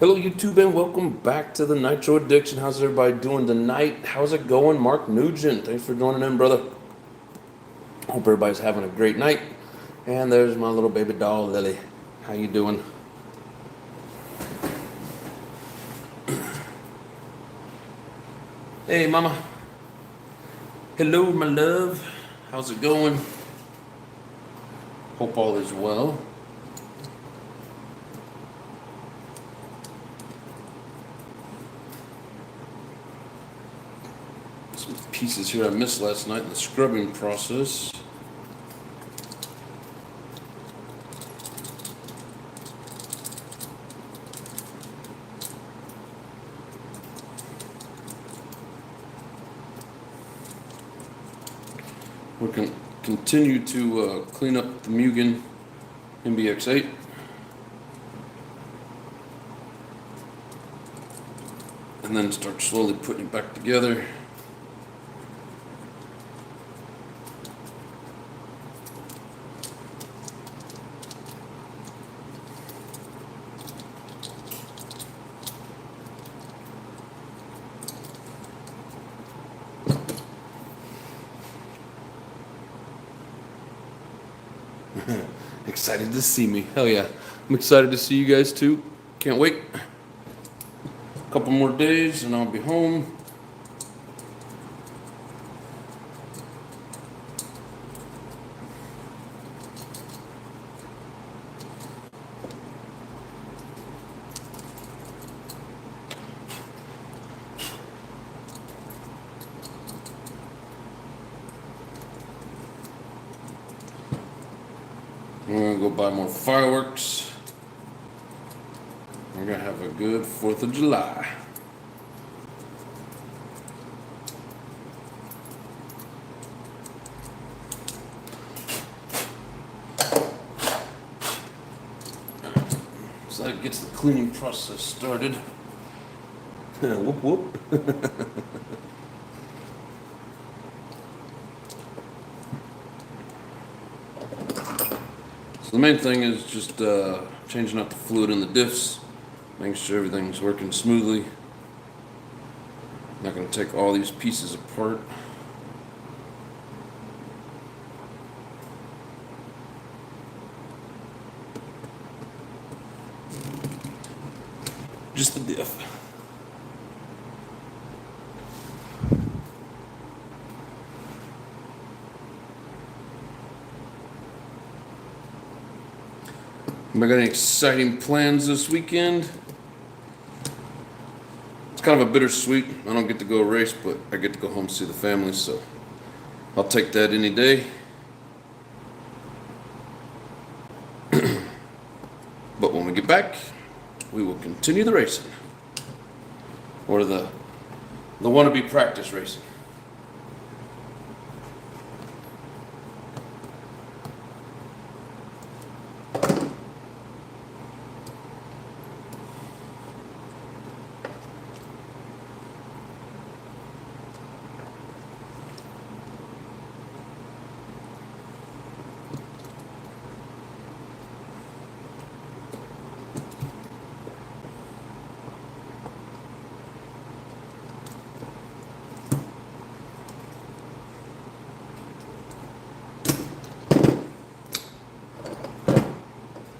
Hello YouTube and welcome back to the Nitro Addiction. How's everybody doing tonight? How's it going? Mark Nugent, thanks for joining in, brother. Hope everybody's having a great night. And there's my little baby doll, Lily. How you doing? Hey, mama. Hello, my love. How's it going? Hope all is well. Some pieces here I missed last night in the scrubbing process. We can continue to clean up the Mugen MBX8. And then start slowly putting it back together. Excited to see me. Hell yeah. I'm excited to see you guys too. Can't wait. A couple more days and I'll be home. I'm gonna go buy more fireworks. We're gonna have a good 4th of July. So that gets the cleaning process started. Whoop whoop. So the main thing is just changing out the fluid in the diffs, making sure everything's working smoothly. I'm not going to take all these pieces apart. Just the diff. Am I got any exciting plans this weekend? It's kind of a bittersweet. I don't get to go race, but I get to go home and see the family, so I'll take that any day. But when we get back, we will continue the racing. Or the wannabe practice racing.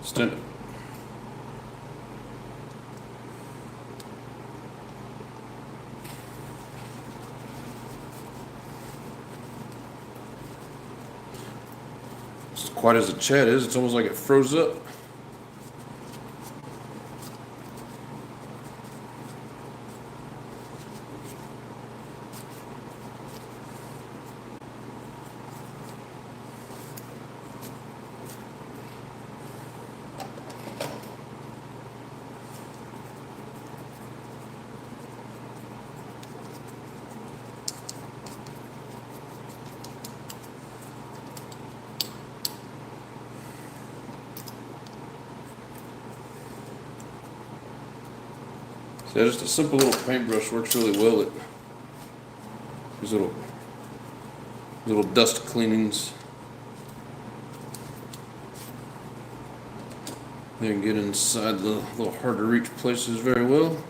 Stand up. As quiet as the chat is, it's almost like it froze up. So yeah, just a simple little paintbrush works really well. These little dust cleanings. They can get inside the little hard to reach places very well.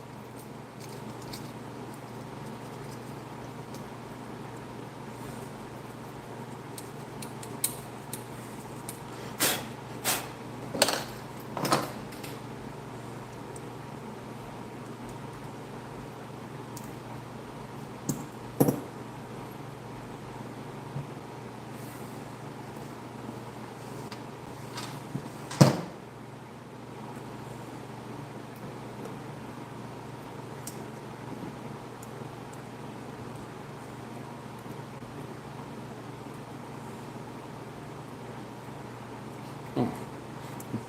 Oh,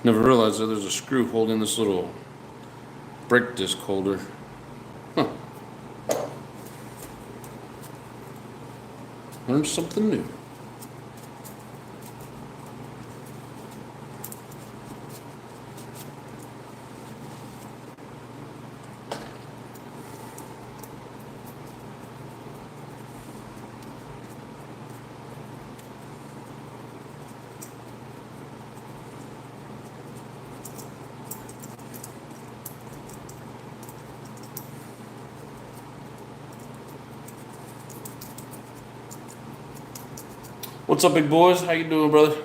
never realized that there's a screw holding this little brake disc holder. Huh. Learned something new. What's up, big boys? How you doing, brother?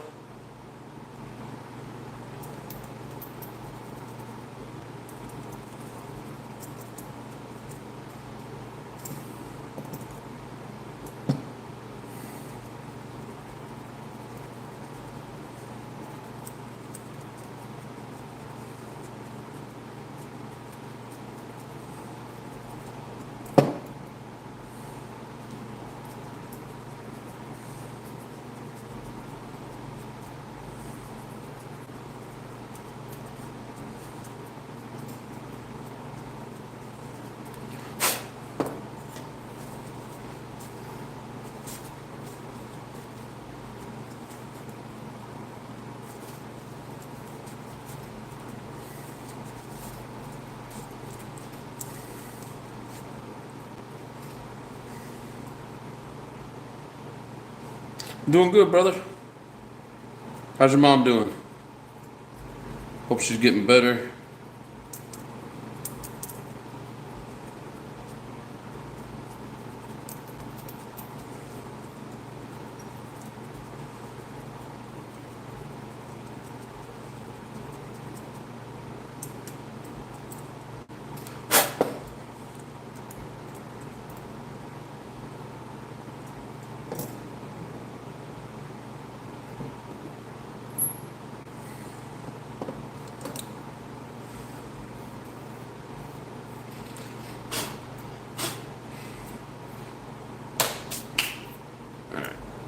Doing good, brother. How's your mom doing? Hope she's getting better.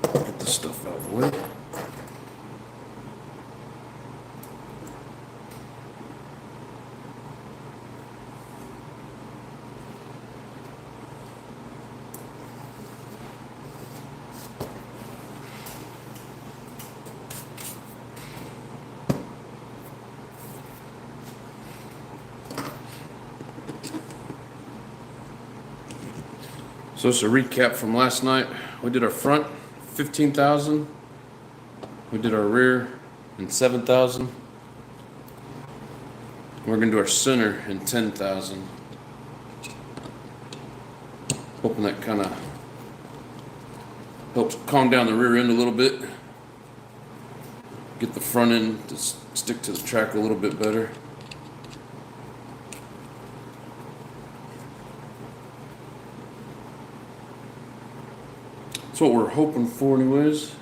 Get this stuff out of the way. So it's a recap from last night. We did our front, 15,000. We did our rear in 7,000. We're gonna do our center in 10,000. Hoping that kind of helps calm down the rear end a little bit. Get the front end to stick to the track a little bit better. That's what we're hoping for anyways.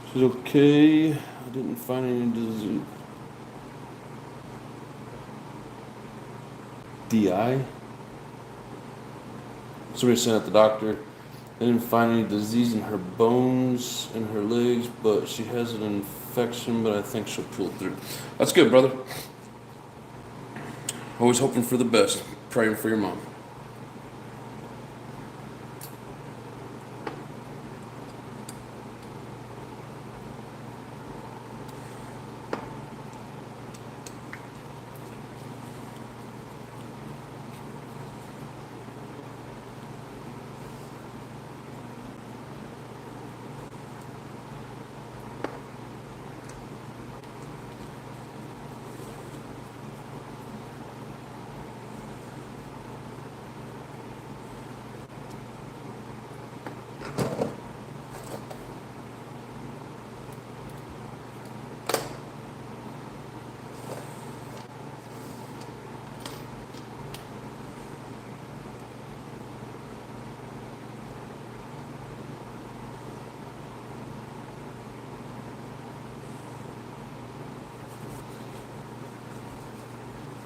This is okay. I didn't find any disease. DI? Somebody sent out the doctor. They didn't find any disease in her bones and her legs, but she has an infection, but I think she'll pull through. That's good, brother. Always hoping for the best. Praying for your mom.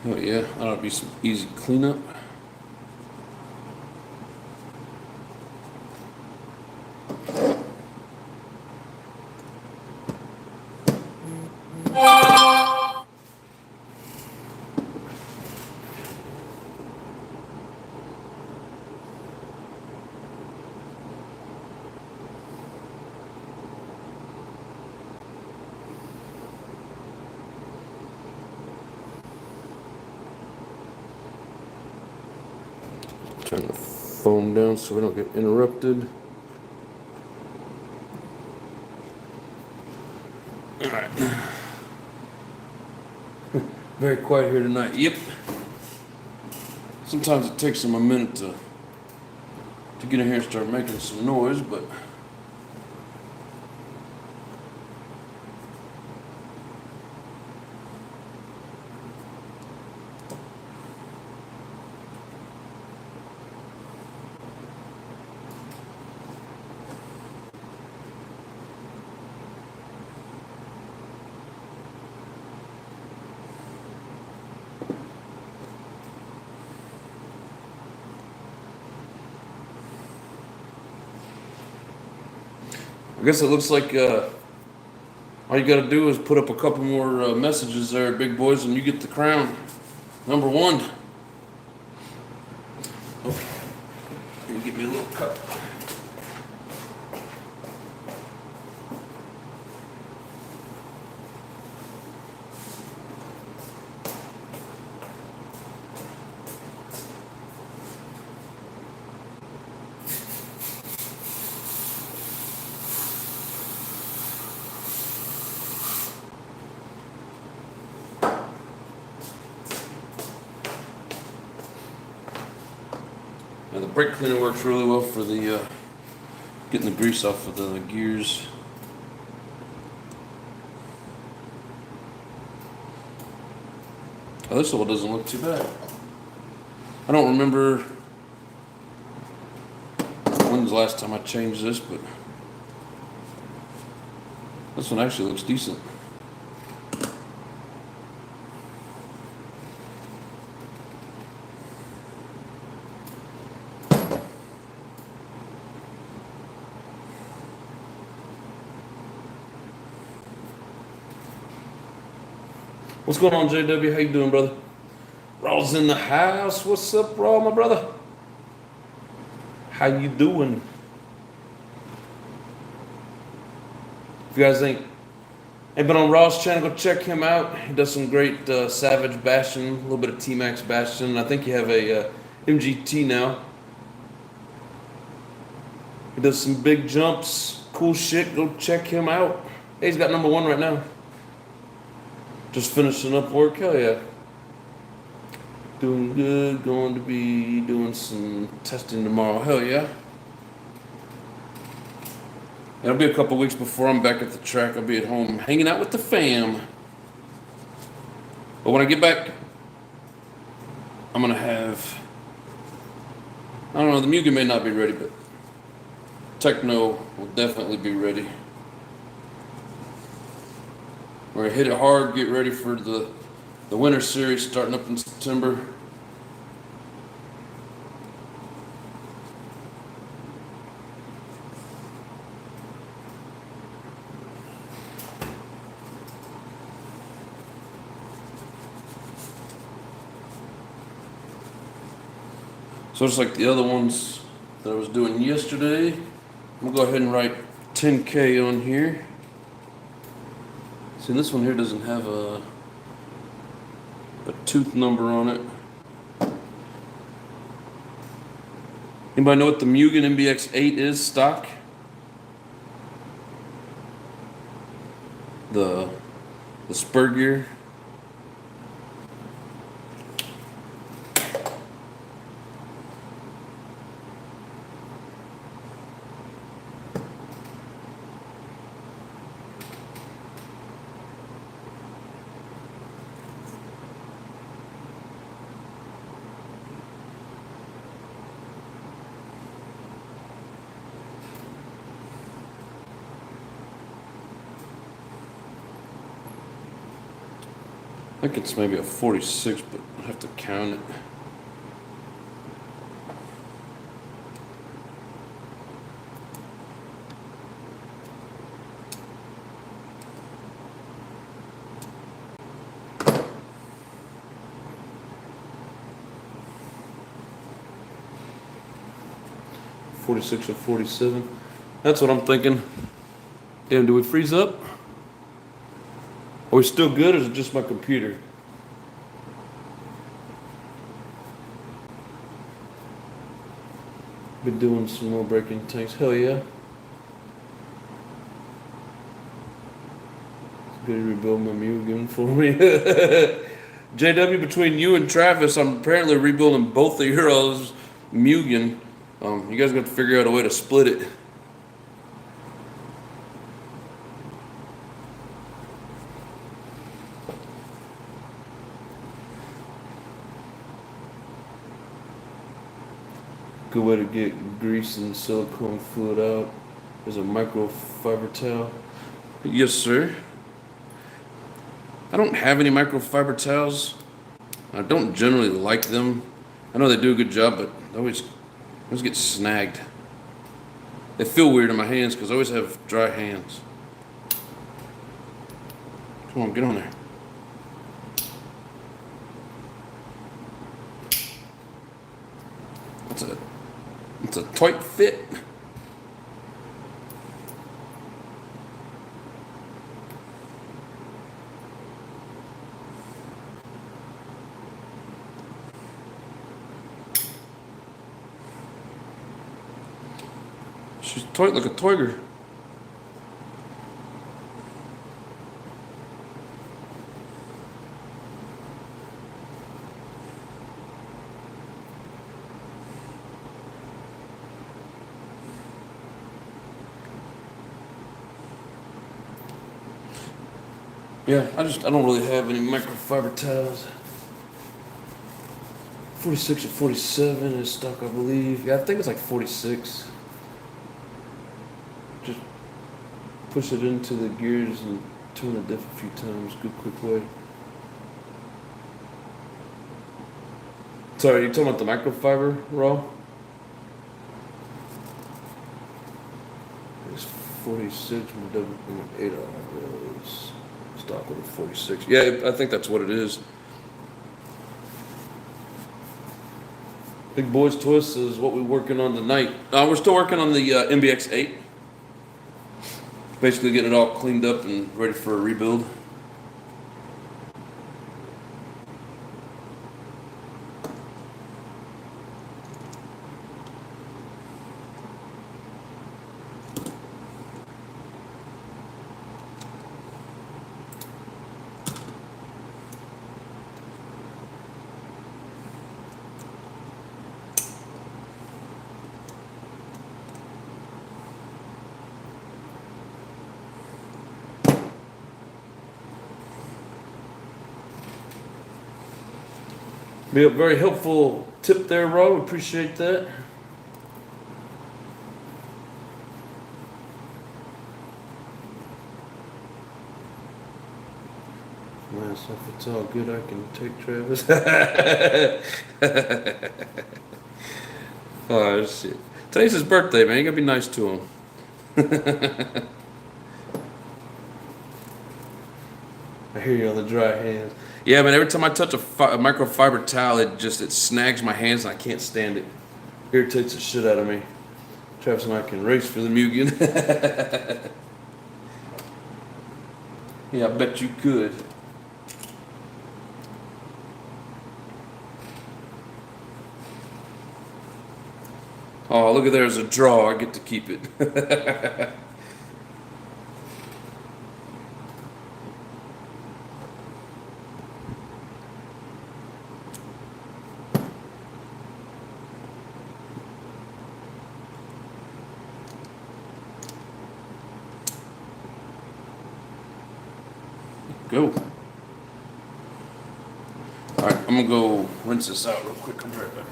Oh yeah, that'll be some easy cleanup. Turn the phone down so we don't get interrupted. All right. Very quiet here tonight. Yep. Sometimes it takes them a minute to get in here and start making some noise, but I guess it looks like all you got to do is put up a couple more messages there, big boys, and you get the crown. Number one. Oh, let me get me a little cup. Now the brake cleaner works really well for the getting the grease off of the gears. Oh, this oil doesn't look too bad. I don't remember when's the last time I changed this, but this one actually looks decent. What's going on, JW? How you doing, brother? Raw's in the house. What's up, Raw, my brother? How you doing? If you guys ain't been on Raw's channel, go check him out. He does some great Savage bashing, a little bit of T-Max bashing. I think you have a MGT now. He does some big jumps, cool shit. Go check him out. Hey, he's got number 1 right now. Just finishing up work, hell yeah. Doing good, going to be doing some testing tomorrow, hell yeah. It'll be a couple weeks before I'm back at the track. I'll be at home hanging out with the fam. But when I get back, I'm gonna have, I don't know, the Mugen may not be ready, but Techno will definitely be ready. We're gonna hit it hard, get ready for the winter series starting up in September. So just like the other ones that I was doing yesterday, I'm gonna go ahead and write 10K on here. See, this one here doesn't have a tooth number on it. Anybody know what the Mugen MBX8 is stock? The spur gear. I think it's maybe a 46, but I have to count it. .46 or 47. That's what I'm thinking. Damn, do we freeze up? Are we still good, or is it just my computer? Been doing some more breaking tanks. Hell yeah. It's good to rebuild my Mugen for me. JW, between you and Travis, I'm apparently rebuilding both of yours Mugen. You guys got to figure out a way to split it. Good way to get grease and silicone fluid out is a microfiber towel. Yes, sir. I don't have any microfiber towels. I don't generally like them. I know they do a good job, but I always get snagged. They feel weird in my hands because I always have dry hands. Come on, get on there. It's a tight fit. She's tight like a tiger. Yeah, I don't really have any microfiber towels. 46 or 47 is stock, I believe. Yeah, I think it's like 46. Just push it into the gears and turn the diff a few times. Good quick way. Sorry, you talking about the microfiber raw? It's 46 with double 8 on it. Stock with a 46. Yeah, I think that's what it is. Big Boys Twist is what we're working on tonight. We're still working on the MBX8. Basically getting it all cleaned up and ready for a rebuild. Be a very helpful tip there, Ro. Appreciate that. Man, so if it's all good, I can take Travis. Oh, shit. Today's his birthday, man. You gotta be nice to him. I hear you on the dry hands. Yeah, man, every time I touch a microfiber towel, it snags my hands and I can't stand it. Irritates the shit out of me. Travis and I can race for the Mugen. Yeah, I bet you could. Oh, look at there's a draw. I get to keep it. Go. All right, I'm gonna go rinse this out real quick. I'm right back.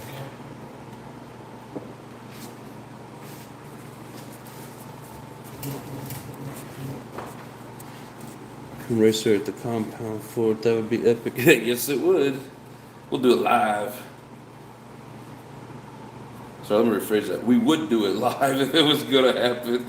Racer at the compound fort. That would be epic. Yes, it would. We'll do it live. So let me rephrase that. We would do it live if it was going to happen.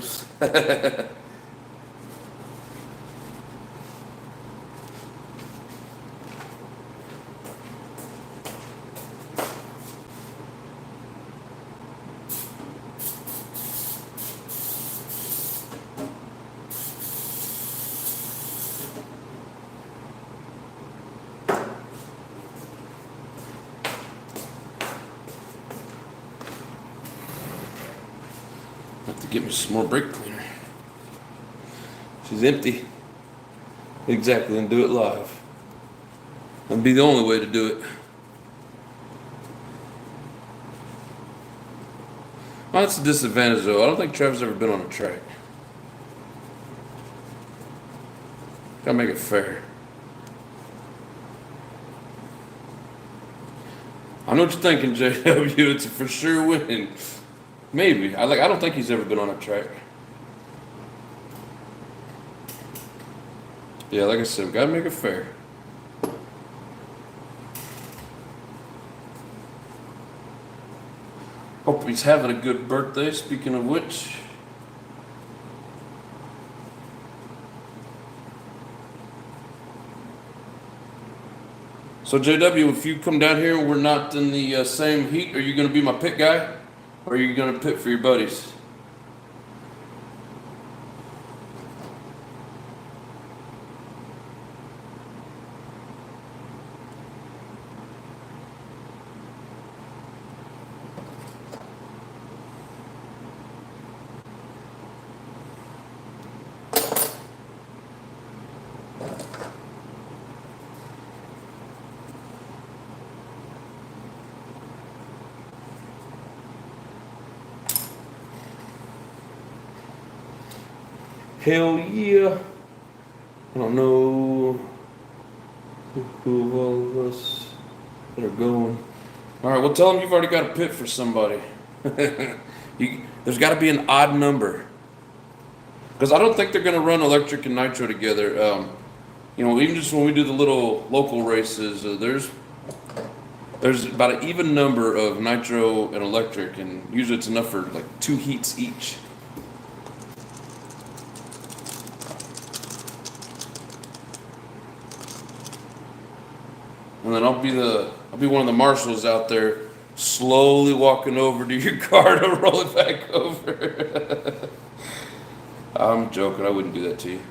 Have to get me some more brake cleaner. She's empty. Exactly, and do it live. That'd be the only way to do it. Well, that's a disadvantage though. I don't think Trevor's ever been on a track. Gotta make it fair. I know what you're thinking, JW. It's a for sure win. Maybe. I don't think he's ever been on a track. Yeah, like I said, we gotta make it fair. Hope he's having a good birthday, speaking of which. So JW, if you come down here and we're not in the same heat, are you gonna be my pit guy? Or are you gonna pit for your buddies? Hell yeah. I don't know who of all of us that are going. All right, well, tell them you've already got a pit for somebody. There's got to be an odd number. Because I don't think they're going to run electric and nitro together. You know, even just when we do the little local races, there's about an even number of nitro and electric, and usually it's enough for like 2 heats each. And then I'll be one of the marshals out there, slowly walking over to your car to roll it back over. I'm joking. I wouldn't do that to you.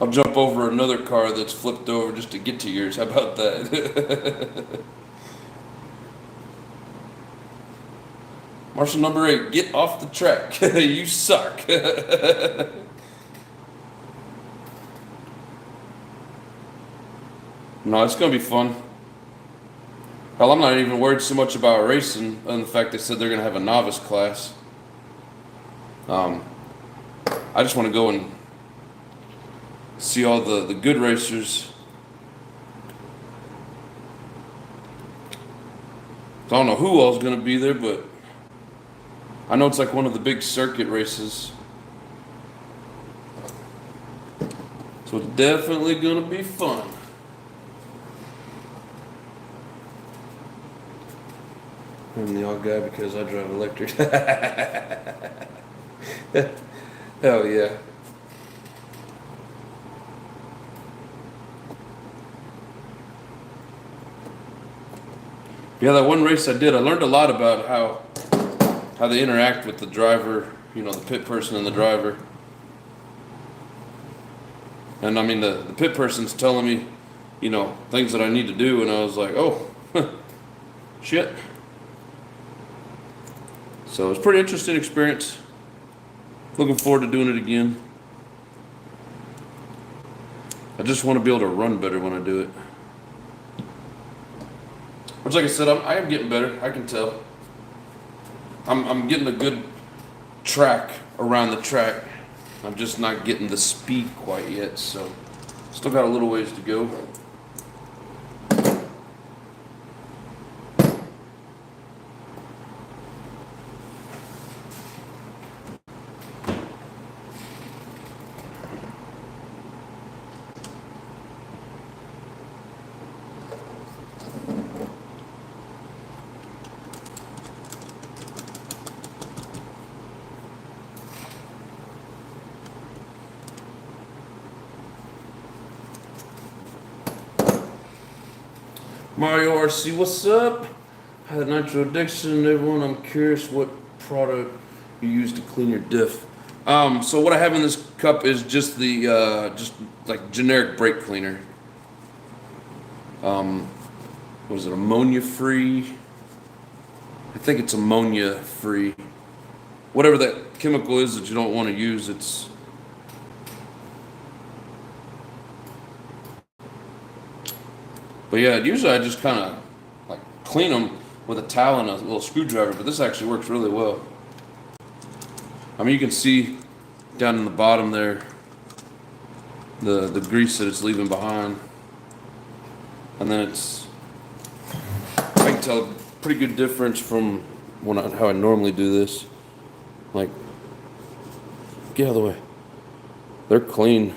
I'll jump over another car that's flipped over just to get to yours. How about that? Marshal number 8, get off the track. You suck. No, it's going to be fun. Hell, I'm not even worried so much about racing other than the fact they said they're going to have a novice class. I just want to go and see all the good racers. I don't know who all's going to be there, but I know it's like one of the big circuit races. So it's definitely going to be fun. I'm the odd guy because I drive electric. Hell yeah. Yeah, that one race I did, I learned a lot about how they interact with the driver, you know, the pit person and the driver. And I mean, the pit person's telling me, you know, things that I need to do, and I was like, oh, shit. So it was a pretty interesting experience. Looking forward to doing it again. I just want to be able to run better when I do it. Which, like I said, I am getting better. I can tell. I'm getting a good track around the track. I'm just not getting the speed quite yet, so still got a little ways to go. Mario RC, what's up? Hi, the Nitro Addiction, everyone. I'm curious what product you use to clean your diff. So what I have in this cup is just the just like generic brake cleaner. What is it? Ammonia free? I think it's ammonia free. Whatever that chemical is that you don't want to use, it's. But yeah, usually I just kind of like clean them with a towel and a little screwdriver, but this actually works really well. I mean, you can see down in the bottom there the grease that it's leaving behind, and then I can tell a pretty good difference from how I normally do this. Like, get out of the way. They're clean.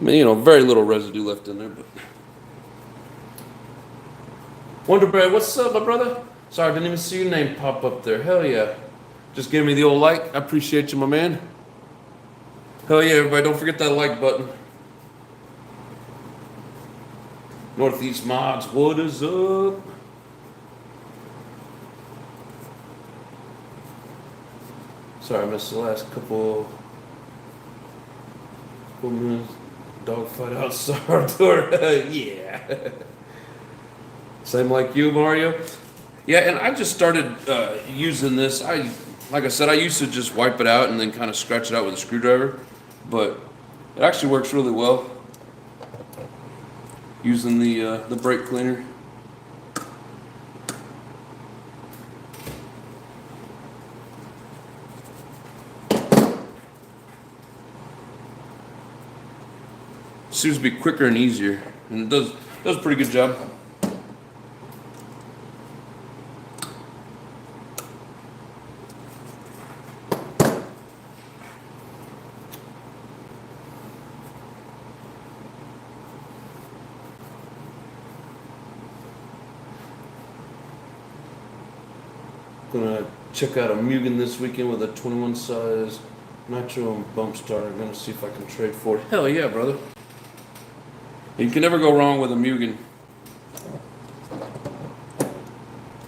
I mean, very little residue left in there, but. Wonder Bread, what's up, my brother? Sorry, I didn't even see your name pop up there. Hell yeah. Just give me the old like. I appreciate you, my man. Hell yeah, everybody. Don't forget that like button. Northeast Mods, what is up? Sorry, I missed the last couple minutes. Dogfight outside. Yeah. Same like you, Mario. Yeah, and I just started using this. Like I said, I used to just wipe it out and then kind of scratch it out with a screwdriver, but it actually works really well using the brake cleaner. Seems to be quicker and easier, and it does a pretty good job. Gonna check out a Mugen this weekend with a 21 size nitro and bump starter. I'm gonna see if I can trade for it. Hell yeah, brother. You can never go wrong with a Mugen.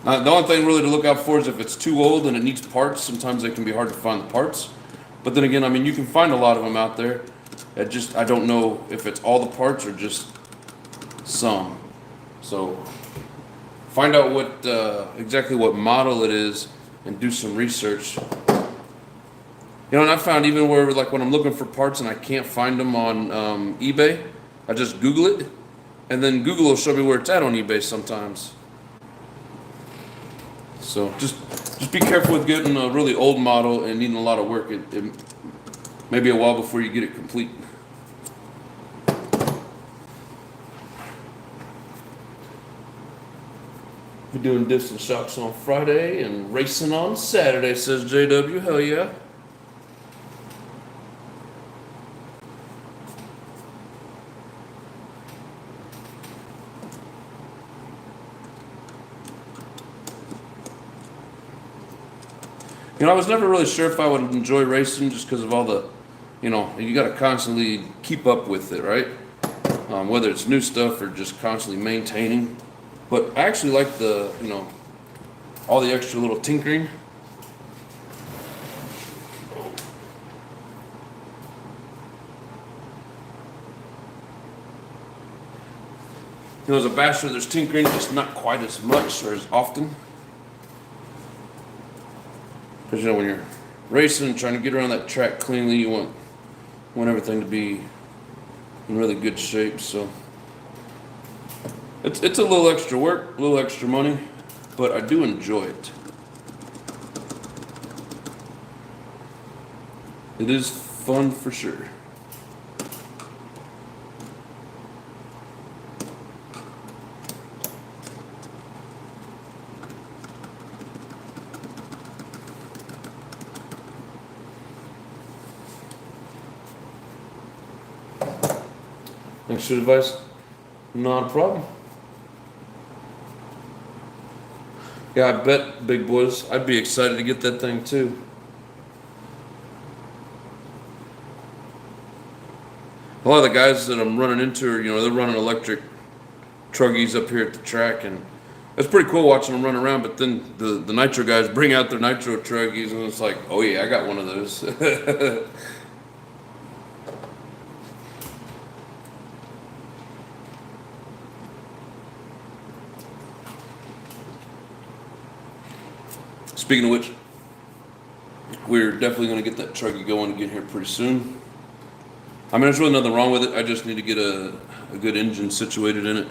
The only thing really to look out for is if it's too old and it needs parts. Sometimes they can be hard to find the parts. But then again, I mean, you can find a lot of them out there. I don't know if it's all the parts or just some. So find out exactly what model it is and do some research. And I found even where, like, when I'm looking for parts and I can't find them on eBay, I just Google it, and then Google will show me where it's at on eBay sometimes. So just be careful with getting a really old model and needing a lot of work. It may be a while before you get it complete. We're doing dips and shocks on Friday and racing on Saturday, says JW. Hell yeah. I was never really sure if I would enjoy racing just because of all the, you got to constantly keep up with it, right? Whether it's new stuff or just constantly maintaining. But I actually like all the extra little tinkering. As a basher, there's tinkering, just not quite as much or as often. Because when you're racing and trying to get around that track cleanly, you want everything to be in really good shape. So it's a little extra work, a little extra money, but I do enjoy it. It is fun for sure. Thanks for the advice. Not a problem. Yeah, I bet, big boys, I'd be excited to get that thing too. A lot of the guys that I'm running into are, they're running electric truggies up here at the track, and it's pretty cool watching them run around. But then the nitro guys bring out their nitro truggies, and it's like, oh yeah, I got one of those. Speaking of which, we're definitely going to get that truggy going again here pretty soon. I mean, there's really nothing wrong with it. I just need to get a good engine situated in it.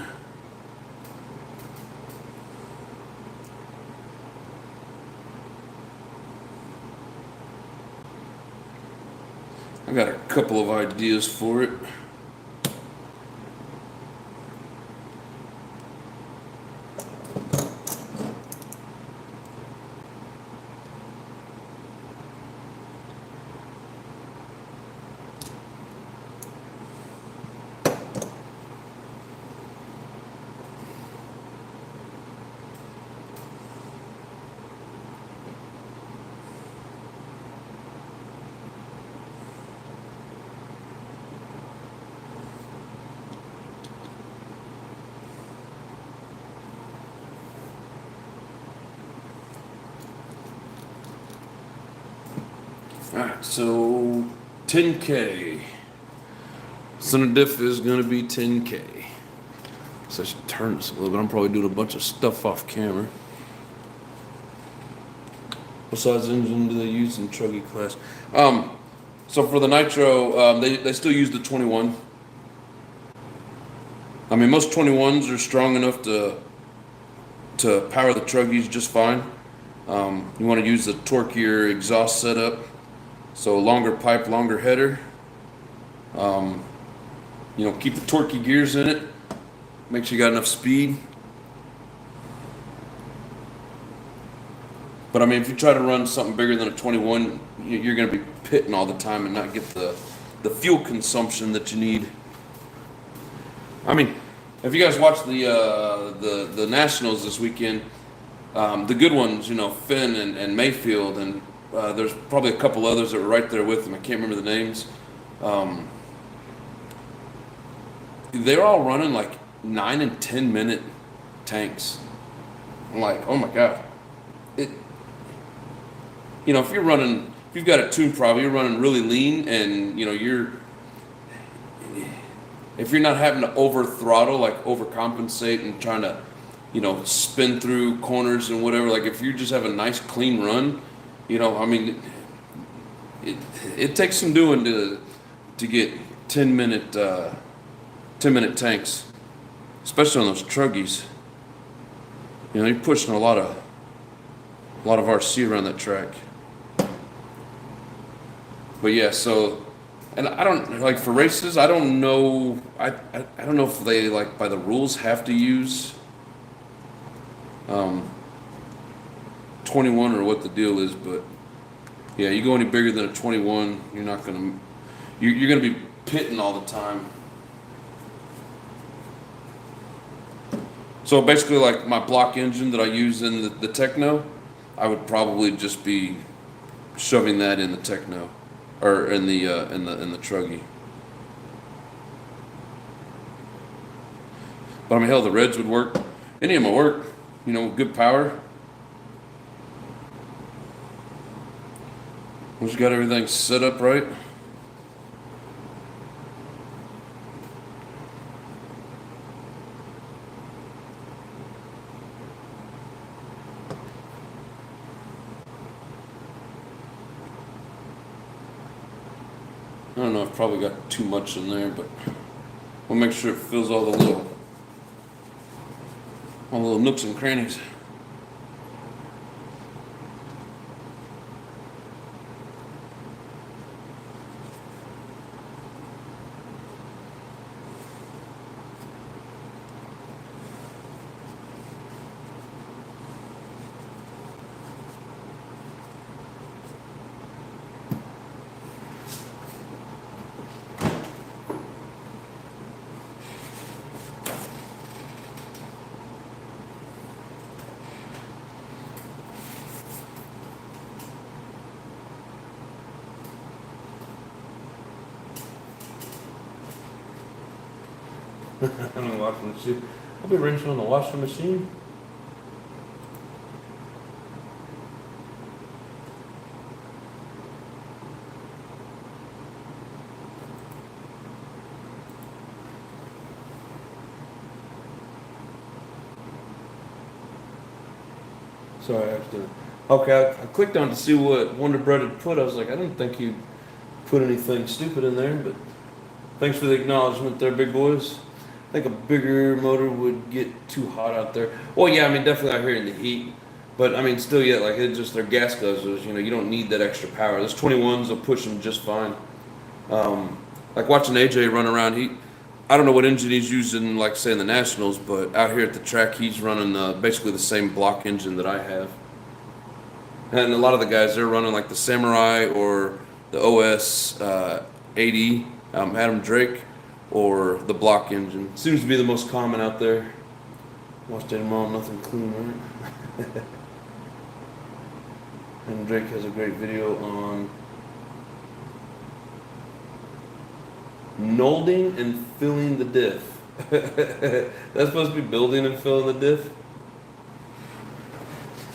I got a couple of ideas for it. Alright, so 10K. Center diff is going to be 10K. So I should turn this a little bit. I'm probably doing a bunch of stuff off camera. What size engine do they use in truggy class? So for the nitro, they still use the 21. I mean, most 21s are strong enough to power the truggies just fine. You want to use the torquier exhaust setup. So longer pipe, longer header. You know, keep the torquey gears in it. Make sure you got enough speed. But I mean, if you try to run something bigger than a 21, you're going to be pitting all the time and not get the fuel consumption that you need. I mean, if you guys watch the Nationals this weekend, the good ones, you know, Finn and Mayfield, and there's probably a couple others that were right there with them. I can't remember the names. They're all running like 9 and 10 minute tanks. I'm like, oh my god! You know, if you've got a tune problem, you're running really lean, and you know if you're not having to over throttle, like overcompensate and trying to, you know, spin through corners and whatever. Like if you just have a nice clean run, you know, I mean, it takes some doing to get 10-minute tanks, especially on those truggies. You know, you're pushing a lot of RC around that track. But yeah, so, and I don't, like for races, I don't know, I don't know if they, like, by the rules have to use 21 or what the deal is, but yeah, you go any bigger than a 21, you're not gonna, you're gonna be pitting all the time. So basically, like my block engine that I use in the Techno, I would probably just be shoving that in the Techno, or in the truggy. But I mean, hell, the Reds would work. Any of them would work. You know, good power. Once you got everything set up right. I don't know, I've probably got too much in there, but we'll make sure it fills all the little nooks and crannies. I'm watching the shit. I'll be rinsing on the washing machine. Sorry, accident. Okay, I clicked on to see what Wonder Bread had put. I was like, I didn't think you put anything stupid in there, but thanks for the acknowledgement there, big boys. I think a bigger motor would get too hot out there. Well, yeah, I mean, definitely out here in the heat. But I mean, still, yeah, like it's just their gas guzzlers. You know, you don't need that extra power. Those 21s will push them just fine. Like watching AJ run around, I don't know what engine he's using, like say in the Nationals, but out here at the track, he's running basically the same block engine that I have. And a lot of the guys, they're running like the Samurai or the OS 80, Adam Drake, or the block engine. Seems to be the most common out there. Watch that mom, nothing clean, right? And Drake has a great video on molding and filling the diff. That's supposed to be building and filling the diff.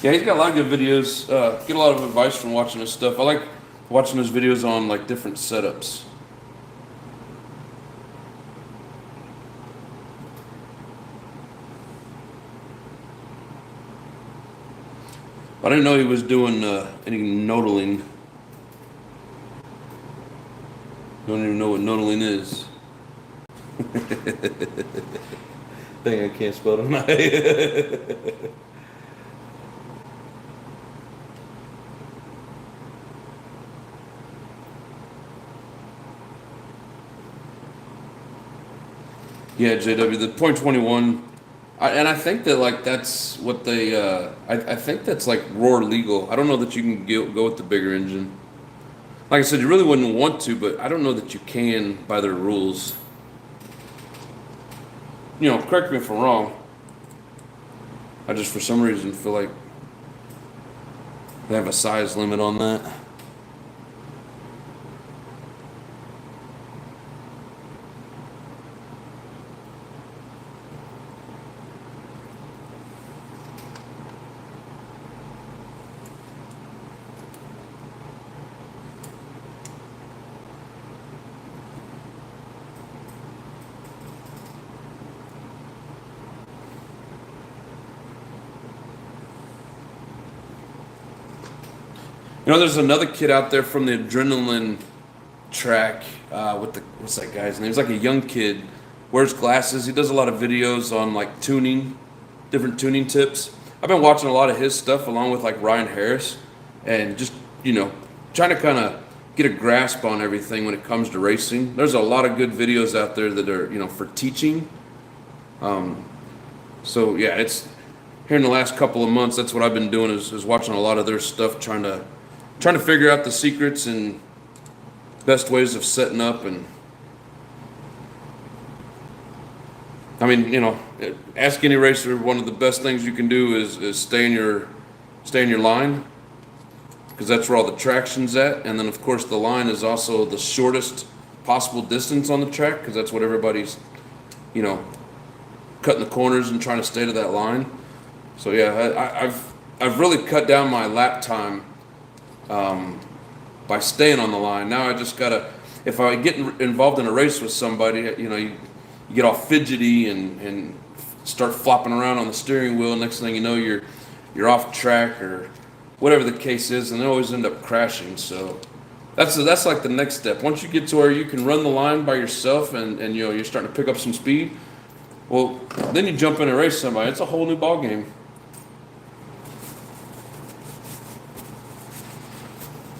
Yeah, he's got a lot of good videos. Get a lot of advice from watching his stuff. I like watching his videos on like different setups. I didn't know he was doing any noodling. Don't even know what noodling is. Dang, I can't spell tonight. Yeah, JW, the .21, and I think that like that's what they. I think that's like roar legal. I don't know that you can go with the bigger engine. Like I said, you really wouldn't want to, but I don't know that you can by their rules. You know, correct me if I'm wrong. I just for some reason feel like they have a size limit on that. You know, there's another kid out there from the Adrenaline track with the, what's that guy's name? He's like a young kid, wears glasses. He does a lot of videos on like tuning, different tuning tips. I've been watching a lot of his stuff along with like Ryan Harris and just, you know, trying to kind of get a grasp on everything when it comes to racing. There's a lot of good videos out there that are, you know, for teaching. So yeah, it's here in the last couple of months, that's what I've been doing is watching a lot of their stuff, trying to figure out the secrets and best ways of setting up. And I mean, you know, ask any racer, one of the best things you can do is stay in your line, because that's where all the traction's at. And then of course the line is also the shortest possible distance on the track, because that's what everybody's, you know, cutting the corners and trying to stay to that line. So yeah, I've really cut down my lap time by staying on the line. Now I just gotta, if I get involved in a race with somebody, you know, you get all fidgety and start flopping around on the steering wheel. Next thing you know, you're off track or whatever the case is, and they always end up crashing. So that's like the next step. Once you get to where you can run the line by yourself and you know, you're starting to pick up some speed, well, then you jump in and race somebody. It's a whole new ball game.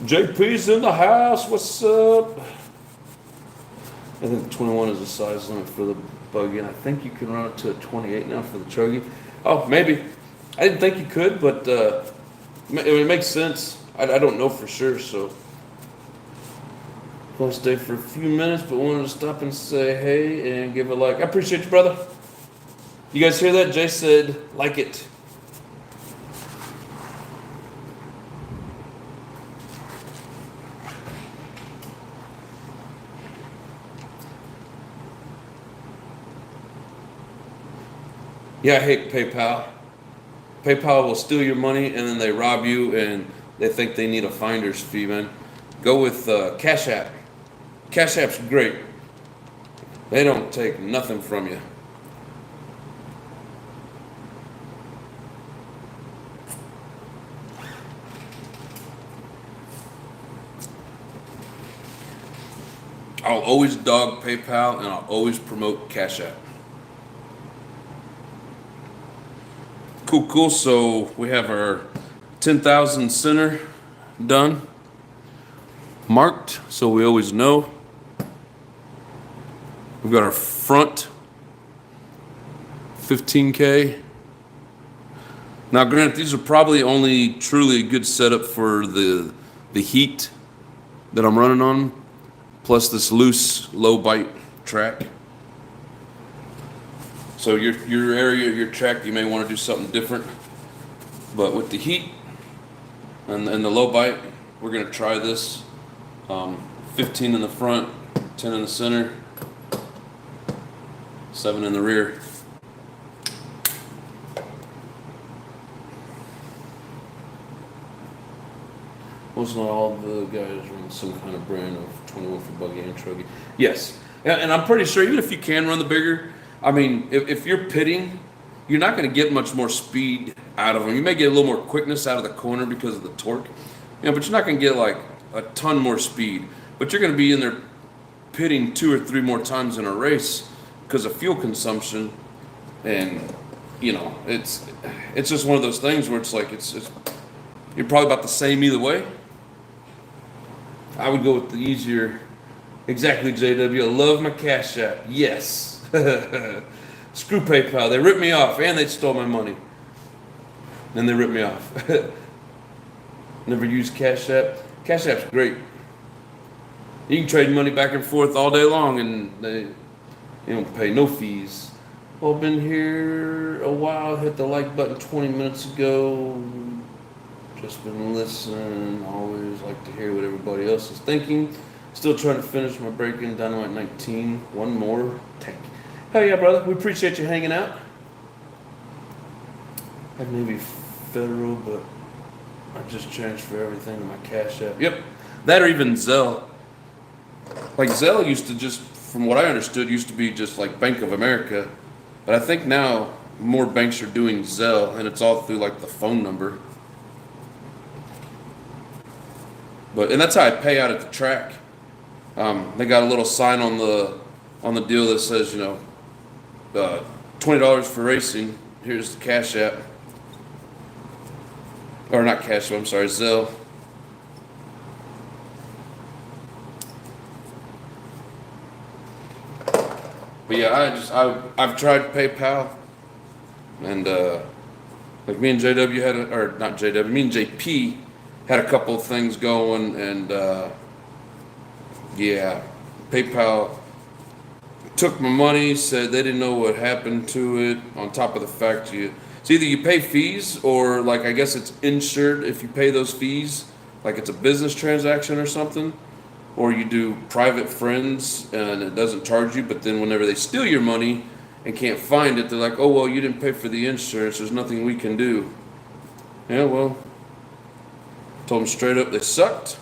JP's in the house. What's up? I think 21 is the size limit for the buggy, and I think you can run it to a 28 now for the truggy. Oh, maybe. I didn't think you could, but it makes sense. I don't know for sure, so I'll stay for a few minutes, but wanted to stop and say hey and give a like. I appreciate you, brother. You guys hear that? Jay said, like it. Yeah, I hate PayPal. PayPal will steal your money and then they rob you and they think they need a finder's fee, man. Go with Cash App. Cash App's great. They don't take nothing from you. I'll always dog PayPal and I'll always promote Cash App. Cool, cool. So we have our 10,000 center done, marked, so we always know. We've got our front 15K. Now, granted, these are probably only truly a good setup for the heat that I'm running on, plus this loose, low bite track. So your area, your track, you may want to do something different. But with the heat and the low bite, we're going to try this. 15 in the front, 10 in the center, 7 in the rear. Most not all the guys run some kind of brand of 21 for buggy and truggy. Yes, and I'm pretty sure even if you can run the bigger, I mean, if you're pitting, you're not going to get much more speed out of them. You may get a little more quickness out of the corner because of the torque, but you're not going to get like a ton more speed. But you're going to be in there pitting 2 or 3 more times in a race because of fuel consumption, and it's just one of those things where it's like it's you're probably about the same either way. I would go with the easier. Exactly, JW. I love my Cash App. Yes. Screw PayPal. They ripped me off and they stole my money. And they ripped me off. Never used Cash App. Cash App's great. You can trade money back and forth all day long and you don't pay no fees. Well, I've been here a while. Hit the like button 20 minutes ago. Just been listening. Always like to hear what everybody else is thinking. Still trying to finish my break-in Dynamite 19. One more tank. Hell yeah, brother. We appreciate you hanging out. I maybe Federal, but I just transfer everything to my Cash App. Yep. That or even Zelle. Like Zelle used to just, from what I understood, used to be just like Bank of America. But I think now more banks are doing Zelle, and it's all through like the phone number. And that's how I pay out at the track. They got a little sign on the deal that says, $20 for racing. Here's the Cash App. Or not Cash App, I'm sorry, Zelle. But yeah, I've tried PayPal, and like me and JW had not JW, me and JP had a couple of things going, and yeah, PayPal took my money, said they didn't know what happened to it, on top of the fact it's either you pay fees or like I guess it's insured if you pay those fees, like it's a business transaction or something, or you do private friends and it doesn't charge you, but then whenever they steal your money and can't find it, they're like, oh, well, you didn't pay for the insurance, there's nothing we can do. Yeah, well, told them straight up they sucked,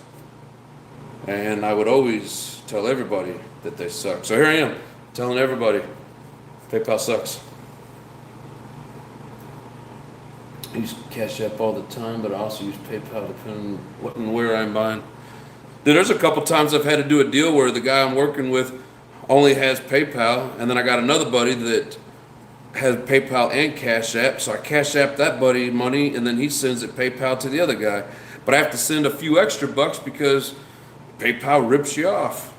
and I would always tell everybody that they suck. So here I am, telling everybody, PayPal sucks. I use Cash App all the time, but I also use PayPal depending on what and where I'm buying. There's a couple times I've had to do a deal where the guy I'm working with only has PayPal, and then I got another buddy that has PayPal and Cash App, so I Cash App that buddy money, and then he sends it PayPal to the other guy. But I have to send a few extra bucks because PayPal rips you off.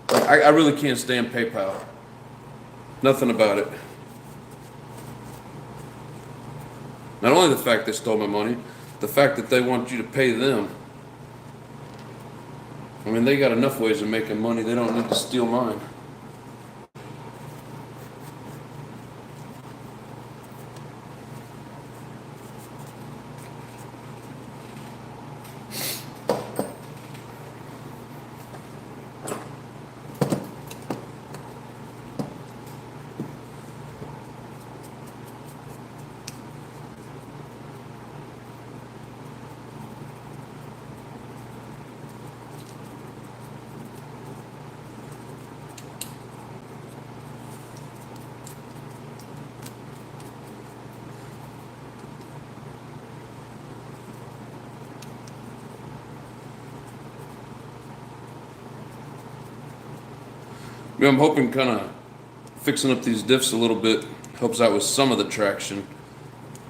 I really can't stand PayPal. Nothing about it. Not only the fact they stole my money, the fact that they want you to pay them. I mean, they got enough ways of making money. They don't need to steal mine. Yeah, I'm hoping kind of fixing up these diffs a little bit helps out with some of the traction.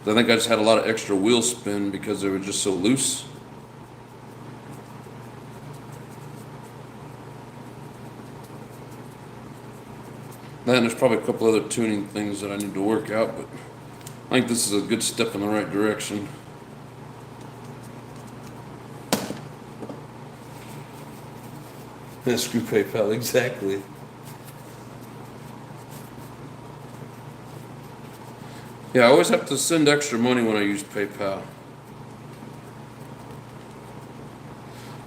I think I just had a lot of extra wheel spin because they were just so loose. Then there's probably a couple other tuning things that I need to work out, but I think this is a good step in the right direction. Screw PayPal, exactly. Yeah, I always have to send extra money when I use PayPal.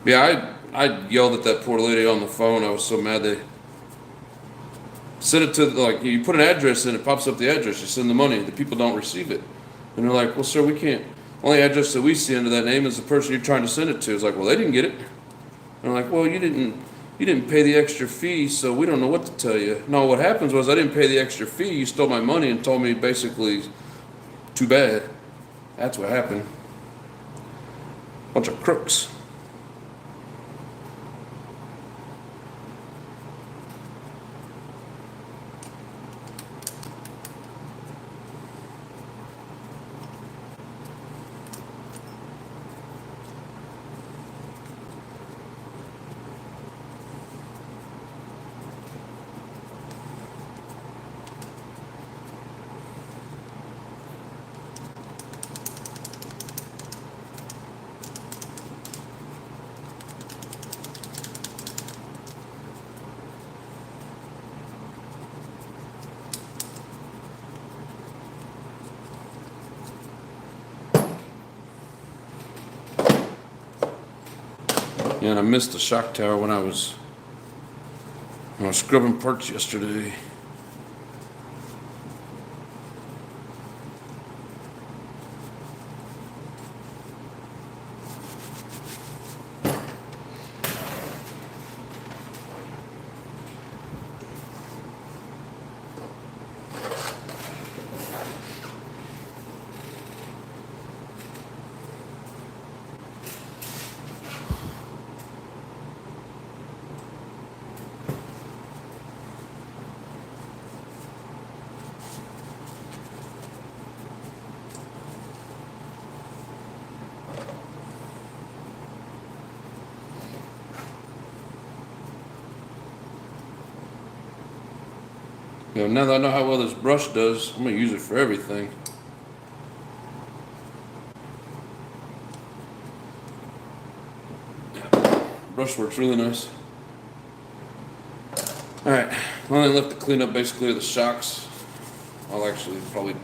Yeah, I yelled at that poor lady on the phone. I was so mad. They send it to, like, you put an address in, it pops up the address, you send the money, the people don't receive it. And they're like, well, sir, we can't. Only address that we see under that name is the person you're trying to send it to. It's like, well, they didn't get it. And I'm like, well, you didn't pay the extra fee, so we don't know what to tell you. No, what happens was I didn't pay the extra fee. You stole my money and told me basically, too bad. That's what happened. Bunch of crooks. Yeah, and I missed the shock tower when I was scrubbing parts yesterday. You know, now that I know how well this brush does, I'm gonna use it for everything. Brush works really nice. Alright, only left to clean up basically the shocks. I'll actually probably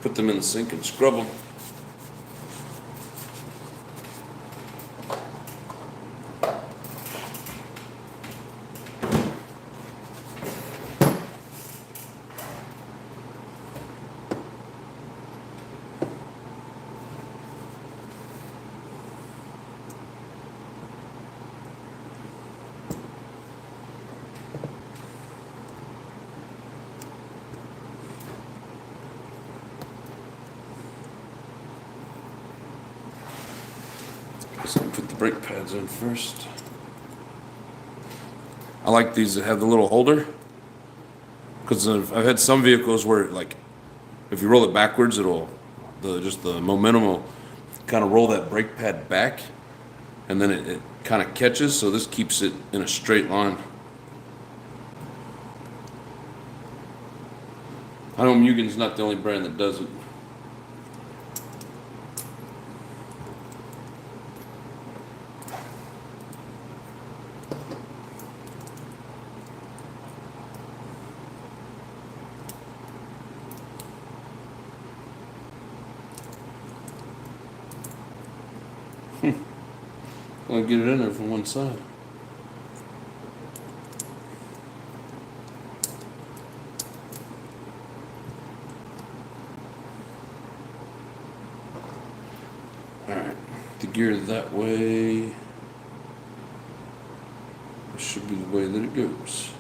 put them in the sink and scrub them. So put the brake pads in first. I like these that have the little holder, because I've had some vehicles where, like, if you roll it backwards, just the momentum will kind of roll that brake pad back, and then it kind of catches. So this keeps it in a straight line. I know Mugen's not the only brand that does it. I'll get it in there from one side. Alright, the gear that way. This should be the way that it goes.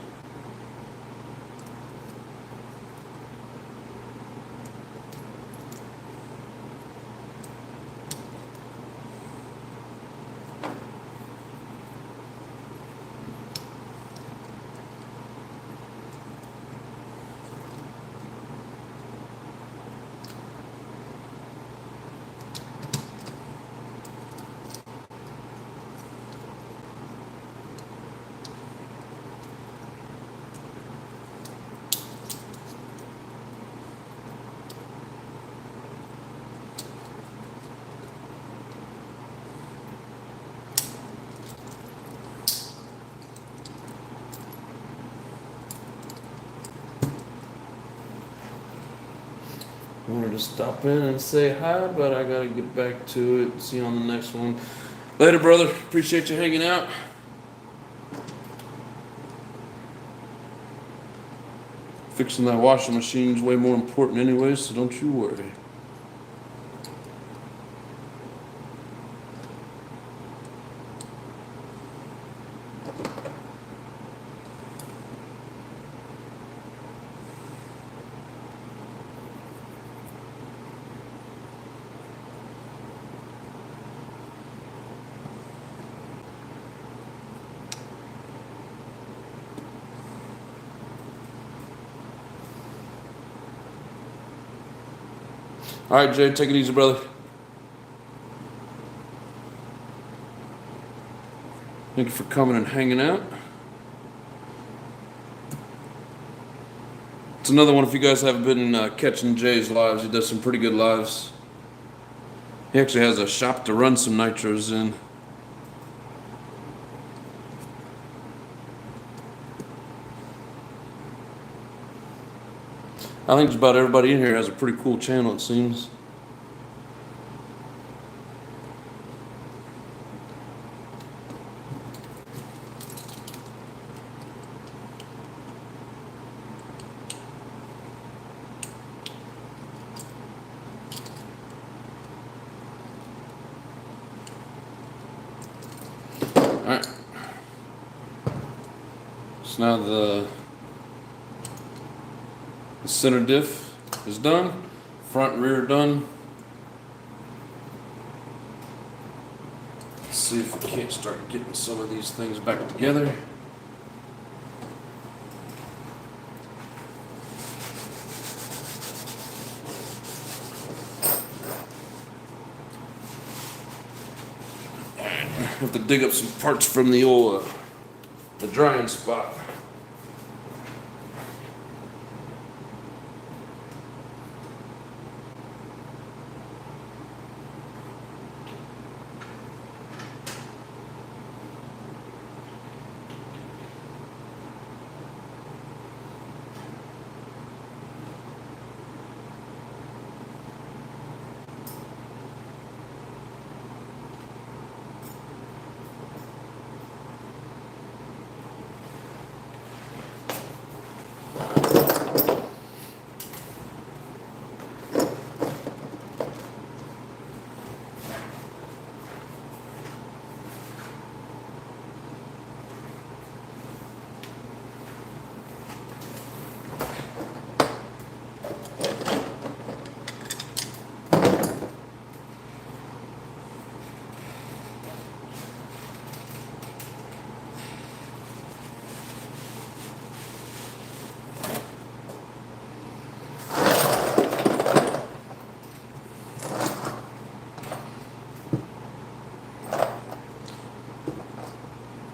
I wanted to stop in and say hi, but I gotta get back to it. See you on the next one. Later, brother. Appreciate you hanging out. Fixing that washing machine is way more important anyway, so don't you worry. All right, Jay, take it easy, brother. Thank you for coming and hanging out. It's another one if you guys haven't been catching Jay's lives. He does some pretty good lives. He actually has a shop to run some nitros in. I think just about everybody in here has a pretty cool channel, it seems. Alright. So now the center diff is done. Front and rear done. Let's see if we can't start getting some of these things back together. Have to dig up some parts from the old the drying spot.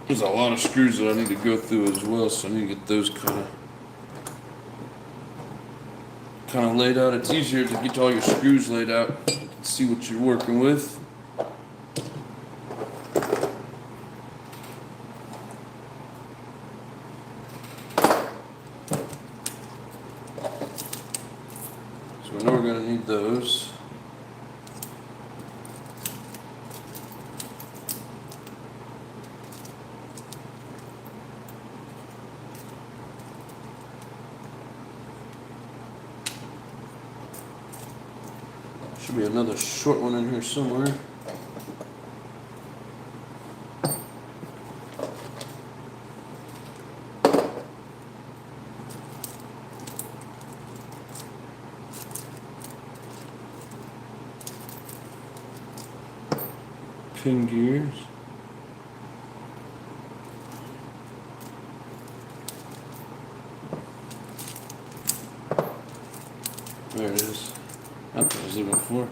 There's a lot of screws that I need to go through as well, so I need to get those kind of laid out. It's easier to get all your screws laid out and see what you're working with. So we know we're going to need those. Should be another short one in here somewhere. Pin gears. There it is. That's what I was looking for.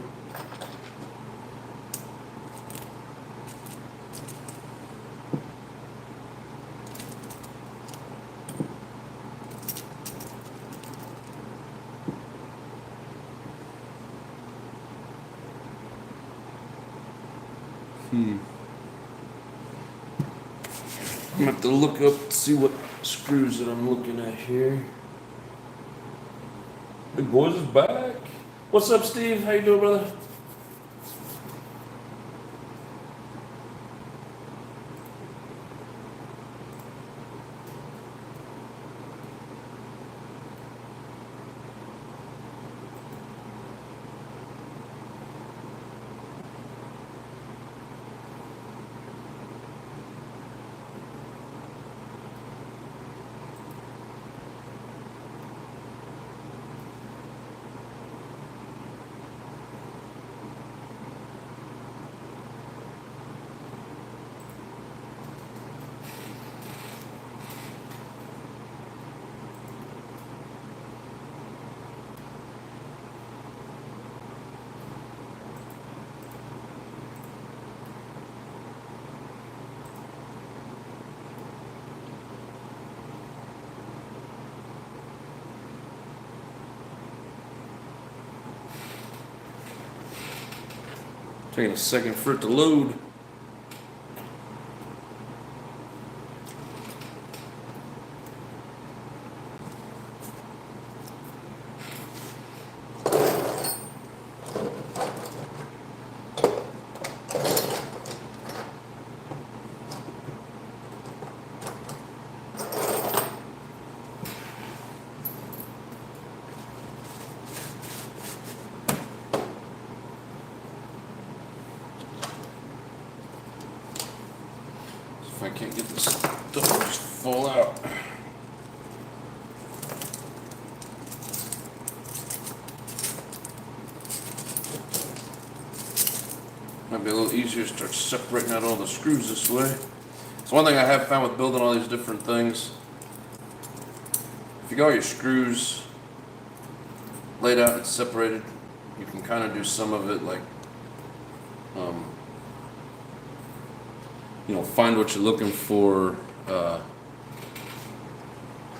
I'm gonna have to look up to see what screws that I'm looking at here. Big boys is back. What's up, Steve? How you doing, brother? Taking a second for it to load. If I can't get this stuff to just fall out. Might be a little easier to start separating out all the screws this way. So one thing I have found with building all these different things, if you got all your screws laid out and separated, you can kind of do some of it like, find what you're looking for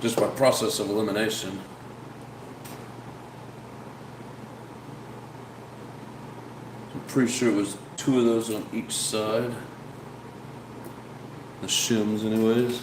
just by process of elimination. I'm pretty sure it was 2 of those on each side. The shims anyways.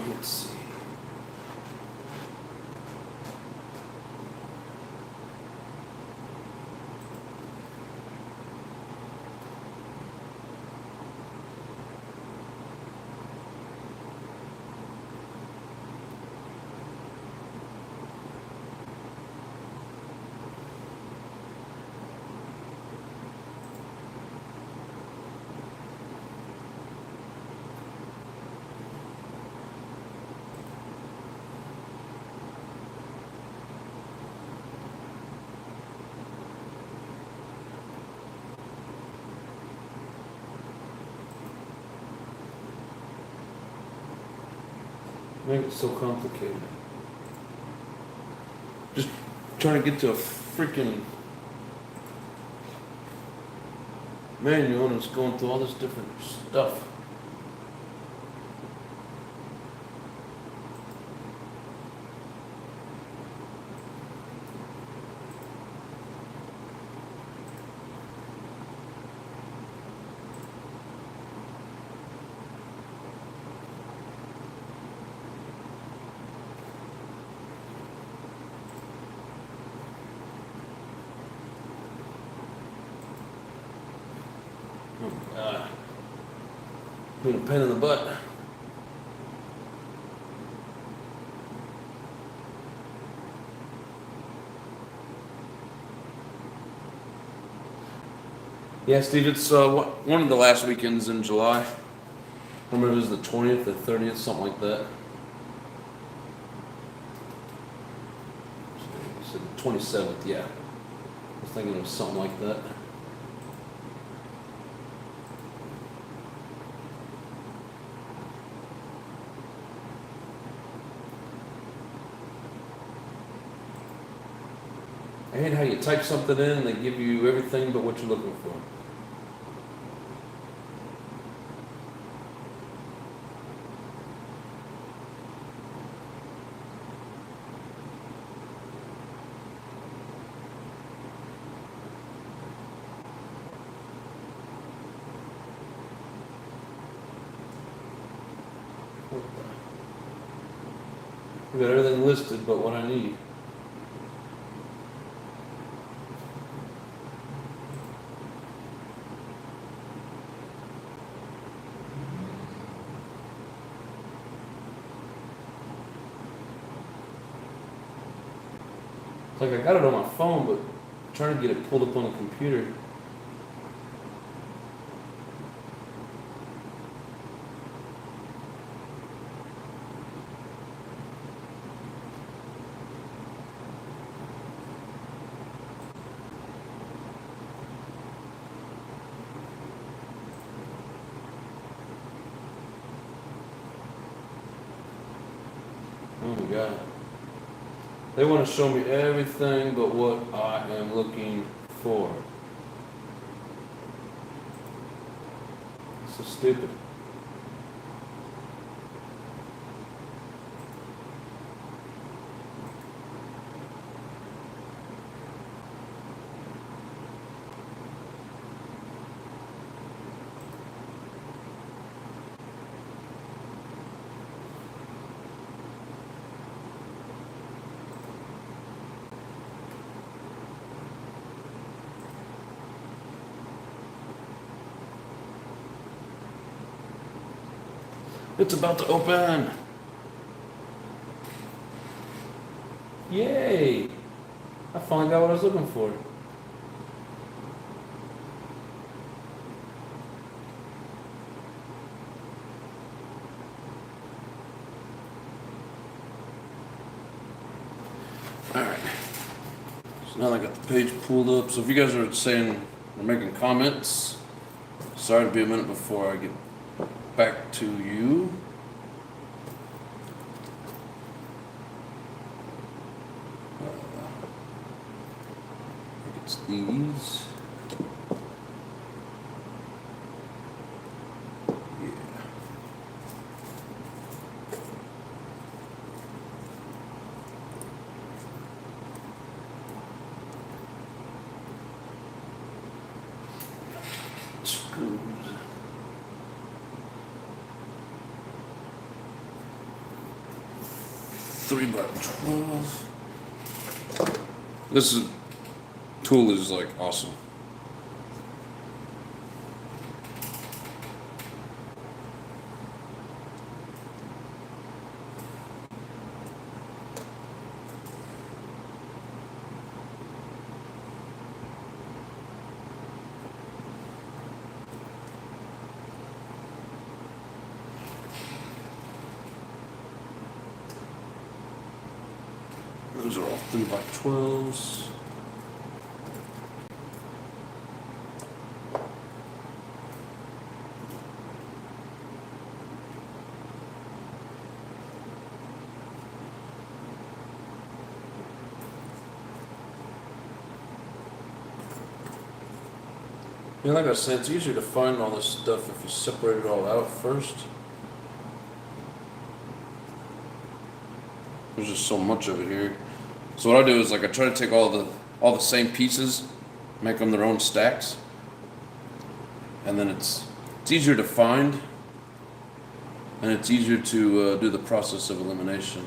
Let's see. Make it so complicated. Just trying to get to a freaking manual and it's going through all this different stuff. Been a pain in the butt. Yeah, Steve, it's one of the last weekends in July. I remember it was the 20th or 30th, something like that. So the 27th, yeah. I was thinking it was something like that. I hate how you type something in and they give you everything but what you're looking for. We got everything listed but what I need. It's like I got it on my phone, but I'm trying to get it pulled up on the computer. Oh my God. They want to show me everything but what I am looking for. So stupid. It's about to open. Yay! I finally got what I was looking for. Alright. So now I got the page pulled up. So if you guys are saying or making comments, sorry to be a minute before I get back to you. I think it's these. Yeah. Screws. Three by 12. This tool is like awesome. Those are all 3 by 12s. Yeah, like I said, it's easier to find all this stuff if you separate it all out first. There's just so much of it here. So what I do is like I try to take all the same pieces, make them their own stacks, and then it's easier to find, and it's easier to do the process of elimination.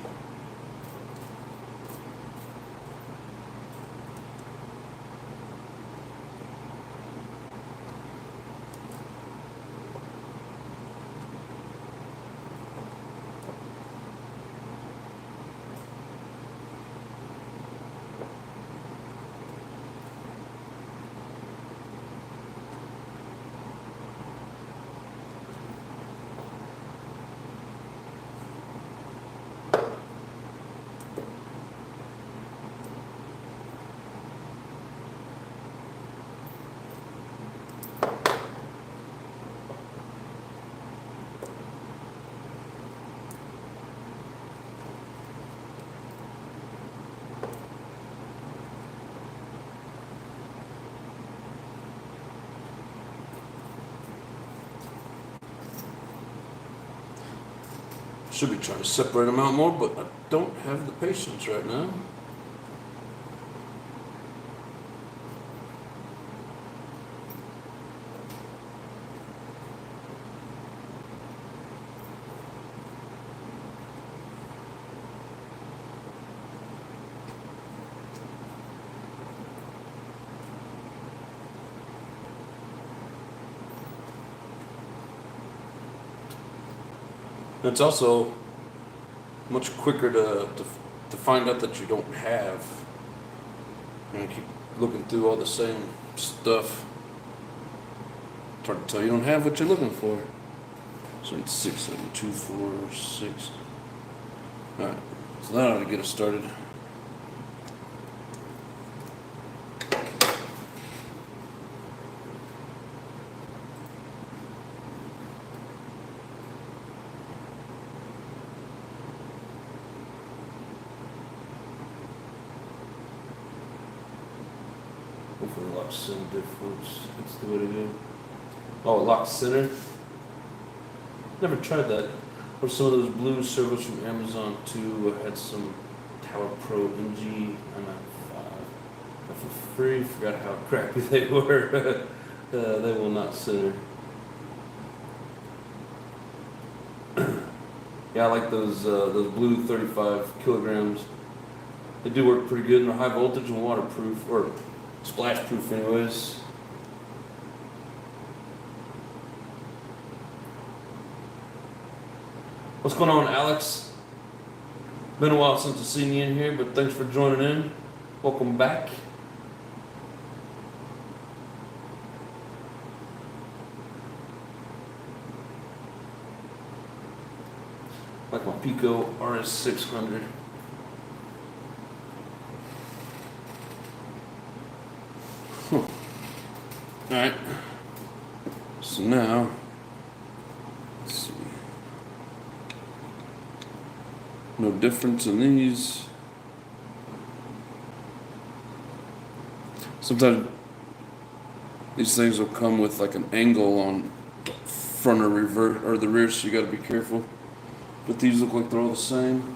Should be trying to separate them out more, but I don't have the patience right now. It's also much quicker to find out that you don't have. And you keep looking through all the same stuff. It's hard to tell you don't have what you're looking for. So it's 6, 7, 2, 4, 6. Alright, so that ought to get us started. Hopefully it locks center first. That's the way to go. Oh, it locks center? Never tried that. Or some of those blue servos from Amazon too. I had some Tower Pro NG. I'm at 5. For free. Forgot how crappy they were. They will not center. Yeah, I like those blue 35 kilograms. They do work pretty good, and they're high voltage and waterproof, or splash proof anyways. What's going on, Alex? Been a while since I've seen you in here, but thanks for joining in. Welcome back. Like my Pico RS600. Alright, so now, let's see, no difference in these. Sometimes these things will come with like an angle on front or reverse or the rear, so you got to be careful. But these look like they're all the same.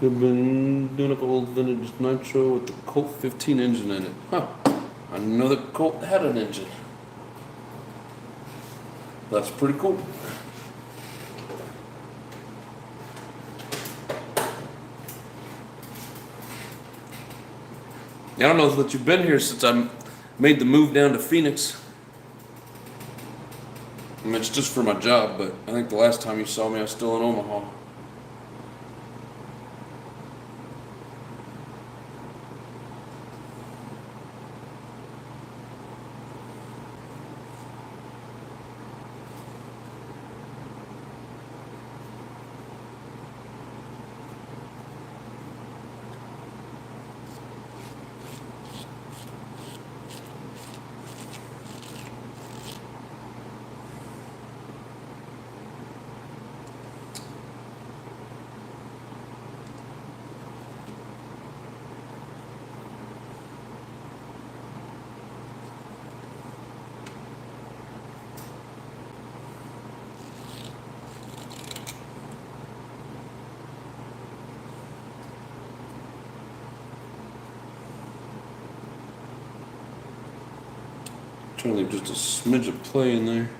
They've been doing up old vintage nitro with the Colt 15 engine in it. Huh. I didn't know the Colt had an engine. That's pretty cool. I don't know that you've been here since I made the move down to Phoenix. I mean, it's just for my job, but I think the last time you saw me, I was still in Omaha. Trying to leave just a smidge of play in there.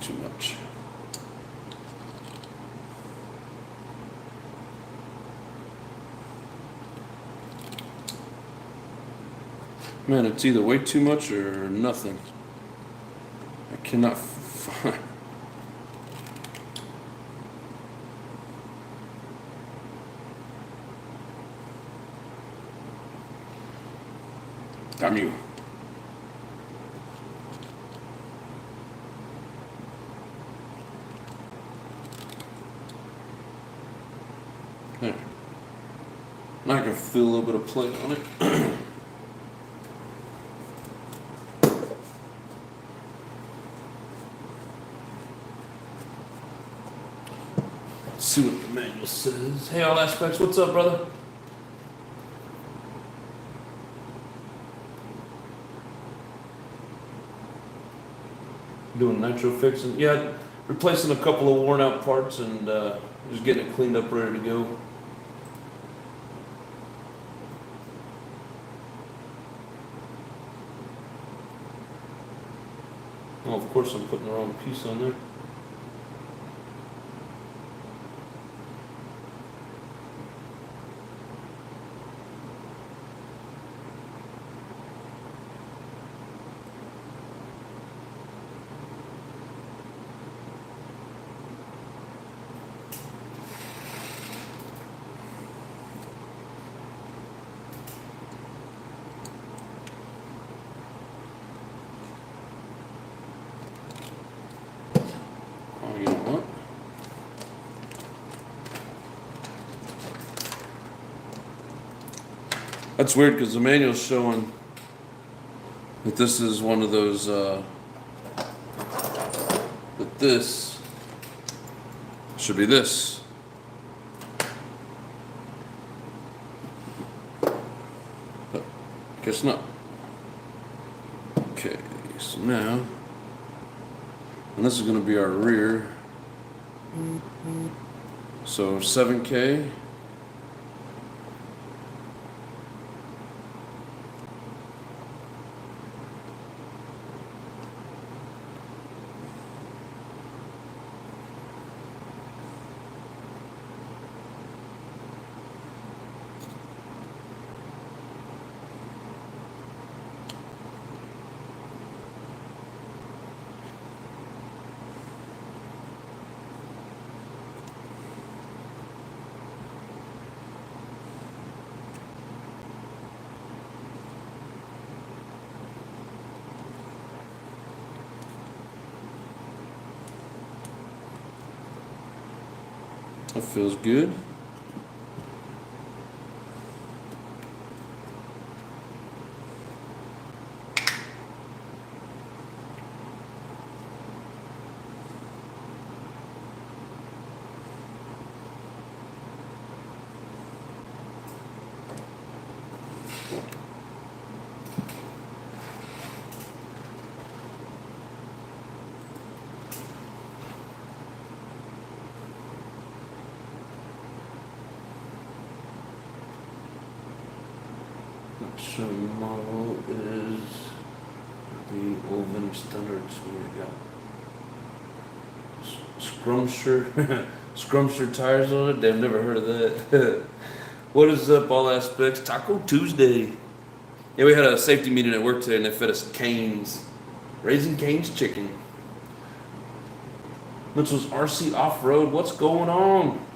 Too much. Man, it's either way too much or nothing. I cannot find. Damn you. There. Now I can feel a little bit of play on it. Let's see what the manual says. Hey, all aspects, what's up, brother? Doing nitro fixing. Yeah, replacing a couple of worn out parts and just getting it cleaned up, ready to go. Oh, of course I'm putting the wrong piece on there. Oh, you know what? That's weird because the manual's showing that this is one of those, that this should be this. But guess not. Okay, so now, and this is going to be our rear. So 7K. That feels good. So model is the Oven Standards. What do we got? Scrumster, Scrumster tires on it. They've never heard of that. What is up, all aspects? Taco Tuesday. Yeah, we had a safety meeting at work today, and they fed us Cane's, Raising Cane's chicken. Mitchell's RC Off-Road. What's going on?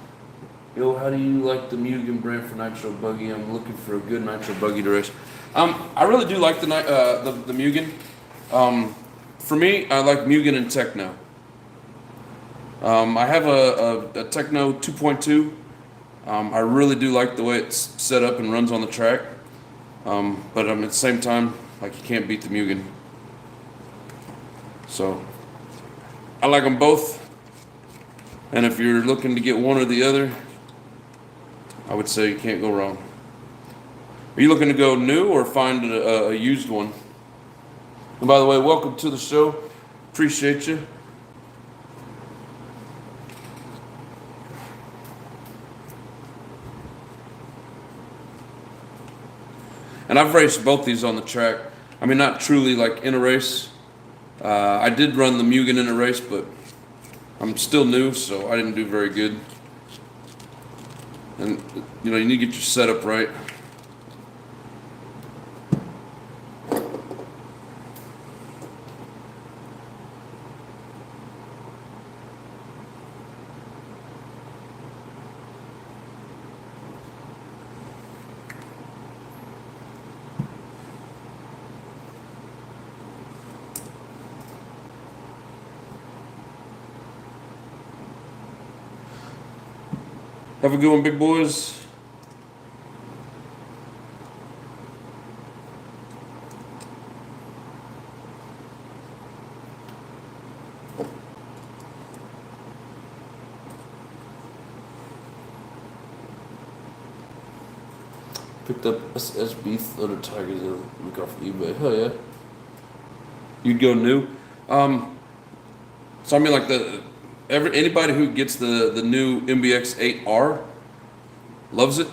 Yo, how do you like the Mugen brand for nitro buggy? I'm looking for a good nitro buggy to race. I really do like the Mugen. For me, I like Mugen and Techno. I have a Techno 2.2. I really do like the way it's set up and runs on the track. But at the same time, like, you can't beat the Mugen. So I like them both. And if you're looking to get one or the other, I would say you can't go wrong. Are you looking to go new or find a used one? And by the way, welcome to the show. Appreciate you. And I've raced both these on the track. I mean, not truly like in a race. I did run the Mugen in a race, but I'm still new, so I didn't do very good. And you know, you need to get your setup right. Have a good one, big boys. Picked up SSB Thunder Tigers the week off eBay. Hell yeah. You'd go new. So I mean, like anybody who gets the new MBX8R loves it.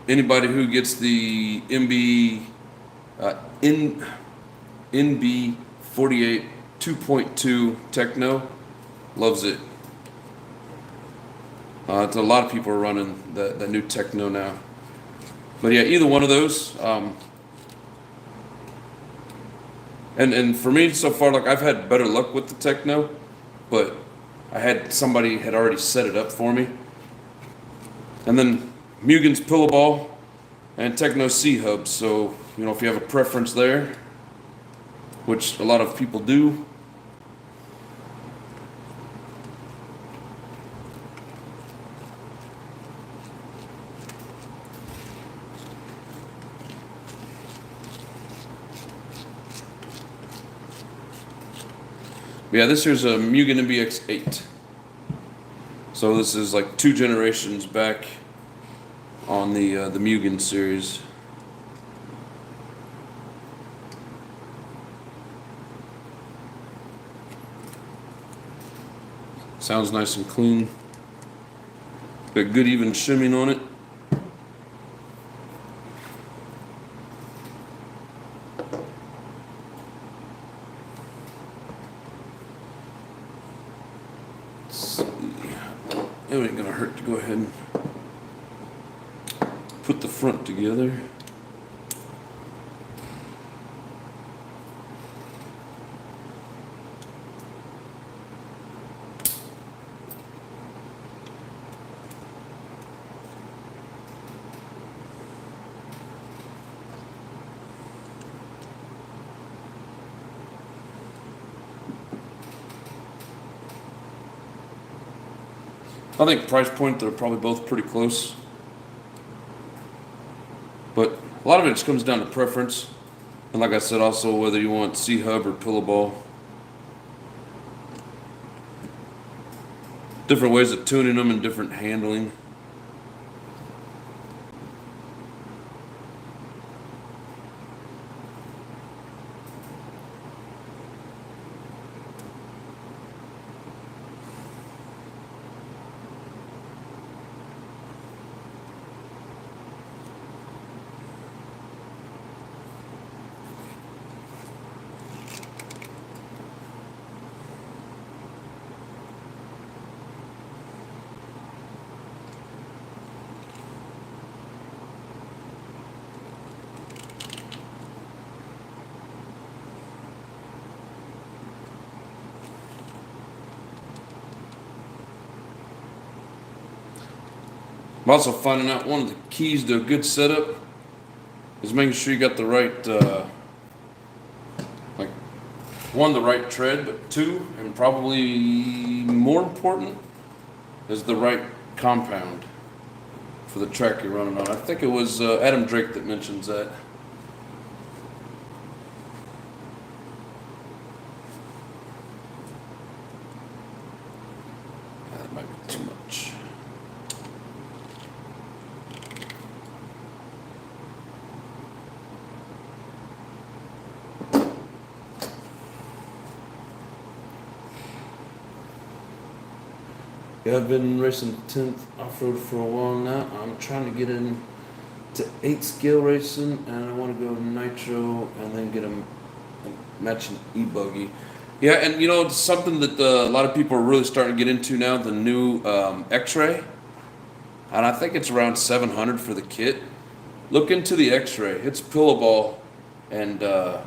Anybody who gets the NB48 2.2 Techno loves it. It's a lot of people are running the new Techno now. But yeah, either one of those. And for me so far, like I've had better luck with the Techno, but I had somebody had already set it up for me. And then Mugen's Pillow Ball and Techno C-Hub. So, you know, if you have a preference there, which a lot of people do. Yeah, this here's a Mugen MBX8. So this is like 2 generations back on the Mugen series. Sounds nice and clean. Got good even shimming on it. It ain't gonna hurt to go ahead and put the front together. I think price point, they're probably both pretty close. But a lot of it just comes down to preference. And like I said, also whether you want C-Hub or Pillow Ball. Different ways of tuning them and different handling. I'm also finding out one of the keys to a good setup is making sure you got the right, like, one, the right tread, but two, and probably more important, is the right compound for the track you're running on. I think it was Adam Drake that mentions that. That might be too much. Yeah, I've been racing 10th off-road for a while now. I'm trying to get into 8 scale racing, and I want to go nitro and then get a matching e-buggy. Yeah, and you know, it's something that a lot of people are really starting to get into now, the new X-ray, and I think it's around 700 for the kit. Look into the X-ray. It's pillowball, and a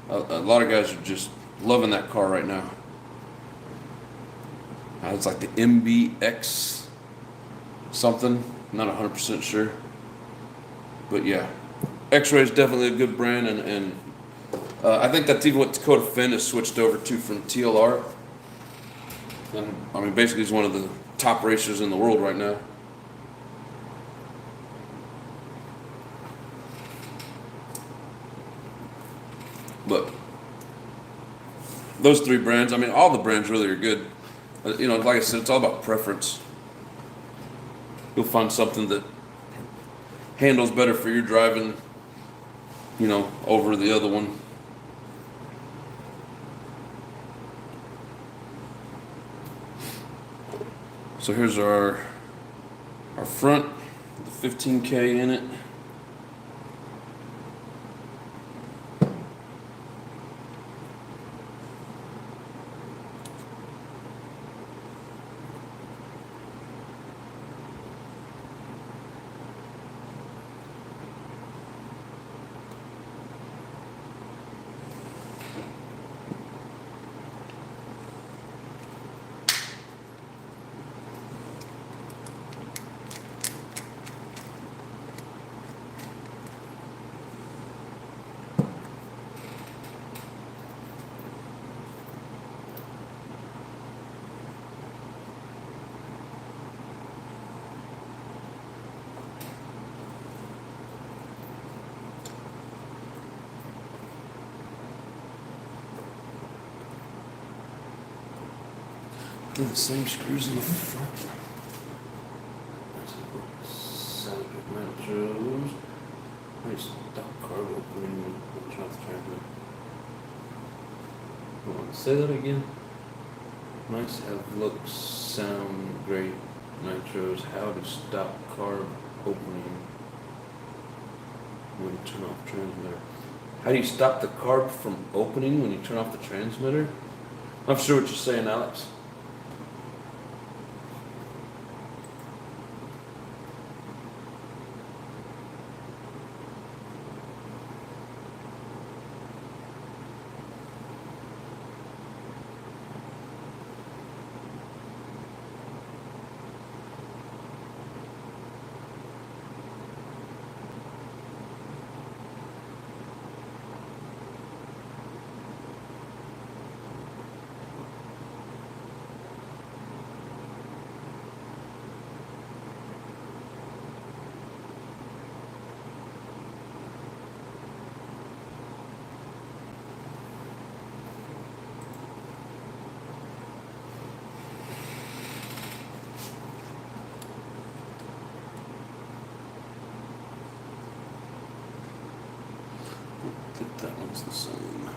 lot of guys are just loving that car right now. It's like the MBX something. Not 100% sure, but yeah, X-ray is definitely a good brand, and I think that's even what Dakota Finn has switched over to from TLR. And I mean, basically, he's one of the top racers in the world right now. But those three brands, I mean, all the brands really are good. You know, like I said, it's all about preference. You'll find something that handles better for your driving, you know, over the other one. So here's our front, the 15K in it. And the same screws in the front. Salad nitros. Nice stock carb opening. Hold on, say that again. Nice have look, sound great. Nitros. How to stop carb opening when you turn off transmitter. How do you stop the carb from opening when you turn off the transmitter? I'm sure what you're saying, Alex. I think that one's the same.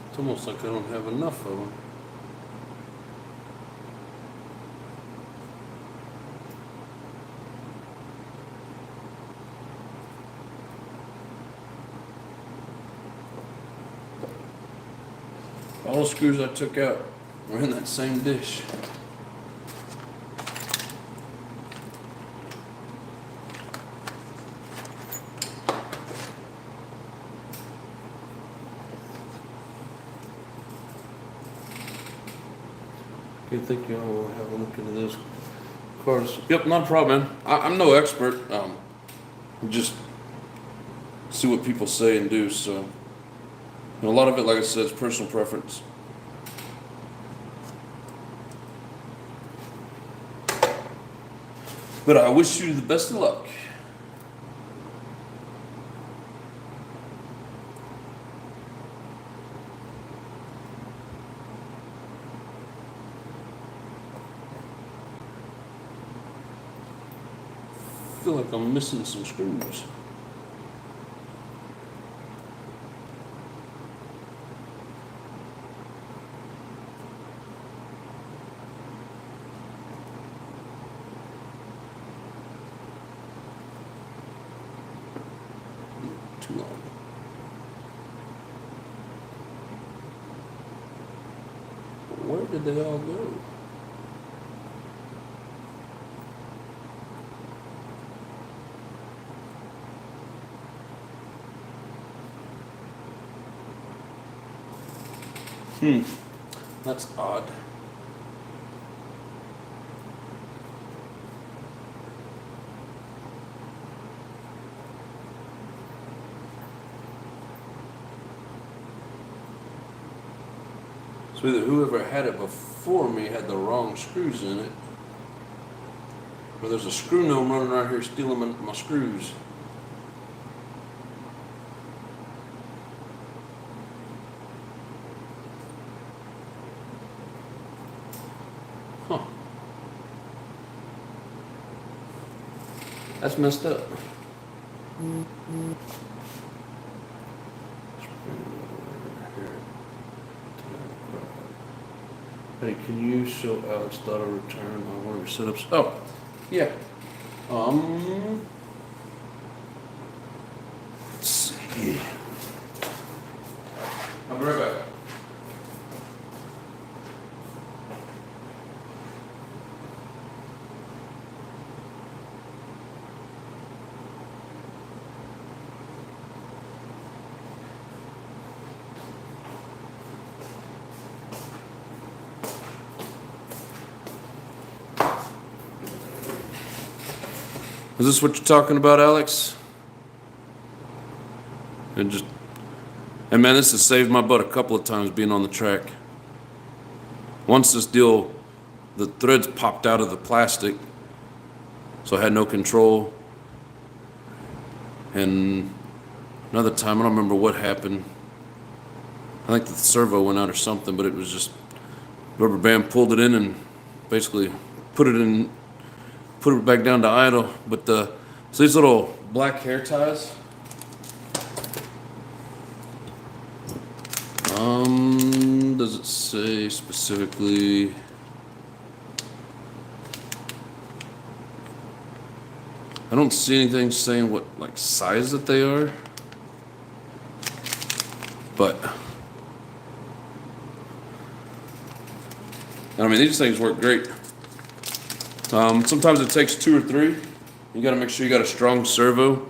It's almost like I don't have enough of them. All the screws I took out were in that same dish. I think y'all will have a look into those cars. Yep, not a problem, man. I'm no expert. Just see what people say and do. So, and a lot of it, like I said, is personal preference. But I wish you the best of luck. I feel like I'm missing some screws. too long. Where did they all go? That's odd. So either whoever had it before me had the wrong screws in it, or there's a screw gnome running around here stealing my screws. Huh. That's messed up. Hey, can you show Alex thought of return on one of your setups? Oh, yeah. Let's see. I'll be right back. Is this what you're talking about, Alex? And man, this has saved my butt a couple of times being on the track. Once this deal, the threads popped out of the plastic, so I had no control. And another time, I don't remember what happened. I think the servo went out or something, but it was just rubber band pulled it in and basically put it back down to idle. But so these little black hair ties, does it say specifically? I don't see anything saying what like size that they are, but I mean, these things work great. Sometimes it takes 2 or 3. You got to make sure you got a strong servo,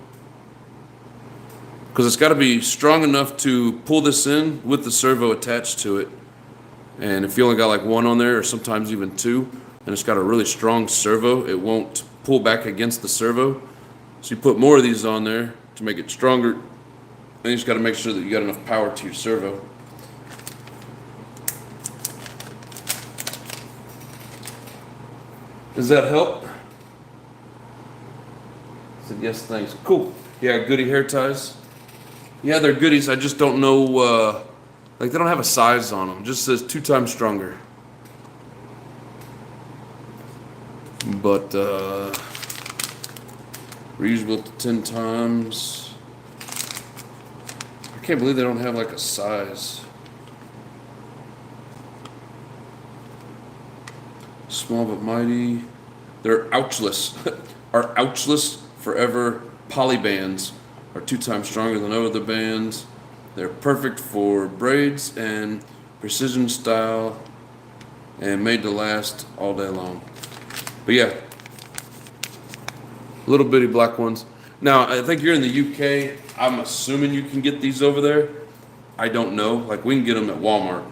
because it's got to be strong enough to pull this in with the servo attached to it. And if you only got like 1 on there, or sometimes even 2, and it's got a really strong servo, it won't pull back against the servo. So you put more of these on there to make it stronger, and you just got to make sure that you got enough power to your servo. Does that help? I said yes, thanks. Cool. Yeah, goodie hair ties. Yeah, they're goodies. I just don't know, like they don't have a size on them. It just says 2 times stronger. But reusable to 10 times. I can't believe they don't have like a size. Small but mighty. They're ouchless. Our ouchless forever poly bands are 2 times stronger than other bands. They're perfect for braids and precision style, and made to last all day long. But yeah, little bitty black ones. Now, I think you're in the UK. I'm assuming you can get these over there. I don't know. Like, we can get them at Walmart.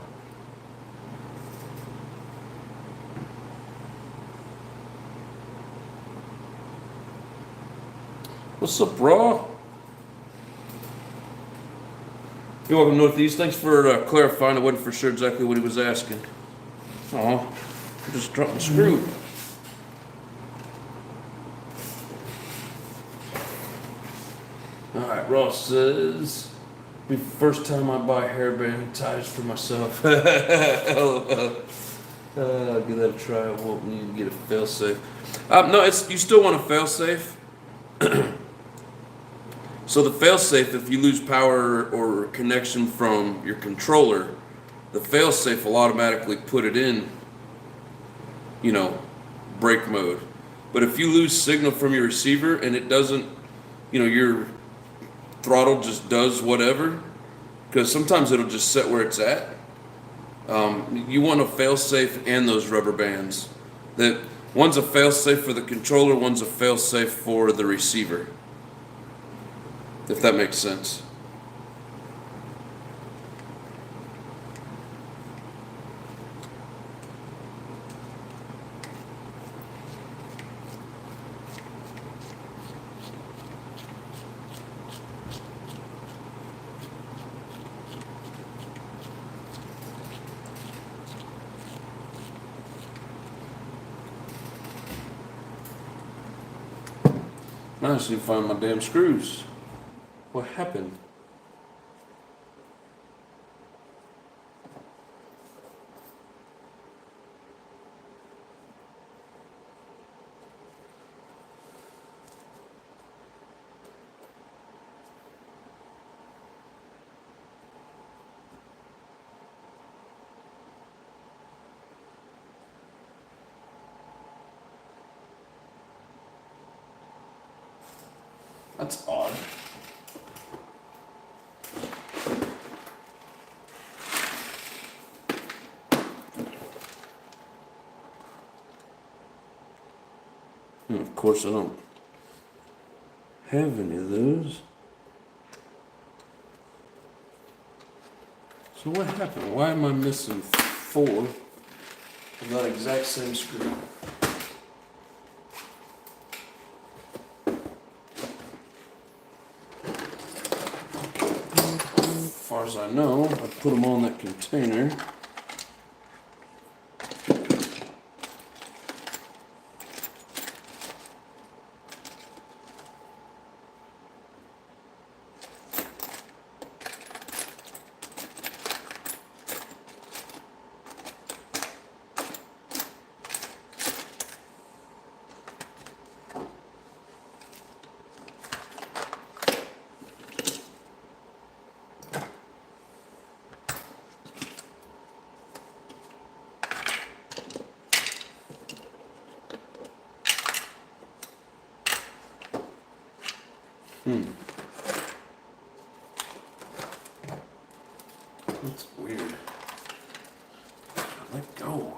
What's up, Raw? You're welcome, Northeast. Thanks for clarifying. I wasn't for sure exactly what he was asking. Aw, I just dropped the screw. Alright, Ross says, be the first time I buy hairband ties for myself. LOL. I'll give that a try. I won't need to get a fail-safe. No, you still want a fail-safe. So the fail-safe, if you lose power or connection from your controller, the fail-safe will automatically put it in, brake mode. But if you lose signal from your receiver and it doesn't, your throttle just does whatever, because sometimes it'll just sit where it's at. You want a fail-safe and those rubber bands. That one's a fail-safe for the controller, one's a fail-safe for the receiver. If that makes sense. I just need to find my damn screws. What happened? That's odd. And of course I don't have any of those. So what happened? Why am I missing 4 of that exact same screw? As far as I know, I put them on that container. That's weird. Let go.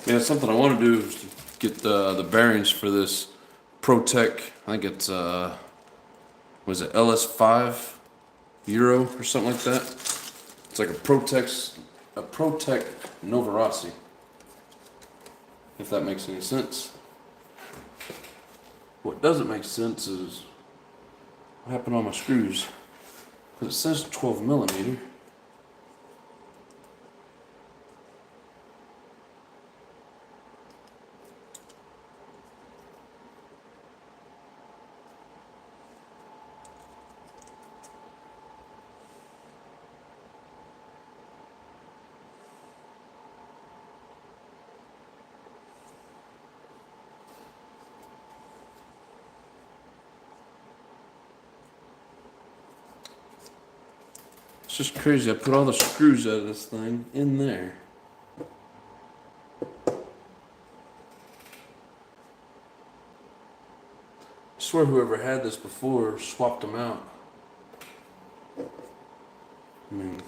Yeah, something I want to do is to get the bearings for this ProTech. I think it's was it LS5 Euro or something like that. It's like a ProTech Novarossi. If that makes any sense. What doesn't make sense is what happened on my screws, because it says 12 millimeter. It's just crazy. I put all the screws out of this thing in there. I swear whoever had this before swapped them out. I mean,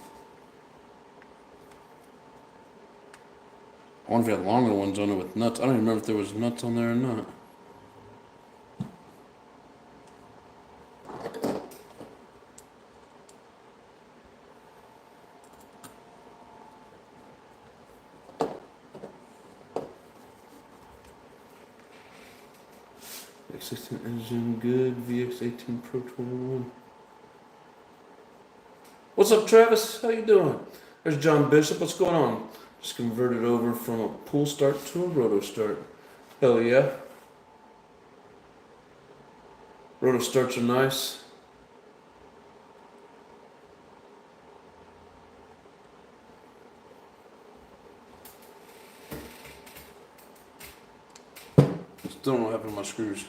I wonder if you had longer ones on it with nuts. I don't even remember if there was nuts on there or not. VX16 engine good, VX18 Pro 21. What's up, Travis? How you doing? There's John Bishop. What's going on? Just converted over from a pull start to a roto start. Hell yeah. Roto starts are nice. Still don't know what happened to my screws.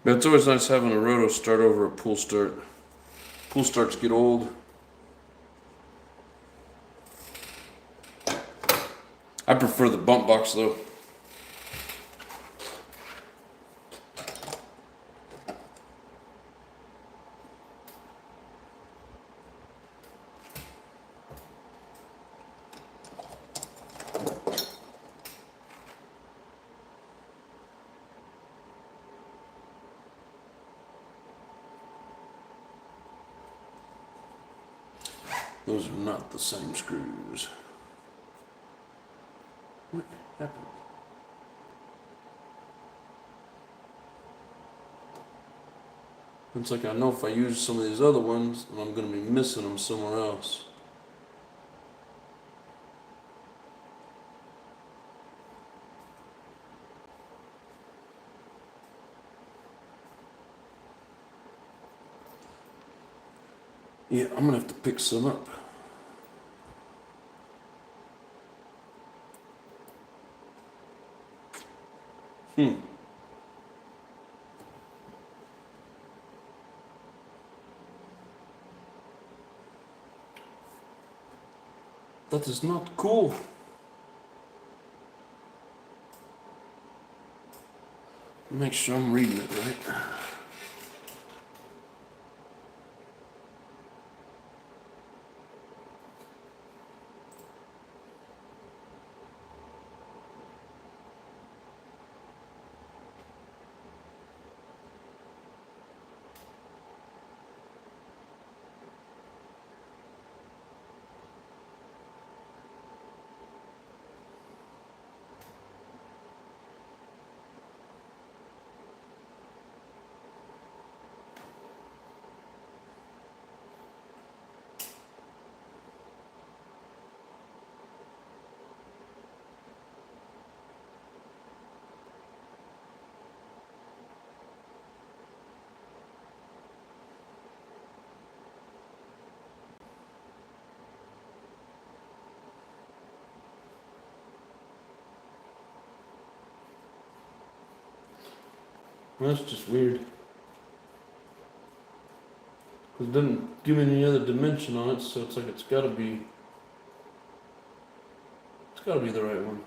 But it's always nice having a roto start over a pull start. Pull starts get old. I prefer the bump box though. Those are not the same screws. What happened? It's like I know if I use some of these other ones, I'm going to be missing them somewhere else. Yeah, I'm going to have to pick some up. That is not cool. Make sure I'm reading it right. Well, that's just weird. Because it doesn't give me any other dimension on it, so it's like it's got to be the right one.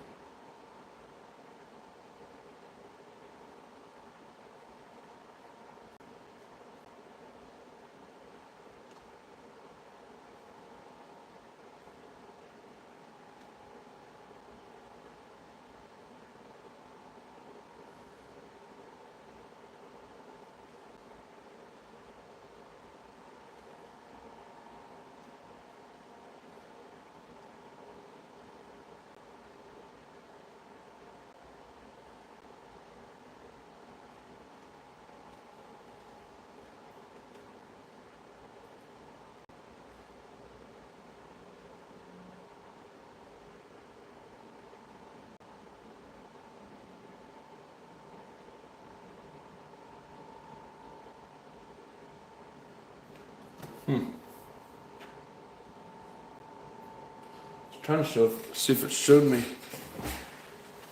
Trying to see if it showed me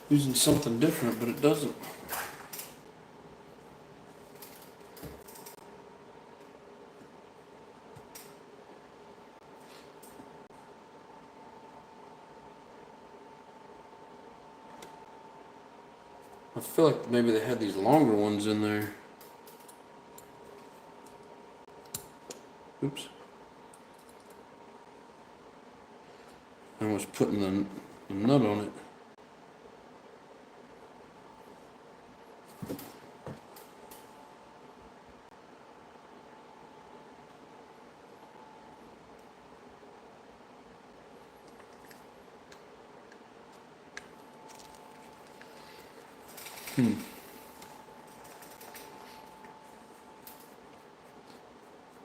using something different, but it doesn't. I feel like maybe they had these longer ones in there. Oops. I was putting the nut on it.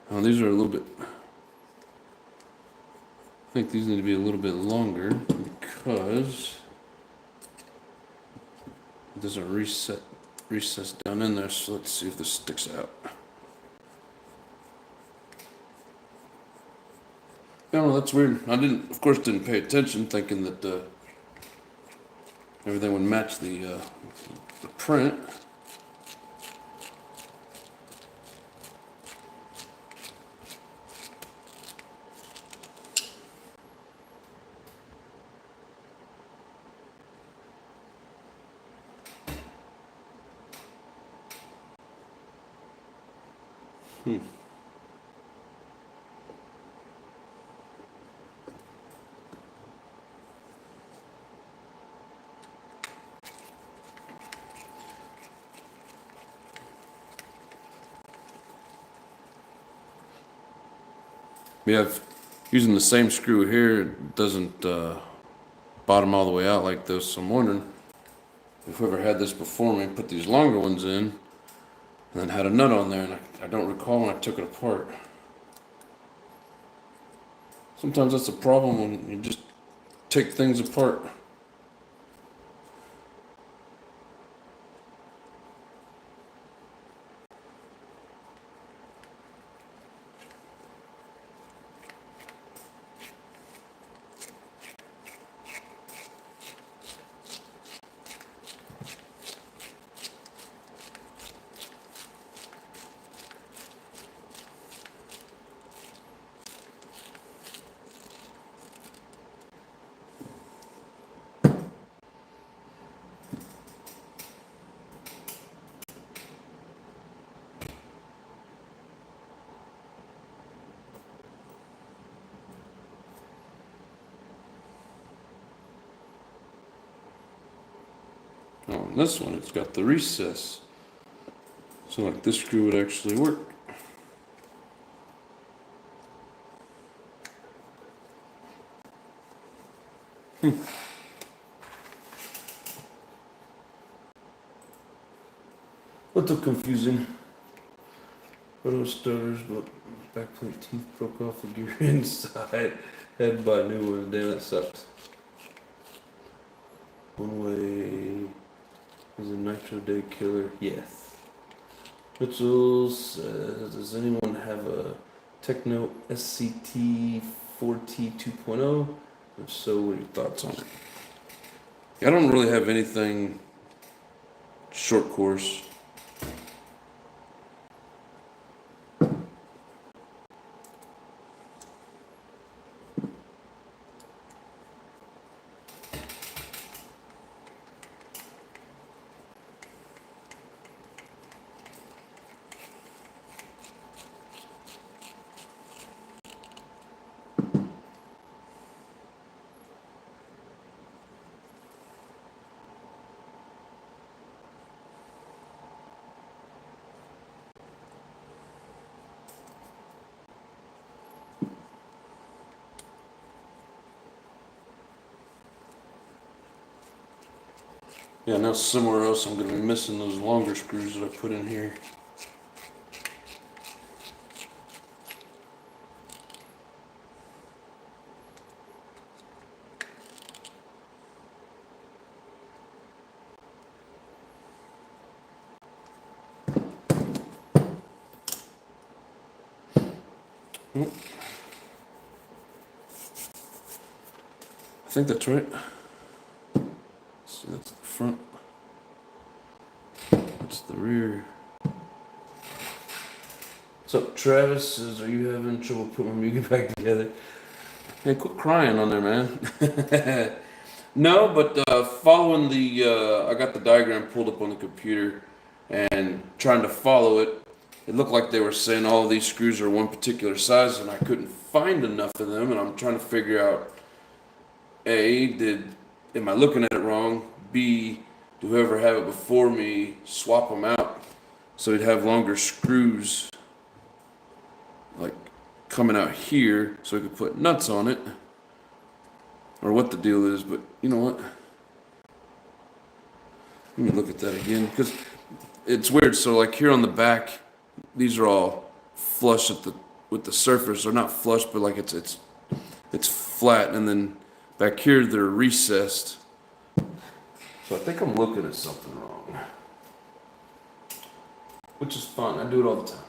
Oh, these are a little bit, I think these need to be a little bit longer because it doesn't recess down in there, so let's see if this sticks out. No, that's weird. I of course didn't pay attention, thinking that everything would match the print. Yeah, using the same screw here, it doesn't bottom all the way out like this. So I'm wondering if whoever had this before me put these longer ones in and then had a nut on there, and I don't recall when I took it apart. Sometimes that's a problem when you just take things apart. Oh, and this one, it's got the recess. So like this screw would actually work. Little confusing. Photo starters, but backplate teeth broke off the gear inside. Had to buy a new one. Damn, that sucks. One way is a nitro day killer. Yes. Mitchell says, does anyone have a Techno SCT 4T 2.0? If so, what are your thoughts on it? I don't really have anything short course. Yeah, now somewhere else I'm going to be missing those longer screws that I put in here. I think that's right. So that's the front. That's the rear. What's up, Travis? Says, are you having trouble putting my Mugen back together? Hey, quit crying on there, man. No, but following I got the diagram pulled up on the computer and trying to follow it. It looked like they were saying all these screws are one particular size, and I couldn't find enough of them, and I'm trying to figure out A, am I looking at it wrong? B, do whoever have it before me swap them out so we'd have longer screws like coming out here so we could put nuts on it, or what the deal is. But you know what? Let me look at that again, because it's weird. So like here on the back, these are all flush with the surface, or not flush, but like it's flat, and then back here they're recessed. So I think I'm looking at something wrong, which is fine. I do it all the time.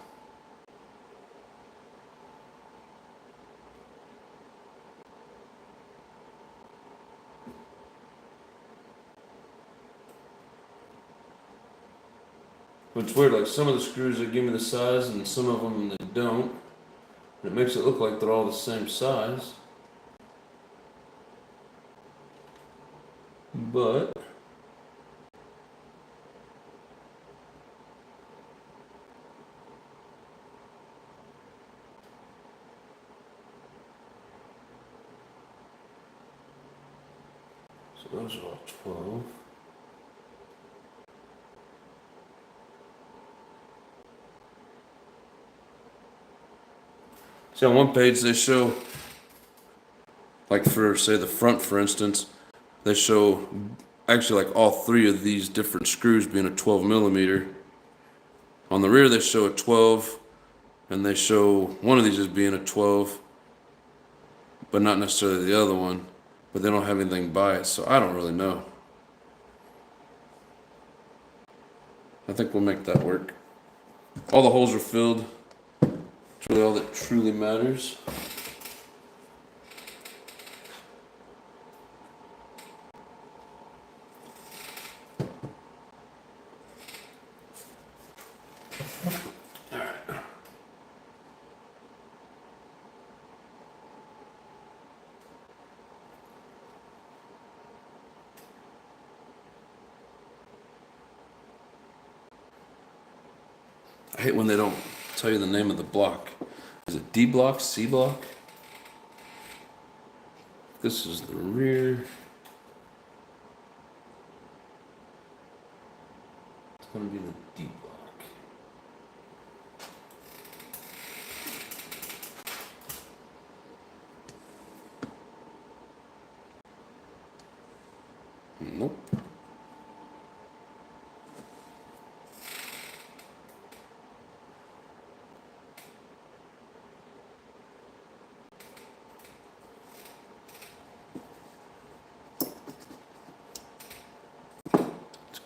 But it's weird, like some of the screws, they give me the size, and some of them they don't. And it makes it look like they're all the same size. But so those are all 12. See, on one page they show, like for say the front, for instance, they show actually like all three of these different screws being a 12 millimeter. On the rear they show a 12, and they show one of these as being a 12, but not necessarily the other one. But they don't have anything by it, so I don't really know. I think we'll make that work. All the holes are filled. It's really all that truly matters. I hate when they don't tell you the name of the block. Is it D block, C block? This is the rear. It's going to be the D block. Nope.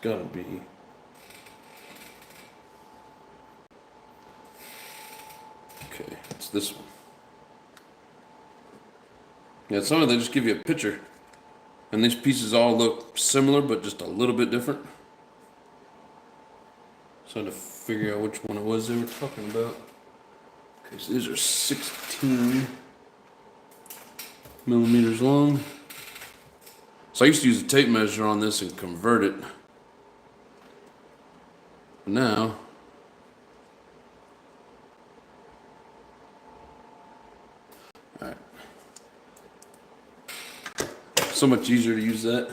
Gotta be. Okay, it's this one. Yeah, some of them just give you a picture, and these pieces all look similar, but just a little bit different. So I had to figure out which one it was they were talking about. Okay, so these are 16 millimeters long. So I used to use a tape measure on this and convert it. Now, all right, so much easier to use that.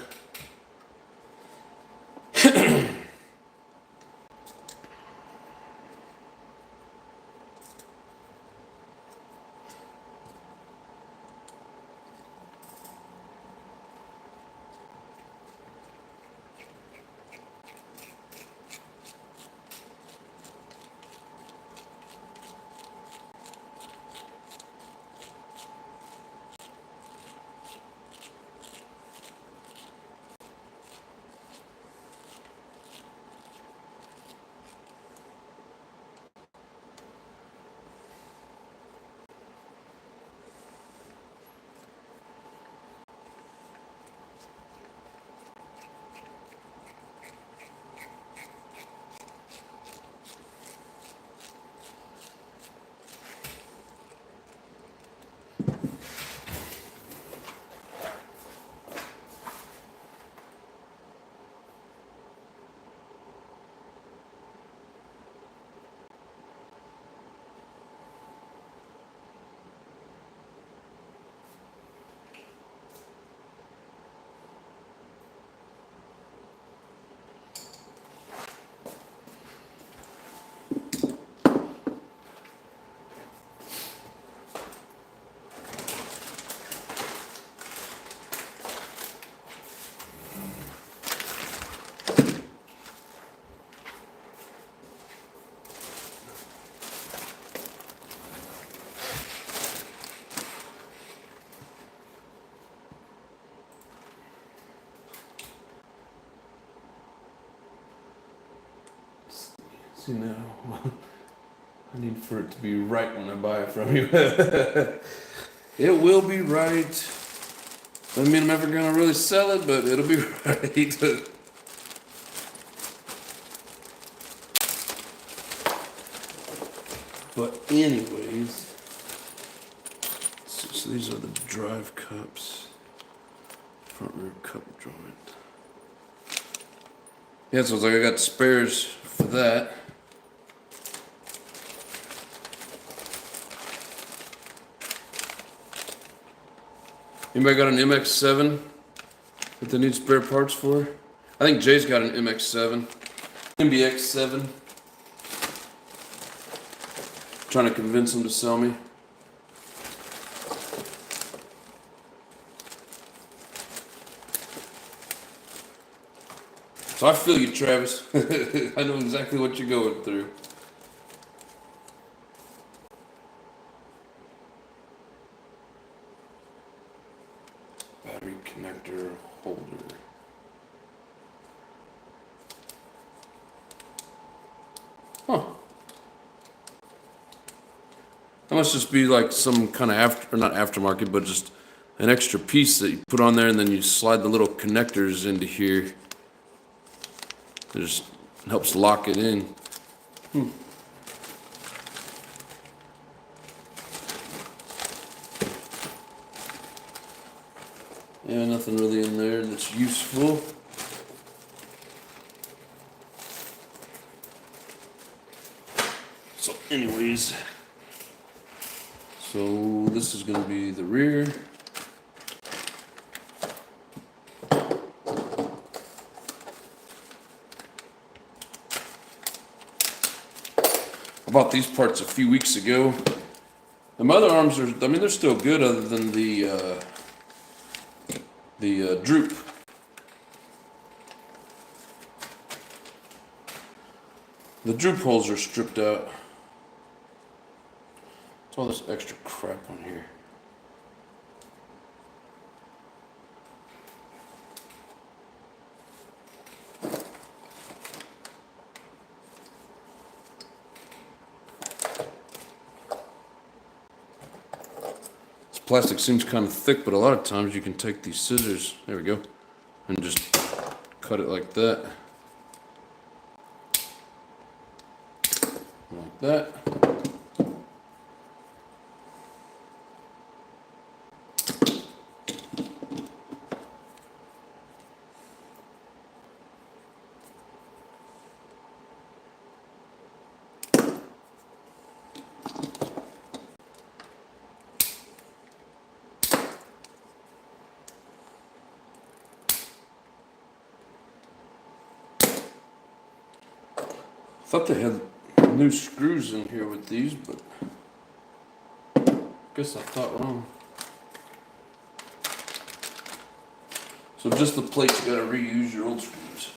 See now, I need for it to be right when I buy it from you. It will be right. Doesn't mean I'm ever gonna really sell it, but it'll be right. But anyways, so these are the drive cups. Front rear cup joint. Yeah, so it's like I got spares for that. Anybody got an MX7 that they need spare parts for? I think Jay's got an MX7. MBX8. Trying to convince him to sell me. So I feel you, Travis. I know exactly what you're going through. Battery connector holder. Huh. That must just be like some kind of not aftermarket, but just an extra piece that you put on there and then you slide the little connectors into here. It just helps lock it in. Yeah, nothing really in there that's useful. So anyways, so this is going to be the rear. I bought these parts a few weeks ago. The mother arms are, I mean, they're still good other than the droop. The droop holes are stripped out. What's all this extra crap on here? Plastic seems kind of thick, but a lot of times you can take these scissors, there we go, and just cut it like that. Like that. I thought they had new screws in here with these, but I guess I thought wrong. So just the plates, you gotta reuse your old screws.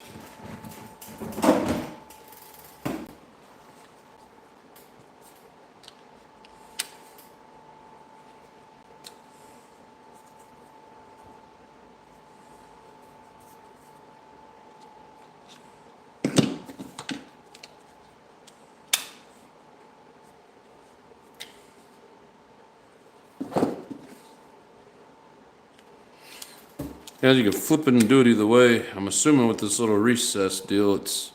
Yeah, you can flip it and do it either way. I'm assuming with this little recess deal, that's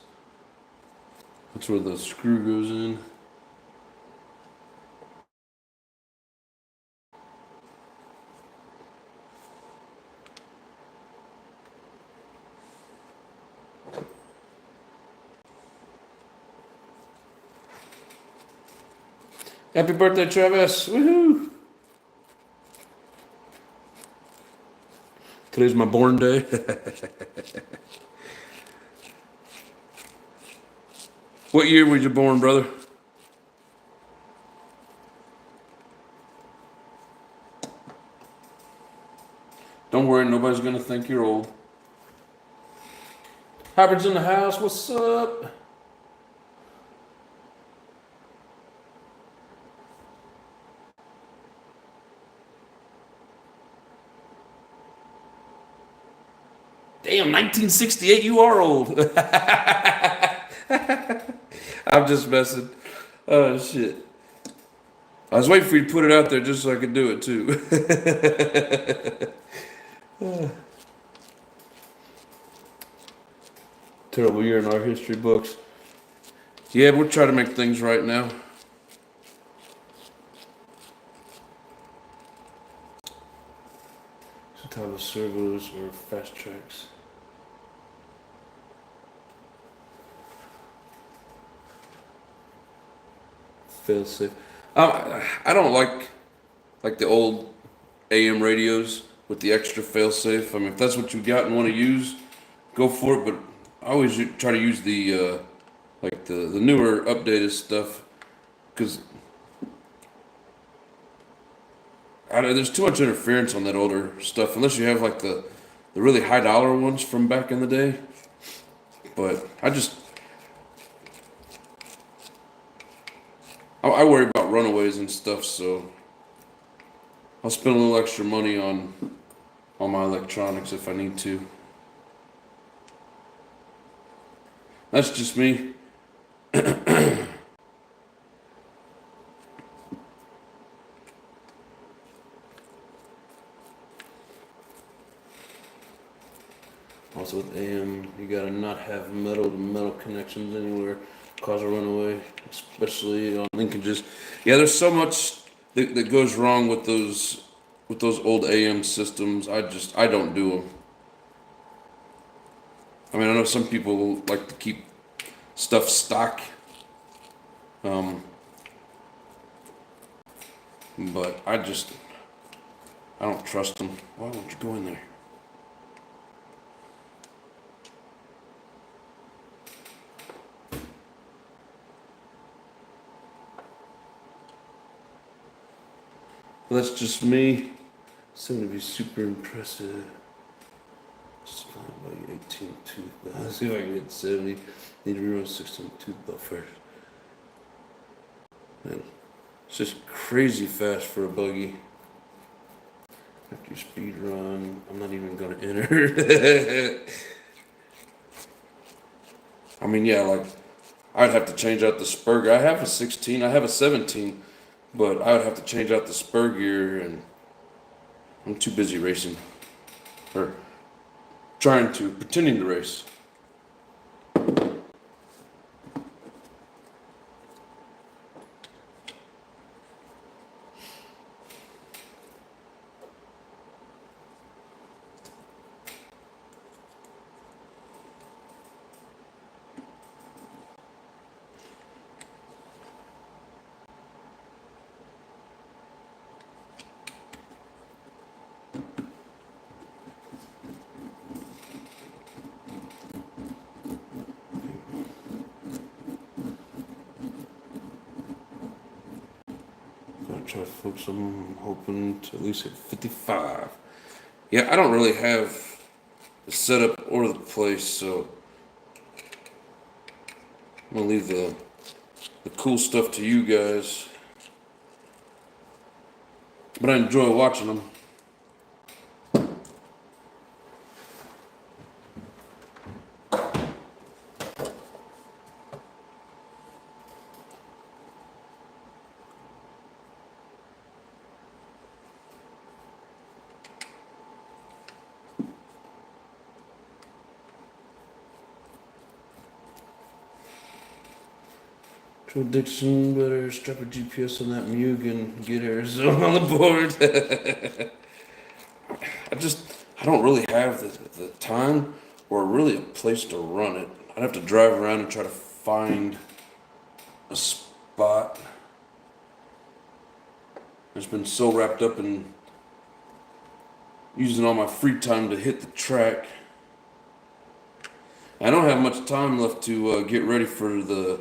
where the screw goes in. Happy birthday, Travis! Woohoo! Today's my born day. What year were you born, brother? Don't worry, nobody's gonna think you're old. Hybrid's in the house, what's up? Damn, 1968, you are old. I'm just messing. Oh shit. I was waiting for you to put it out there just so I could do it too. Terrible year in our history books. Yeah, we'll try to make things right now. So type of servos or fast tracks. Fail safe. I don't like the old AM radios with the extra fail safe. I mean, if that's what you got and want to use, go for it. But I always try to use the like the newer updated stuff because there's too much interference on that older stuff unless you have like the really high dollar ones from back in the day. But I worry about runaways and stuff, so I'll spend a little extra money on my electronics if I need to. That's just me. Also with AM, you gotta not have metal to metal connections anywhere, cause a runaway, especially on linkages. Yeah, there's so much that goes wrong with those old AM systems. I don't do them. I mean, I know some people like to keep stuff stock, but I don't trust them. Why won't you go in there? Well, that's just me. Seem to be super impressive. Spine by 18 tooth. Let's see if I can get 70. Need to rerun 16 tooth buffer. Man, it's just crazy fast for a buggy. After your speed run, I'm not even gonna enter. I mean, yeah, like I'd have to change out the spur gear. I have a 16. I have a 17. But I would have to change out the spur gear, and I'm too busy racing. Or pretending to race. Try to focus. I'm hoping to at least hit 55. Yeah, I don't really have the setup or the place, so I'm gonna leave the cool stuff to you guys. But I enjoy watching them. NITRO ADDICTION, better strap a GPS on that Mugen, get Arizona on the board. I don't really have the time or really a place to run it. I'd have to drive around and try to find a spot. I've just been so wrapped up in using all my free time to hit the track. I don't have much time left to get ready for the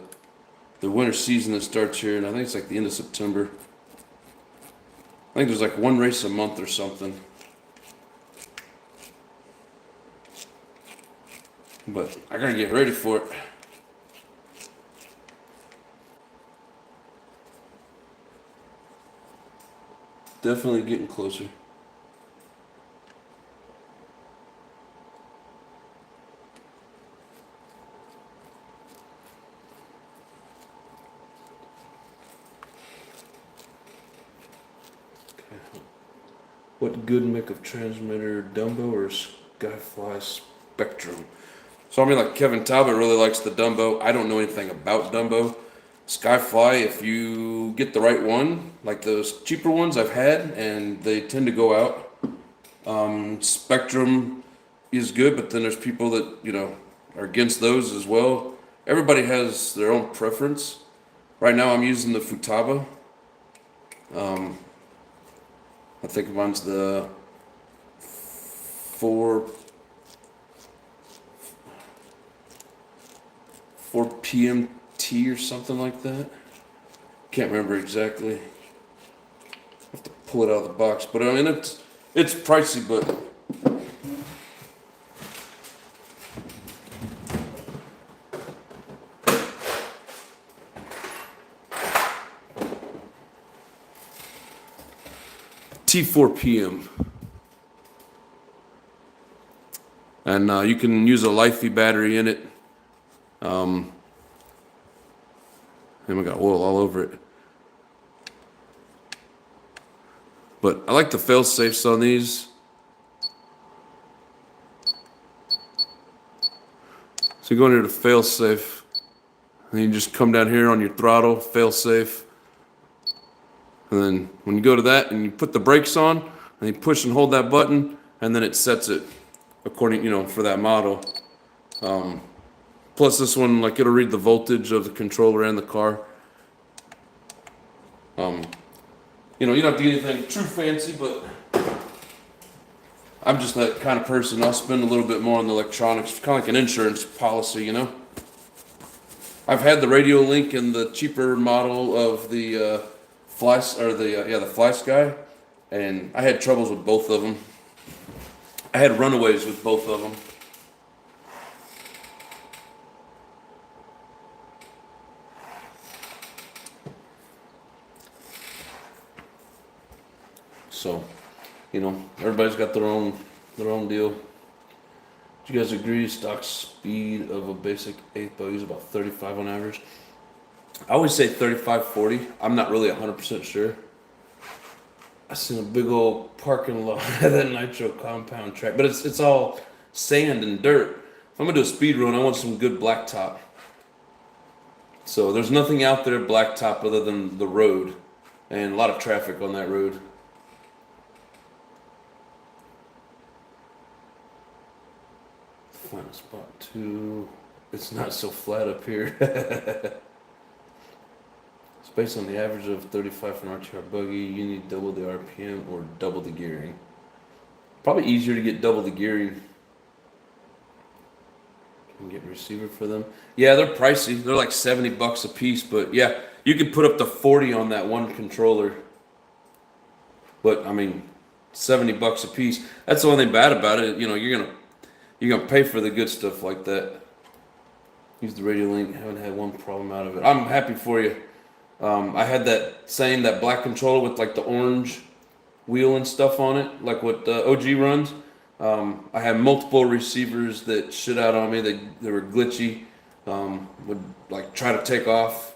winter season that starts here, and I think it's like the end of September. I think there's like one race a month or something. But I gotta get ready for it. Definitely getting closer. What good mix of transmitter, Dumbo or Skyfly Spectrum? So I mean, like Kevin Talbot really likes the Dumbo. I don't know anything about Dumbo. Skyfly, if you get the right one, like those cheaper ones I've had, and they tend to go out. Spectrum is good, but then there's people that, you know, are against those as well. Everybody has their own preference. Right now I'm using the Futaba. I think mine's the 4 PMT or something like that. Can't remember exactly. Have to pull it out of the box, but I mean it's pricey, but T4PM, and you can use a Lifey battery in it. And we got oil all over it. But I like the fail safes on these. So you go into the fail safe, and you just come down here on your throttle, fail safe. And then when you go to that and you put the brakes on, and you push and hold that button, and then it sets it according, you know, for that model. Plus this one, like it'll read the voltage of the controller and the car. You know, you don't have to get anything too fancy, but I'm just that kind of person. I'll spend a little bit more on the electronics, kind of like an insurance policy, you know. I've had the radio link and the cheaper model of the Fly Sky, and I had troubles with both of them. I had runaways with both of them. So, you know, everybody's got their own deal. Do you guys agree stock speed of a basic 8-bow is about 35 on average? I always say 35, 40. I'm not really 100% sure. I seen a big old parking lot at that Nitro compound track, but it's all sand and dirt. If I'm gonna do a speed run, I want some good blacktop. So there's nothing out there blacktop other than the road, and a lot of traffic on that road. Find a spot too. It's not so flat up here. It's based on the average of 35 for an RTR buggy. You need double the RPM or double the gearing. Probably easier to get double the gearing. Can get a receiver for them. Yeah, they're pricey. They're like $70 a piece, but yeah, you could put up to 40 on that one controller. But I mean, $70 a piece. That's the only thing bad about it. You know, you're gonna pay for the good stuff like that. Use the radio link. Haven't had one problem out of it. I'm happy for you. I had that black controller with like the orange wheel and stuff on it, like what OG runs. I had multiple receivers that shit out on me. They were glitchy. Would like try to take off.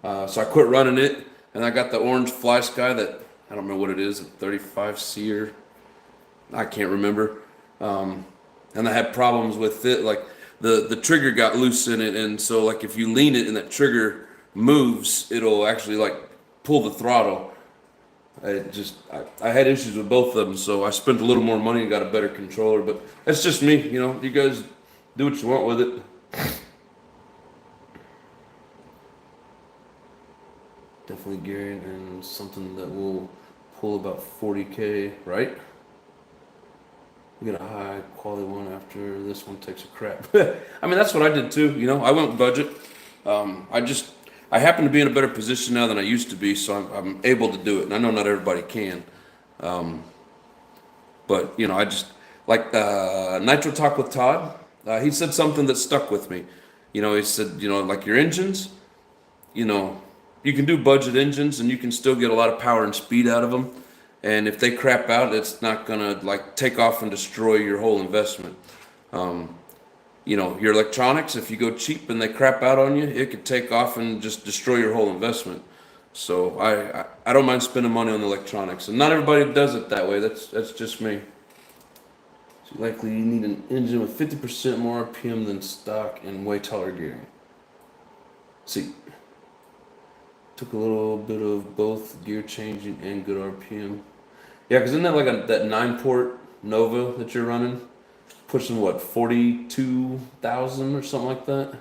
So I quit running it, and I got the orange Fly Sky that I don't know what it is, a 35C or I can't remember. And I had problems with it, like the trigger got loose in it, and so like if you lean it and that trigger moves, it'll actually like pull the throttle. I had issues with both of them, so I spent a little more money and got a better controller, but that's just me, you know. You guys do what you want with it. Definitely gearing and something that will pull about 40K, right? We get a high quality one after this one takes a crap. I mean, that's what I did too, you know. I went budget. I happen to be in a better position now than I used to be, so I'm able to do it. And I know not everybody can. But, you know, I just, like Nitro Talk with Todd, he said something that stuck with me. You know, he said, you know, like your engines, you know, you can do budget engines and you can still get a lot of power and speed out of them. And if they crap out, it's not going to, like, take off and destroy your whole investment. You know, your electronics, if you go cheap and they crap out on you, it could take off and just destroy your whole investment. So I don't mind spending money on electronics, and not everybody does it that way. That's just me. So likely you need an engine with 50% more RPM than stock and way taller gearing. See, took a little bit of both gear changing and good RPM. Yeah, because isn't that like that 9-port Nova that you're running? Pushing what, 42,000 or something like that?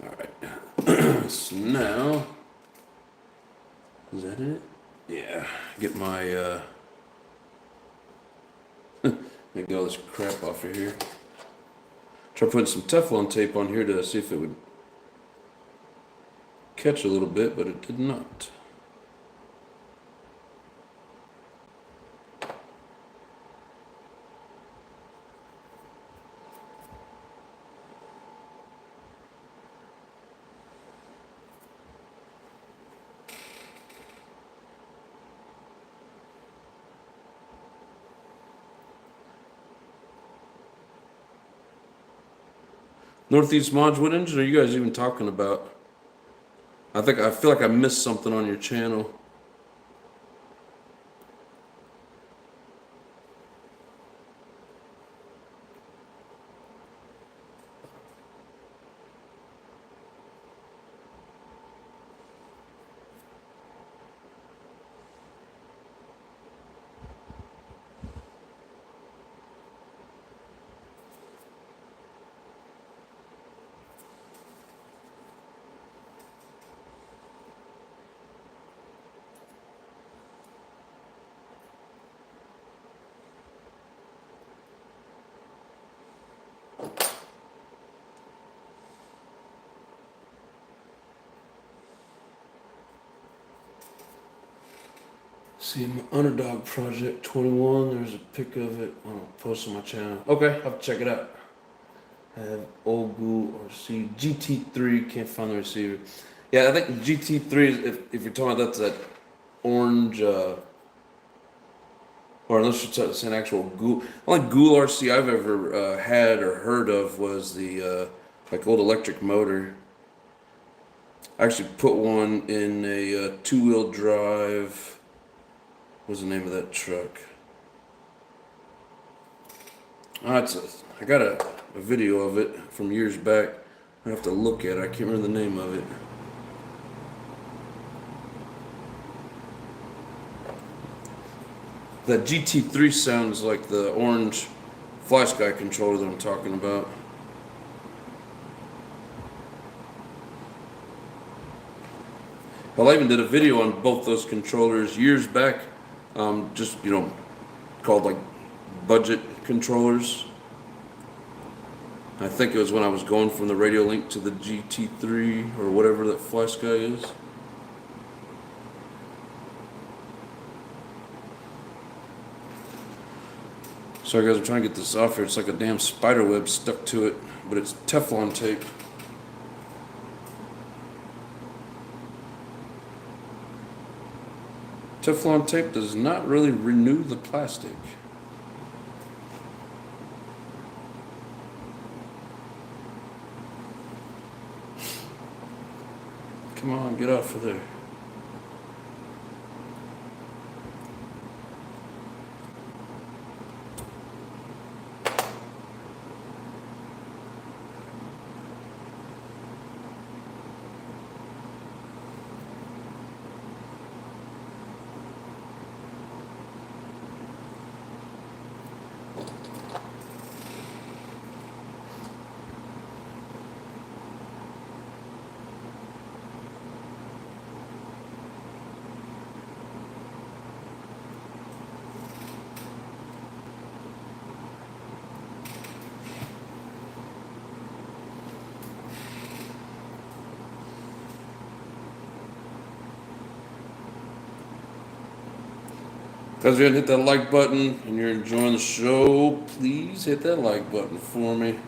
Alright. So now, is that it? Yeah. Get my, get all this crap off of here. Try putting some Teflon tape on here to see if it would catch a little bit, but it did not. Northeast Mods, what engine are you guys even talking about? I feel like I missed something on your channel. See, my Underdog Project 21, there's a pic of it. I'll post on my channel. Okay, I'll have to check it out. I have old Ghoul or C GT3, can't find the receiver. Yeah, I think GT3 is, if you're talking about that orange, or unless you're saying actual Ghoul. The only Ghoul RC I've ever had or heard of was the like old electric motor. I actually put one in a 2-wheel drive. What's the name of that truck? I got a video of it from years back. I have to look at it. I can't remember the name of it. That GT3 sounds like the orange Fly Sky controller that I'm talking about. Well, I even did a video on both those controllers years back. Just, called like budget controllers. I think it was when I was going from the Radio Link to the GT3 or whatever that Fly Sky is. Sorry guys, I'm trying to get this off here. It's like a damn spider web stuck to it, but it's Teflon tape. Teflon tape does not really renew the plastic. Come on, get off of there. Guys, if you haven't hit that like button and you're enjoying the show, please hit that like button for me.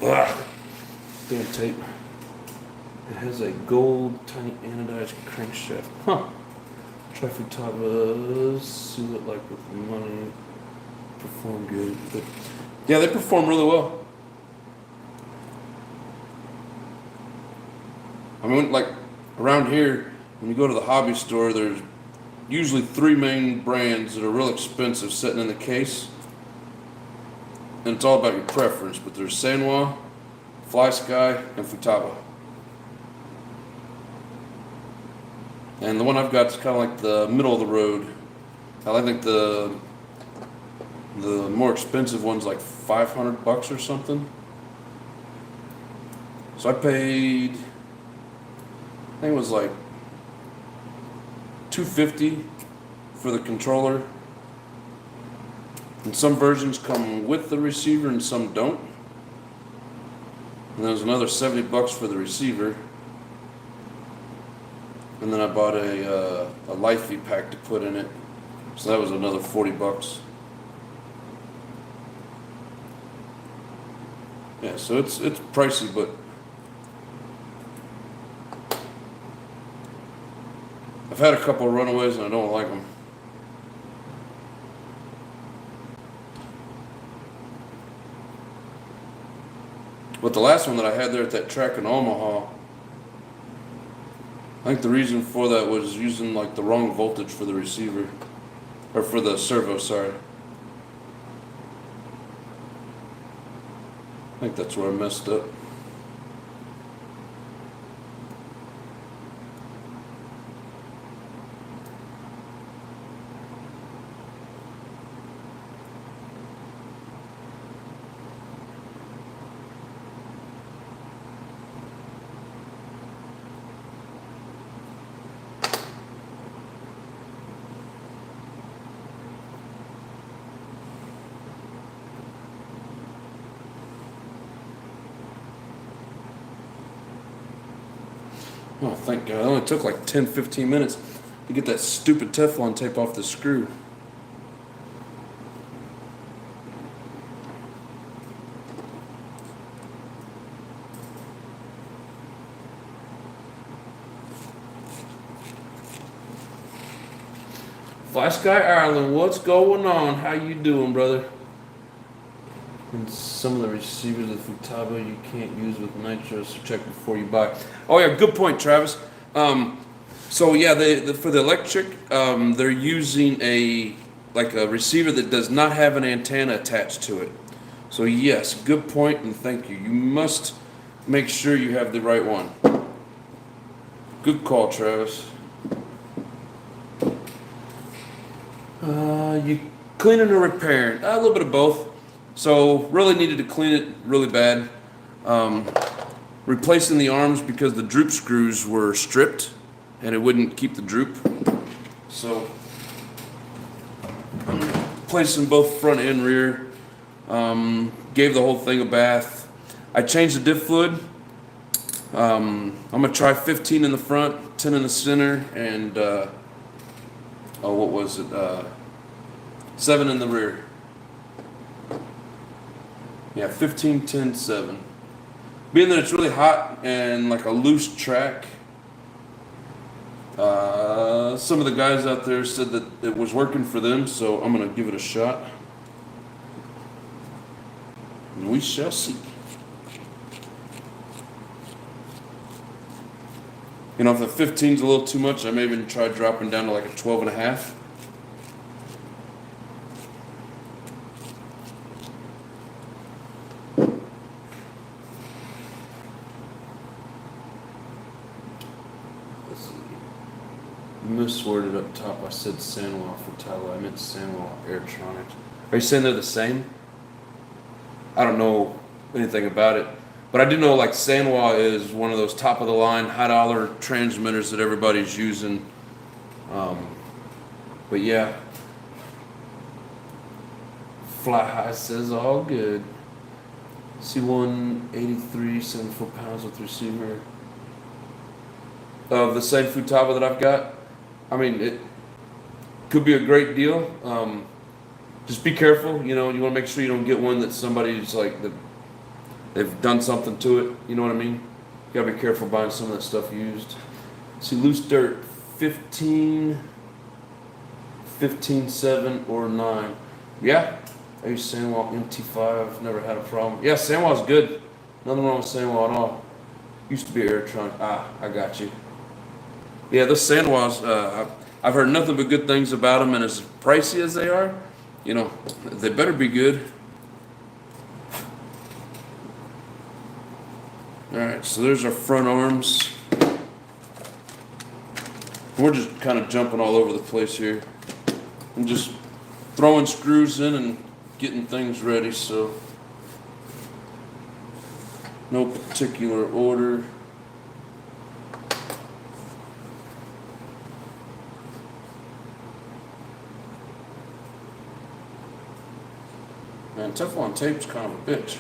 Ah, damn tape. It has a gold tiny anodized crankshaft. Huh. Trifutaba, seal it like with money. Perform good. But yeah, they perform really well. I mean, like around here, when you go to the hobby store, there's usually 3 main brands that are real expensive sitting in the case. And it's all about your preference, but there's Sanwa, Fly Sky, and Futaba. And the one I've got is kind of like the middle of the road. I think the more expensive one's like $500 or something. So I paid, I think it was like $250 for the controller. And some versions come with the receiver and some don't. And there's another $70 for the receiver. And then I bought a Lifey pack to put in it. So that was another $40. Yeah, so it's pricey, but I've had a couple of runaways and I don't like them. But the last one that I had there at that track in Omaha, I think the reason for that was using like the wrong voltage for the receiver, or for the servo, sorry. I think that's where I messed up. Oh, thank God. It only took like 10-15 minutes to get that stupid Teflon tape off the screw. Fly Sky Ireland, what's going on? How you doing, brother? And some of the receivers of Futaba you can't use with nitro, so check before you buy. Oh yeah, good point, Travis. So yeah, for the electric, they're using a receiver that does not have an antenna attached to it. So yes, good point, and thank you. You must make sure you have the right one. Good call, Travis. You cleaning or repairing? A little bit of both. So really needed to clean it really bad. Replacing the arms because the droop screws were stripped and it wouldn't keep the droop. So replacing both front and rear. Gave the whole thing a bath. I changed the diff fluid. I'm gonna try 15 in the front, 10 in the center, and what was it? 7 in the rear. Yeah, 15, 10, 7. Being that it's really hot and like a loose track, some of the guys out there said that it was working for them, so I'm going to give it a shot. And we shall see. You know, if the 15's a little too much, I may even try dropping down to like a 12 and a half. misworded up top. I said Sanwa for Tyler. I meant Sanwa Airtronics. Are you saying they're the same? I don't know anything about it, but I do know like Sanwa is one of those top of the line, high dollar transmitters that everybody's using. But yeah, Fly High says all good. C183, 74 pounds with receiver. Of the same Futaba that I've got. I mean, it could be a great deal. Just be careful, you know, you want to make sure you don't get one that somebody's like, that they've done something to it, you know what I mean? You gotta be careful buying some of that stuff used. See, loose dirt, 15, 7, or 9. Yeah, I use Sandwall MT5, never had a problem. Yeah, Sandwall's good. Nothing wrong with Sandwall at all. Used to be Airtron. I got you. Yeah, the Sandwalls, I've heard nothing but good things about them, and as pricey as they are, you know, they better be good. All right, so there's our front arms. We're just kind of jumping all over the place here. I'm just throwing screws in and getting things ready, so no particular order. Man, Teflon tape's kind of a bitch.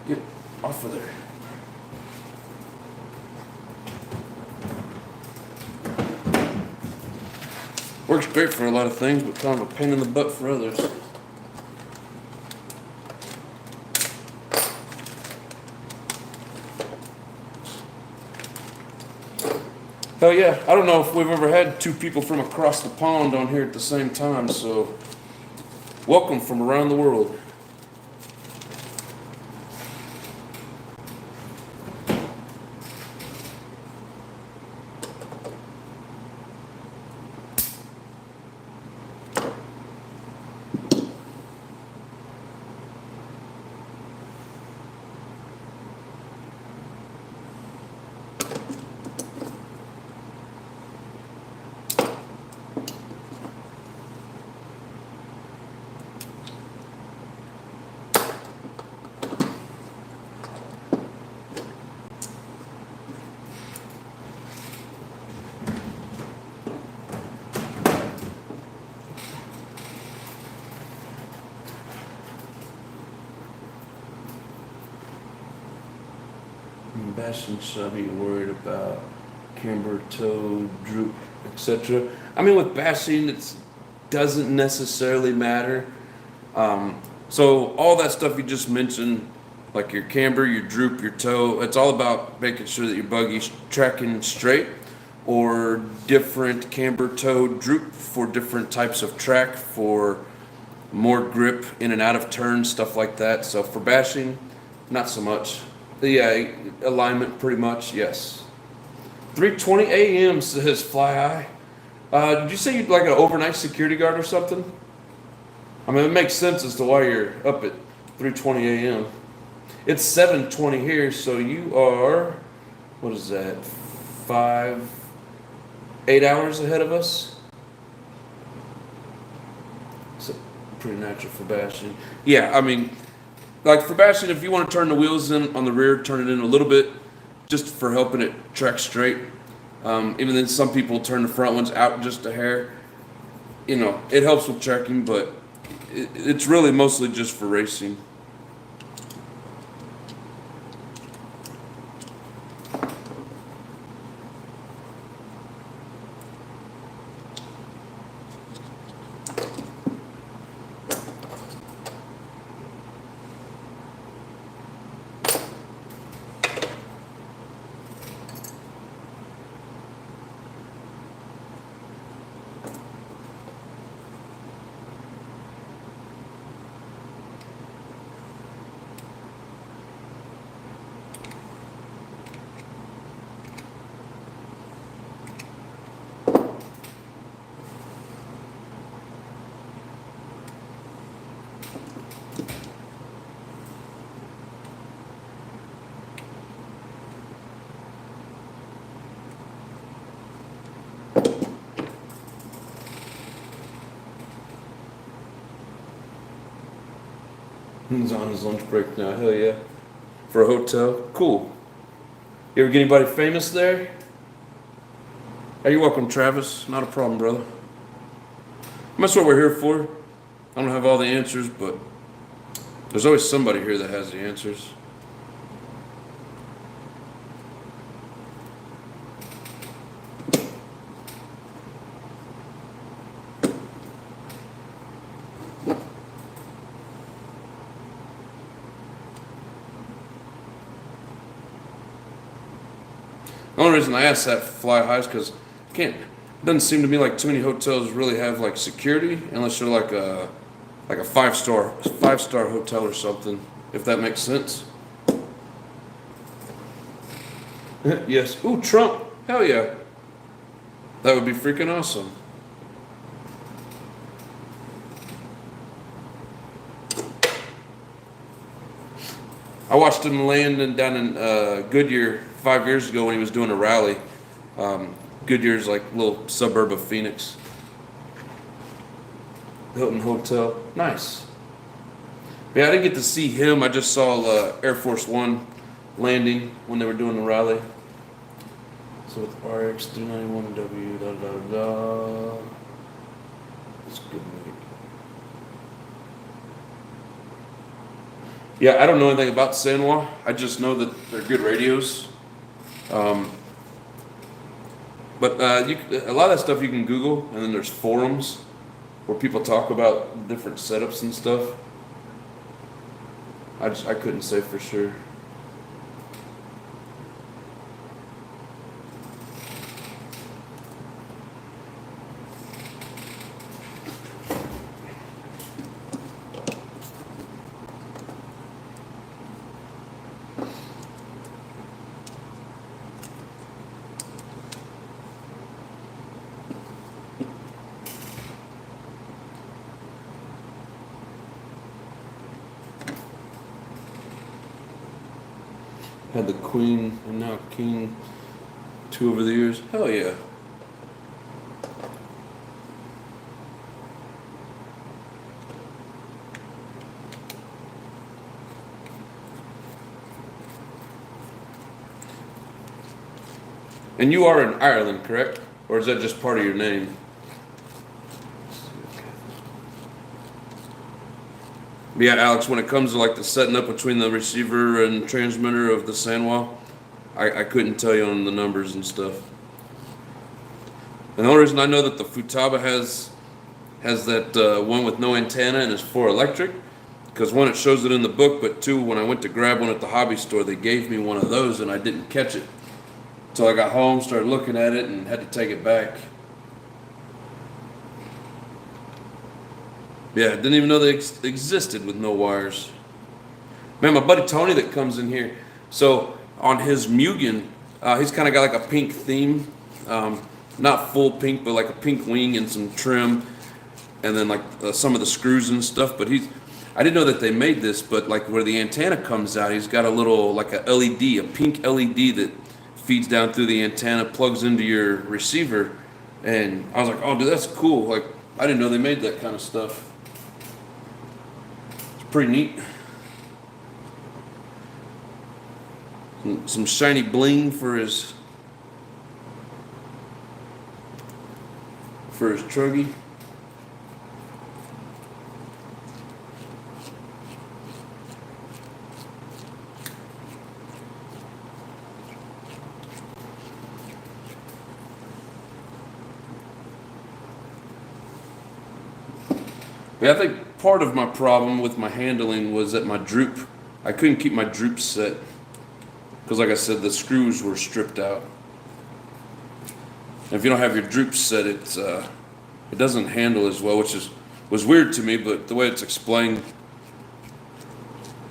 Get off of there. Works great for a lot of things, but kind of a pain in the butt for others. Hell yeah, I don't know if we've ever had two people from across the pond on here at the same time, so welcome from around the world. Bashing should be worried about camber, toe, droop, etc. I mean, with bashing, it doesn't necessarily matter. So all that stuff you just mentioned, like your camber, your droop, your toe, it's all about making sure that your buggy's tracking straight, or different camber, toe, droop for different types of track, for more grip in and out of turns, stuff like that. So for bashing, not so much. Yeah, alignment pretty much, yes. 3:20 a.m. says Fly High. Did you say you'd like an overnight security guard or something? I mean, it makes sense as to why you're up at 3:20 a.m. It's 7:20 here, so you are, what is that, 8 hours ahead of us? So pretty natural for bashing. Yeah, I mean, like for bashing, if you want to turn the wheels in on the rear, turn it in a little bit, just for helping it track straight. Even then, some people turn the front ones out just a hair. You know, it helps with tracking, but it's really mostly just for racing. He's on his lunch break now. Hell yeah. For a hotel. Cool. You ever get anybody famous there? Hey, you're welcome, Travis. Not a problem, brother. That's what we're here for. I don't have all the answers, but there's always somebody here that has the answers. The only reason I asked that fly high is because it doesn't seem to me like too many hotels really have like security unless you're like a five-star hotel or something, if that makes sense. Yes. Ooh, Trump. Hell yeah. That would be freaking awesome. I watched him land down in Goodyear 5 years ago when he was doing a rally. Goodyear's like a little suburb of Phoenix. Hilton Hotel. Nice. Yeah, I didn't get to see him. I just saw Air Force One landing when they were doing the rally. So with RX 391W, da da da. It's good. Yeah, I don't know anything about San Juan. I just know that they're good radios. But a lot of that stuff you can Google, and then there's forums where people talk about different setups and stuff. I couldn't say for sure. Had the Queen and now King 2 over the years. Hell yeah. And you are in Ireland, correct? Or is that just part of your name? Yeah, Alex, when it comes to like the setting up between the receiver and transmitter of the Sanwa, I couldn't tell you on the numbers and stuff. And the only reason I know that the Futaba has that one with no antenna and is for electric, because one, it shows it in the book, but two, when I went to grab one at the hobby store, they gave me one of those and I didn't catch it. So I got home, started looking at it, and had to take it back. Yeah, didn't even know they existed with no wires. Man, my buddy Tony that comes in here, so on his Mugen, he's kind of got like a pink theme. Not full pink, but like a pink wing and some trim. And then like some of the screws and stuff. But I didn't know that they made this, but like where the antenna comes out, he's got a little, like a LED, a pink LED that feeds down through the antenna, plugs into your receiver. And I was like, oh, dude, that's cool. Like, I didn't know they made that kind of stuff. Pretty neat. Some shiny bling for his truggy. Yeah, I think part of my problem with my handling was that my droop, I couldn't keep my droop set because, like I said, the screws were stripped out. And if you don't have your droop set, it doesn't handle as well, which was weird to me. But the way it's explained,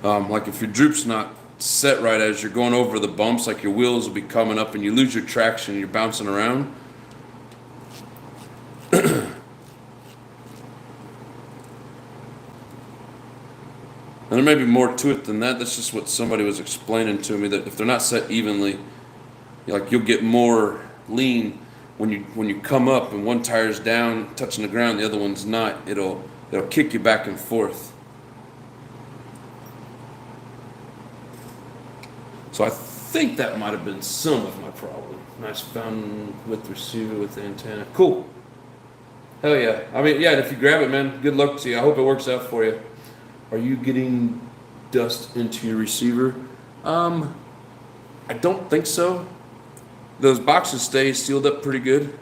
like if your droop's not set right as you're going over the bumps, like your wheels will be coming up and you lose your traction and you're bouncing around. And there may be more to it than that. That's just what somebody was explaining to me, that if they're not set evenly, like you'll get more lean when you come up and one tire's down, touching the ground, the other one's not. It'll kick you back and forth. So I think that might have been some of my problem. Nice fountain with receiver with the antenna. Cool. Hell yeah. I mean, yeah, if you grab it, man, good luck to you. I hope it works out for you. Are you getting dust into your receiver? I don't think so. Those boxes stay sealed up pretty good.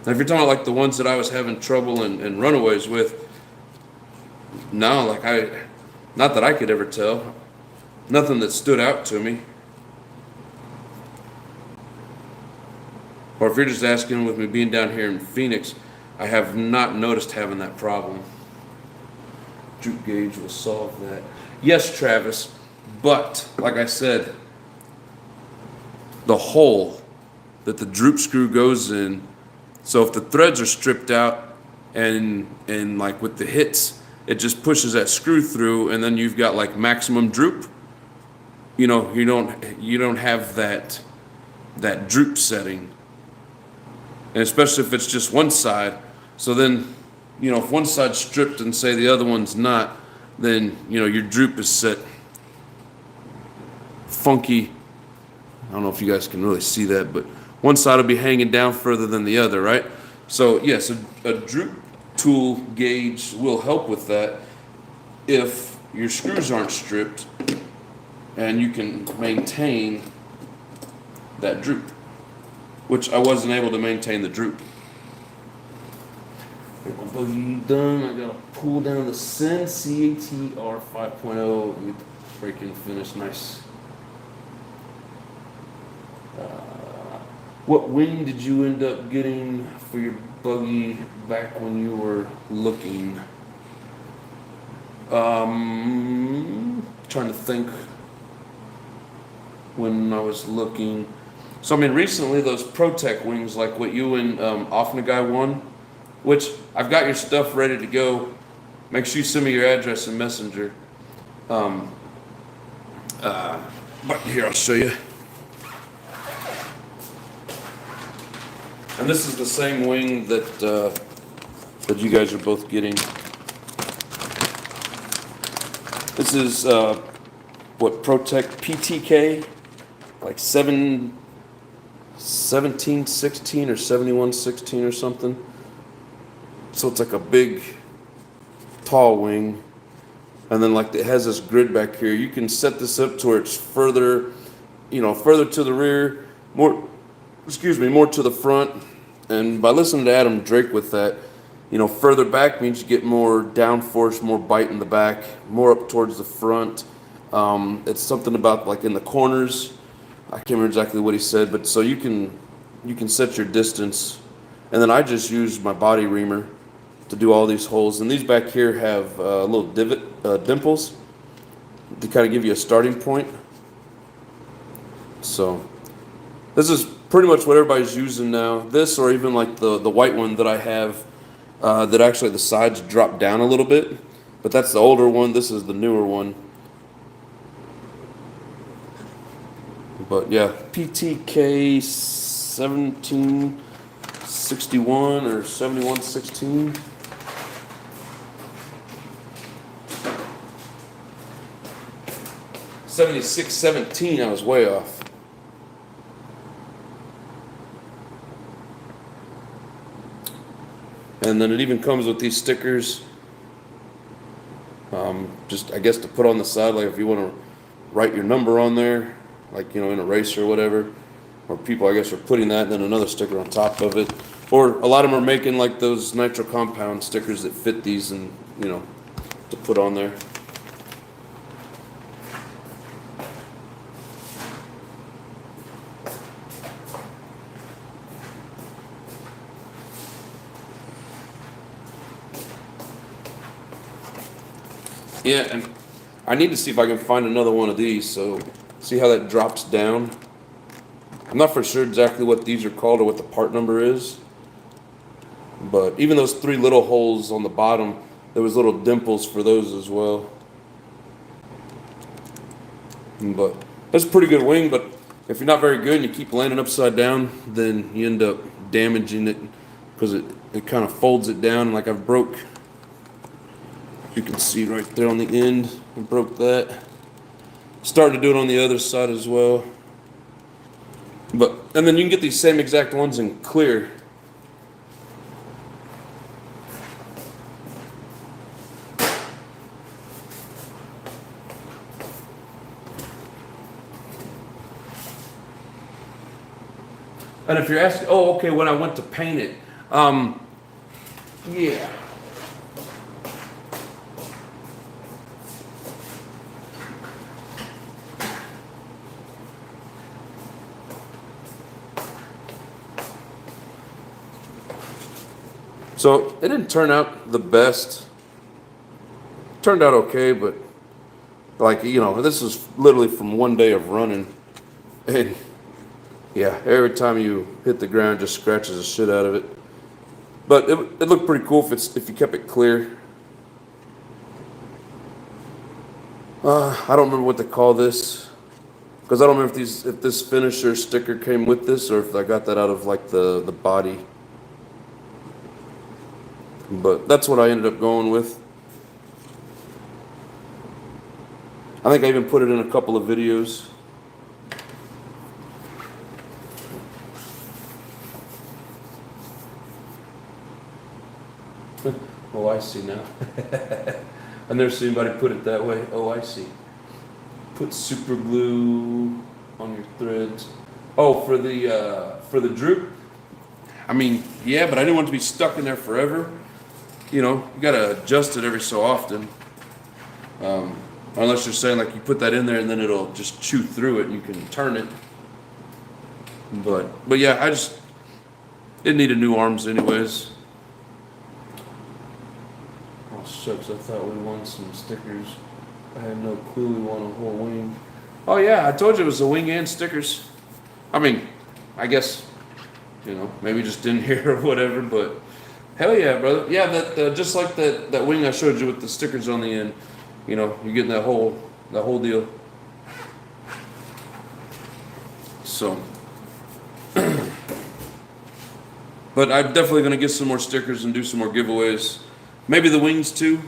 Now, if you're talking about like the ones that I was having trouble and runaways with, no, like not that I could ever tell. Nothing that stood out to me. Or if you're just asking with me being down here in Phoenix, I have not noticed having that problem. Droop gauge will solve that. Yes, Travis, but like I said, the hole that the droop screw goes in, so if the threads are stripped out and like with the hits, it just pushes that screw through and then you've got like maximum droop. You know, you don't have that droop setting. And especially if it's just one side. So then, you know, if one side's stripped and say the other one's not, then, you know, your droop is set funky. I don't know if you guys can really see that, but one side will be hanging down further than the other, right? So yes, a droop tool gauge will help with that if your screws aren't stripped and you can maintain that droop, which I wasn't able to maintain the droop. Boogie done. I gotta pull down the Sen CATR 5.0 and get the freaking finish nice. What wing did you end up getting for your buggy back when you were looking? Trying to think when I was looking. So I mean, recently those ProTech wings, like what you and Offnaguy won, which I've got your stuff ready to go. Make sure you send me your address in Messenger. But here, I'll show you. And this is the same wing that you guys are both getting. This is what ProTech PTK, like 1716 or 7116 or something. So it's like a big, tall wing, and then like it has this grid back here. You can set this up to where it's further, you know, further to the rear, more to the front. And by listening to Adam Drake with that, you know, further back means you get more downforce, more bite in the back, more up towards the front. It's something about like in the corners. I can't remember exactly what he said, but so you can set your distance. And then I just used my body reamer to do all these holes. And these back here have little dimples to kind of give you a starting point. So this is pretty much what everybody's using now. This, or even like the white one that I have, that actually the sides drop down a little bit. But that's the older one. This is the newer one. But yeah, PTK 1761 or 7116. $76.17, I was way off. And then it even comes with these stickers. Just, I guess, to put on the side, like if you want to write your number on there, like, you know, in a race or whatever. Or people, I guess, are putting that and then another sticker on top of it. Or a lot of them are making like those nitro compound stickers that fit these and, you know, to put on there. Yeah, and I need to see if I can find another one of these, so see how that drops down. I'm not for sure exactly what these are called or what the part number is, but even those three little holes on the bottom, there was little dimples for those as well. But that's a pretty good wing, but if you're not very good and you keep landing upside down, then you end up damaging it because it kind of folds it down. Like you can see right there on the end, I broke that. Starting to do it on the other side as well. And then you can get these same exact ones in clear. And if you're asking, oh, okay, when I went to paint it, yeah. So it didn't turn out the best. Turned out okay, but like, you know, this is literally from one day of running. And yeah, every time you hit the ground, it just scratches the shit out of it. But it looked pretty cool if you kept it clear. I don't remember what to call this, because I don't remember if this finisher sticker came with this or if I got that out of like the body. But that's what I ended up going with. I think I even put it in a couple of videos. Oh, I see now. I never seen anybody put it that way. Oh, I see. Put super glue on your threads. Oh, for the droop. I mean, yeah, but I didn't want it to be stuck in there forever. You know, you gotta adjust it every so often. Unless you're saying like you put that in there and then it'll just chew through it and you can turn it. But yeah, it needed new arms anyways. Oh shucks, I thought we won some stickers. I had no clue we won a whole wing. Oh yeah, I told you it was a wing and stickers. I mean, I guess, you know, maybe just didn't hear or whatever, but hell yeah, brother. Yeah, that just like that wing I showed you with the stickers on the end. You know, you're getting that whole deal. So, but I'm definitely gonna get some more stickers and do some more giveaways. Maybe the wings too.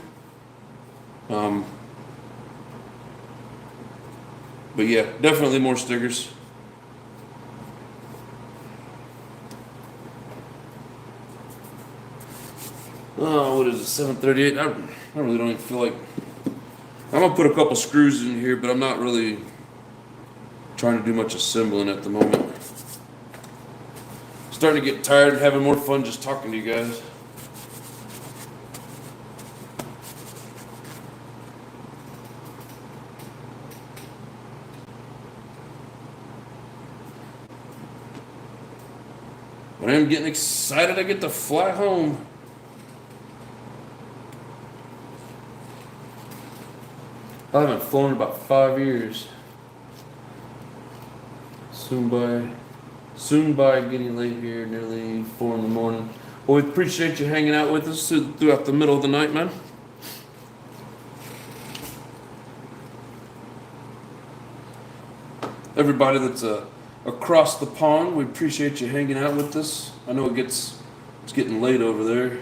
But yeah, definitely more stickers. Oh, what is it? 738. I really don't even feel like. I'm gonna put a couple screws in here, but I'm not really trying to do much assembling at the moment. Starting to get tired and having more fun just talking to you guys. But I am getting excited I get to fly home. I haven't flown in about 5 years. Soon by getting late here, nearly 4 in the morning. Well, we appreciate you hanging out with us throughout the middle of the night, man. Everybody that's across the pond, we appreciate you hanging out with us. I know it's getting late over there.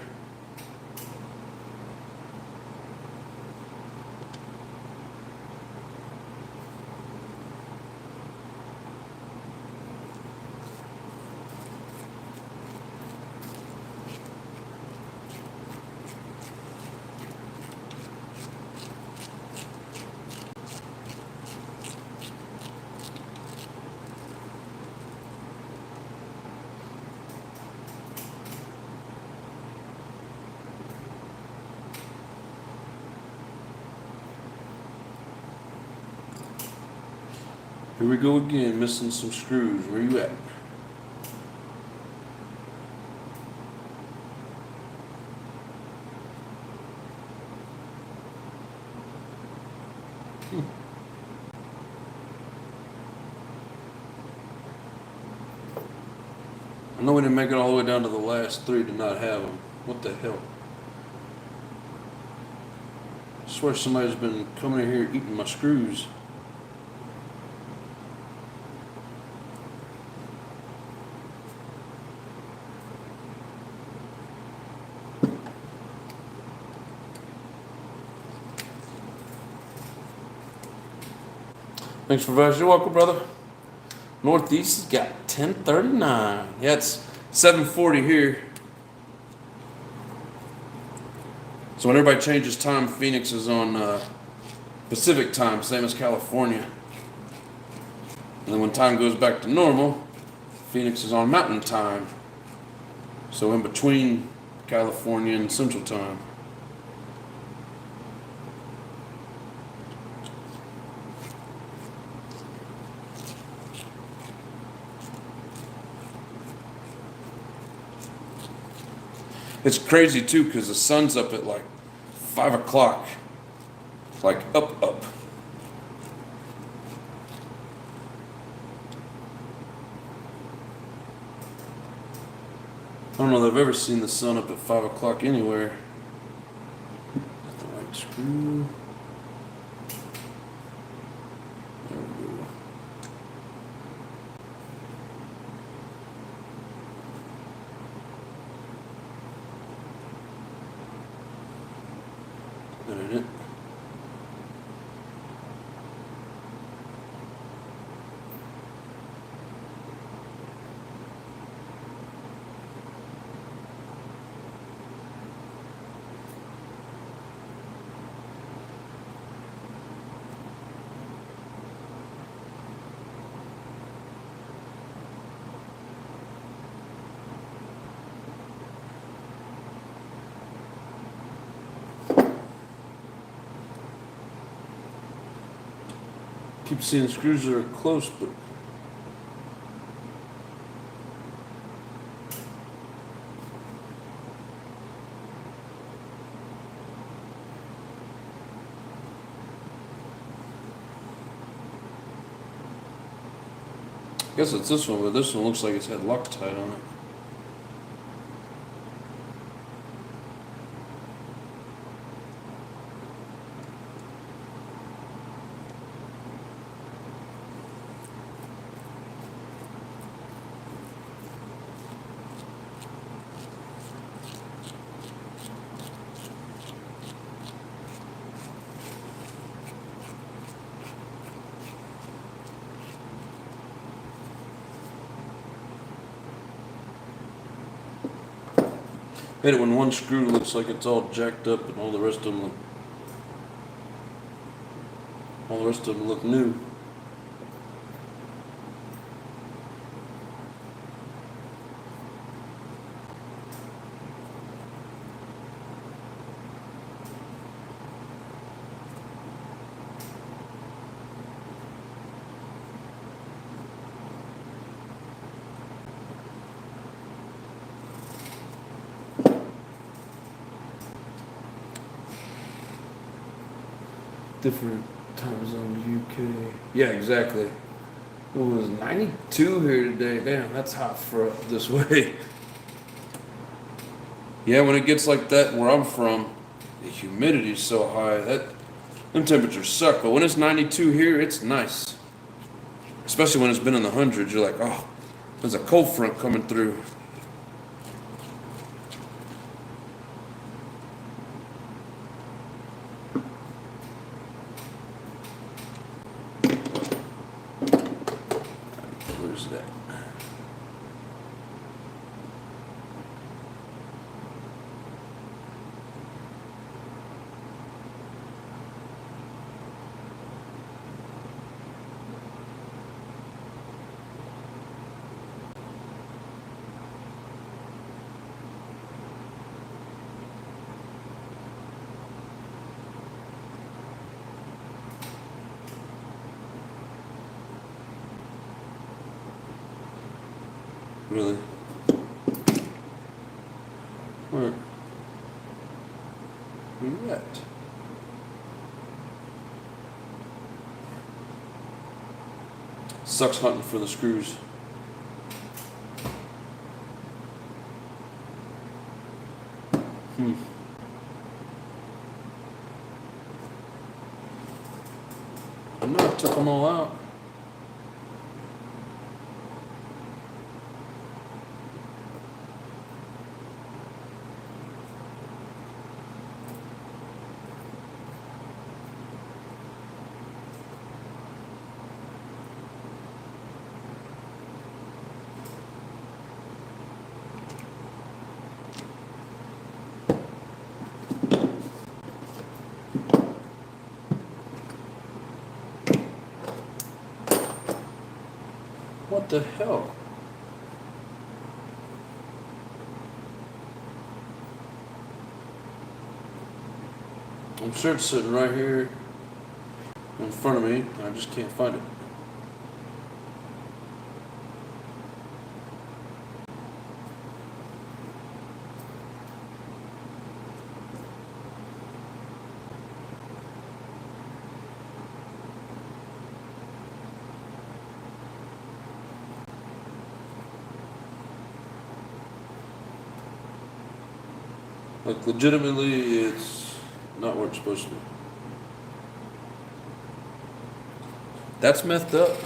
Here we go again, missing some screws. Where you at? I know we didn't make it all the way down to the last 3 to not have them. What the hell? I swear somebody's been coming in here eating my screws. Thanks for advice. You're welcome, brother. Northeast has got 10:39. Yeah, it's 7:40 here. So when everybody changes time, Phoenix is on Pacific time, same as California. And then when time goes back to normal, Phoenix is on Mountain time. So in between California and Central time. It's crazy too because the sun's up at like 5 o'clock. Like up. I don't know that I've ever seen the sun up at 5 o'clock anywhere. Got the right screw. There we go. That ain't it. Keep seeing screws that are close, but I guess it's this one, but this one looks like it's had Loctite on it. Hate it when one screw looks like it's all jacked up and all the rest of them look new. Different time zone, UK. Yeah, exactly. It was 92 here today. Damn, that's hot for up this way. Yeah, when it gets like that where I'm from, the humidity's so high that them temperatures suck. But when it's 92 here, it's nice. Especially when it's been in the hundreds, you're like, oh, there's a cold front coming through. Where's that? Really? Where? Where you at? Sucks hunting for the screws. I know I took them all out. What the hell? I'm sure it's sitting right here in front of me. I just can't find it. Like, legitimately, it's not where it's supposed to be. That's methed up.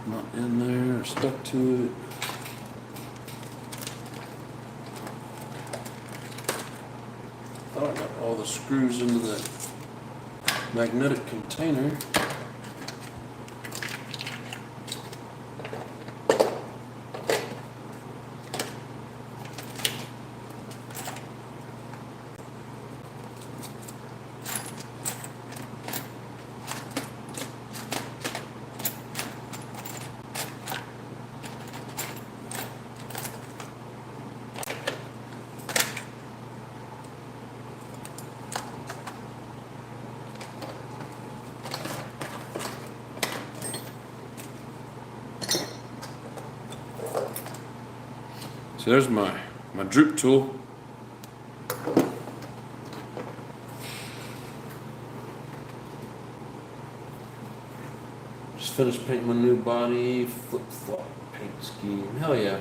Not in there, stuck to it. Thought I got all the screws into that magnetic container. So there's my droop tool. Just finished painting my new body, flip-flop paint scheme. Hell yeah.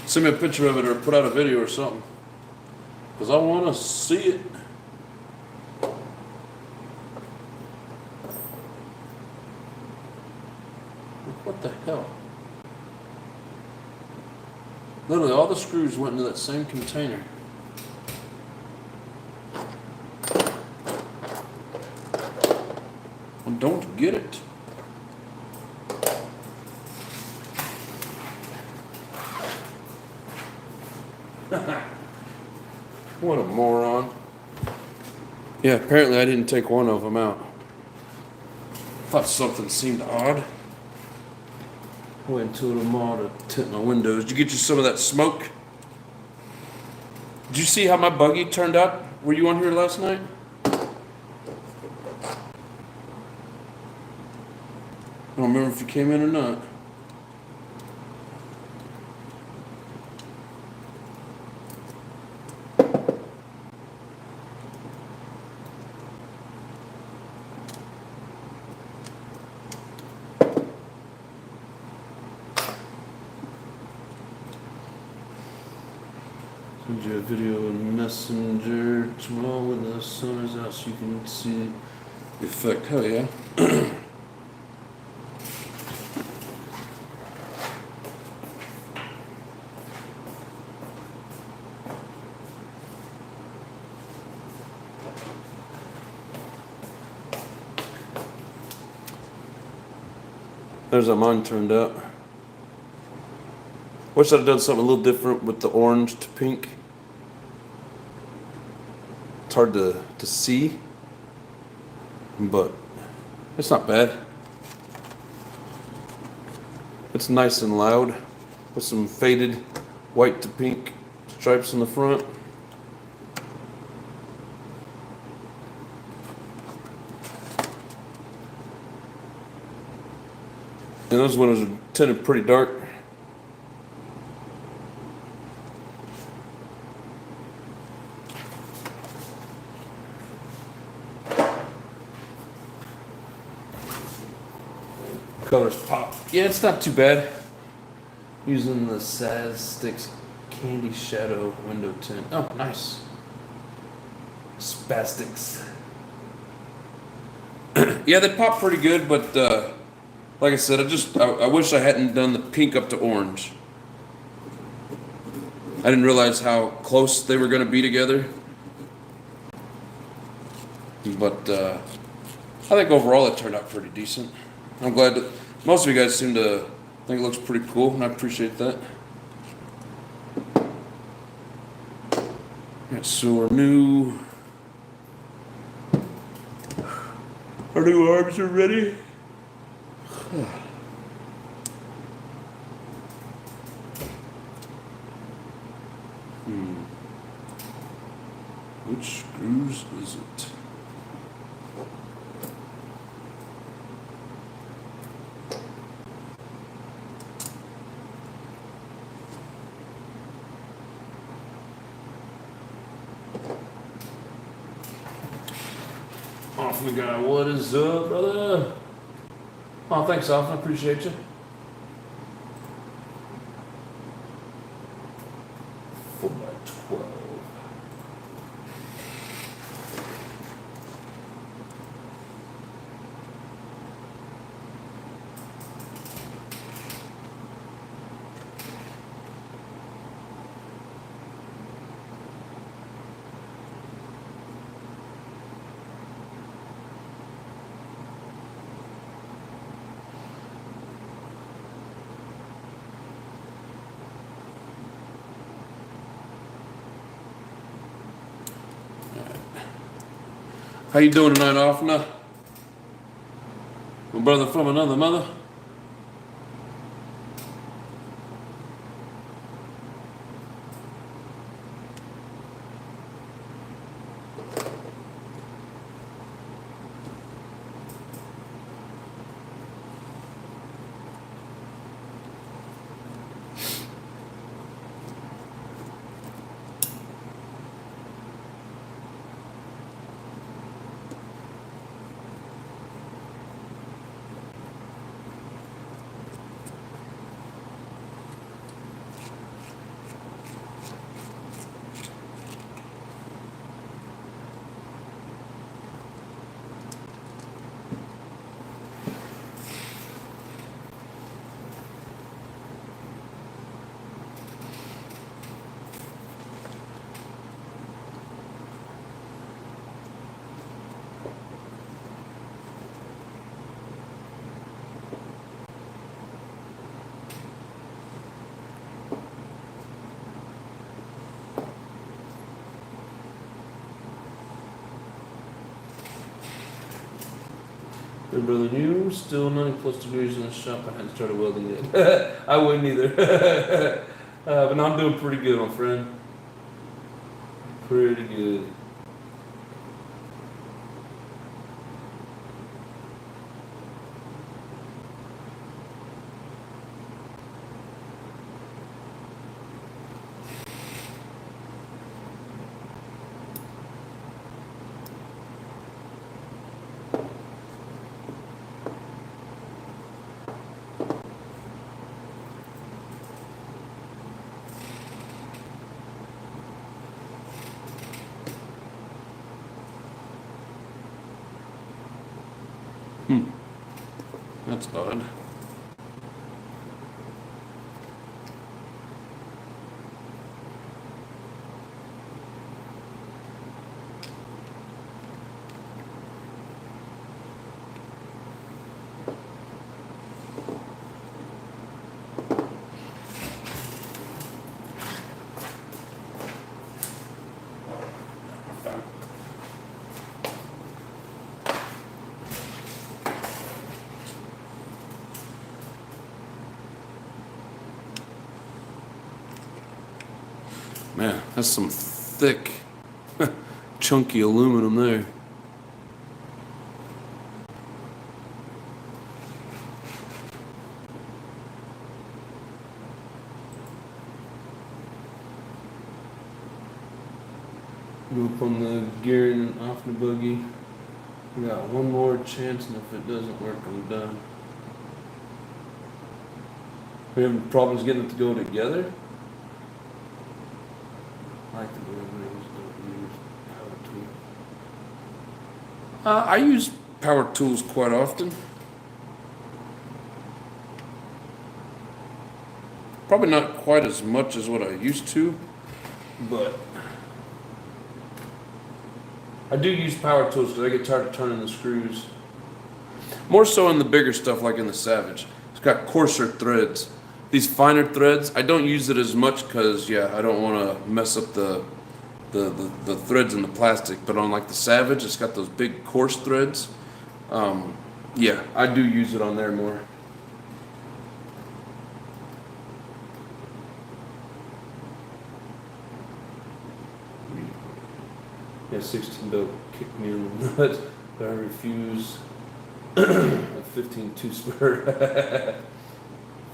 Send me a picture of it or put out a video or something. Because I want to see it. What the hell? Literally, all the screws went into that same container. I don't get it. What a moron. Yeah, apparently I didn't take one of them out. Thought something seemed odd. Went to tomorrow to tint my windows. Did you get you some of that smoke? Did you see how my buggy turned out? Were you on here last night? I don't remember if you came in or not. Send you a video in Messenger tomorrow when the sun is out so you can see the effect. Hell yeah. There's how mine turned out. Wish I'd have done something a little different with the orange to pink. It's hard to see, but it's not bad. It's nice and loud with some faded white to pink stripes in the front. And those windows are tinted pretty dark. Colors pop. Yeah, it's not too bad. Using the Saz Sticks Candy Shadow window tint. Oh, nice. Spastics. Yeah, they pop pretty good, but like I said, I wish I hadn't done the pink up to orange. I didn't realize how close they were going to be together. But I think overall it turned out pretty decent. I'm glad that most of you guys seem to think it looks pretty cool, and I appreciate that. Yeah, so our new Our new arms are ready. Which screws is it? Hoffman guy, what is up, brother? Oh, thanks, Hoffman. Appreciate you. 4x12. How you doing tonight, Hoffman? My brother from another mother? Hey brother, you still 90 plus degrees in the shop. I hadn't started welding yet. I wouldn't either. But no, I'm doing pretty good, my friend. Pretty good. That's odd. Man, that's some thick, chunky aluminum there. Go up on the gear and off the buggy. We got one more chance, and if it doesn't work, I'm done. We having problems getting it to go together? I like the deliveries, don't use power tools. I use power tools quite often. Probably not quite as much as what I used to, but I do use power tools because I get tired of turning the screws. More so in the bigger stuff like in the Savage. It's got coarser threads. These finer threads, I don't use it as much because, yeah, I don't want to mess up the threads in the plastic. But on like the Savage, it's got those big coarse threads. Yeah, I do use it on there more. Yeah, 16 belt kicked me in the nuts, but I refuse a 15 two-spur.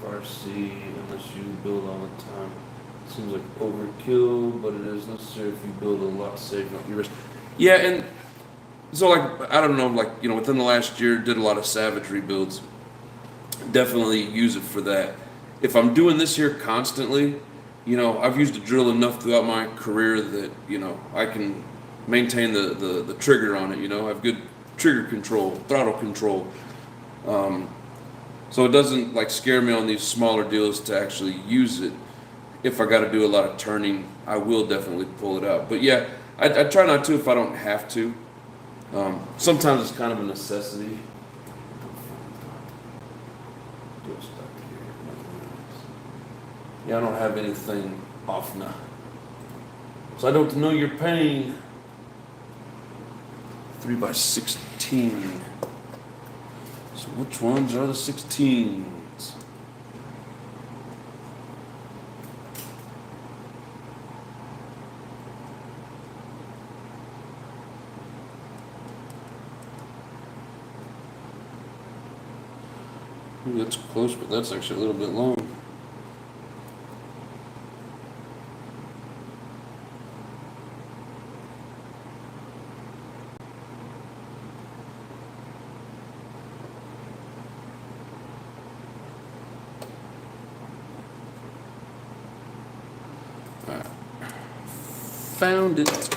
RC, unless you build all the time. Seems like overkill, but it is necessary if you build a lot safe, not your risk. Yeah, and so like I don't know, like within the last year, did a lot of savage rebuilds. Definitely use it for that. If I'm doing this here constantly, I've used a drill enough throughout my career that I can maintain the trigger on it. I have good trigger control, throttle control. Um, so it doesn't like scare me on these smaller deals to actually use it. If I got to do a lot of turning, I will definitely pull it out. But yeah, I try not to if I don't have to. Sometimes it's kind of a necessity. Yeah, I don't have anything off now. So I don't know you're paying 3x16. So which ones are the 16s? Ooh, that's close, but that's actually a little bit long. Found it.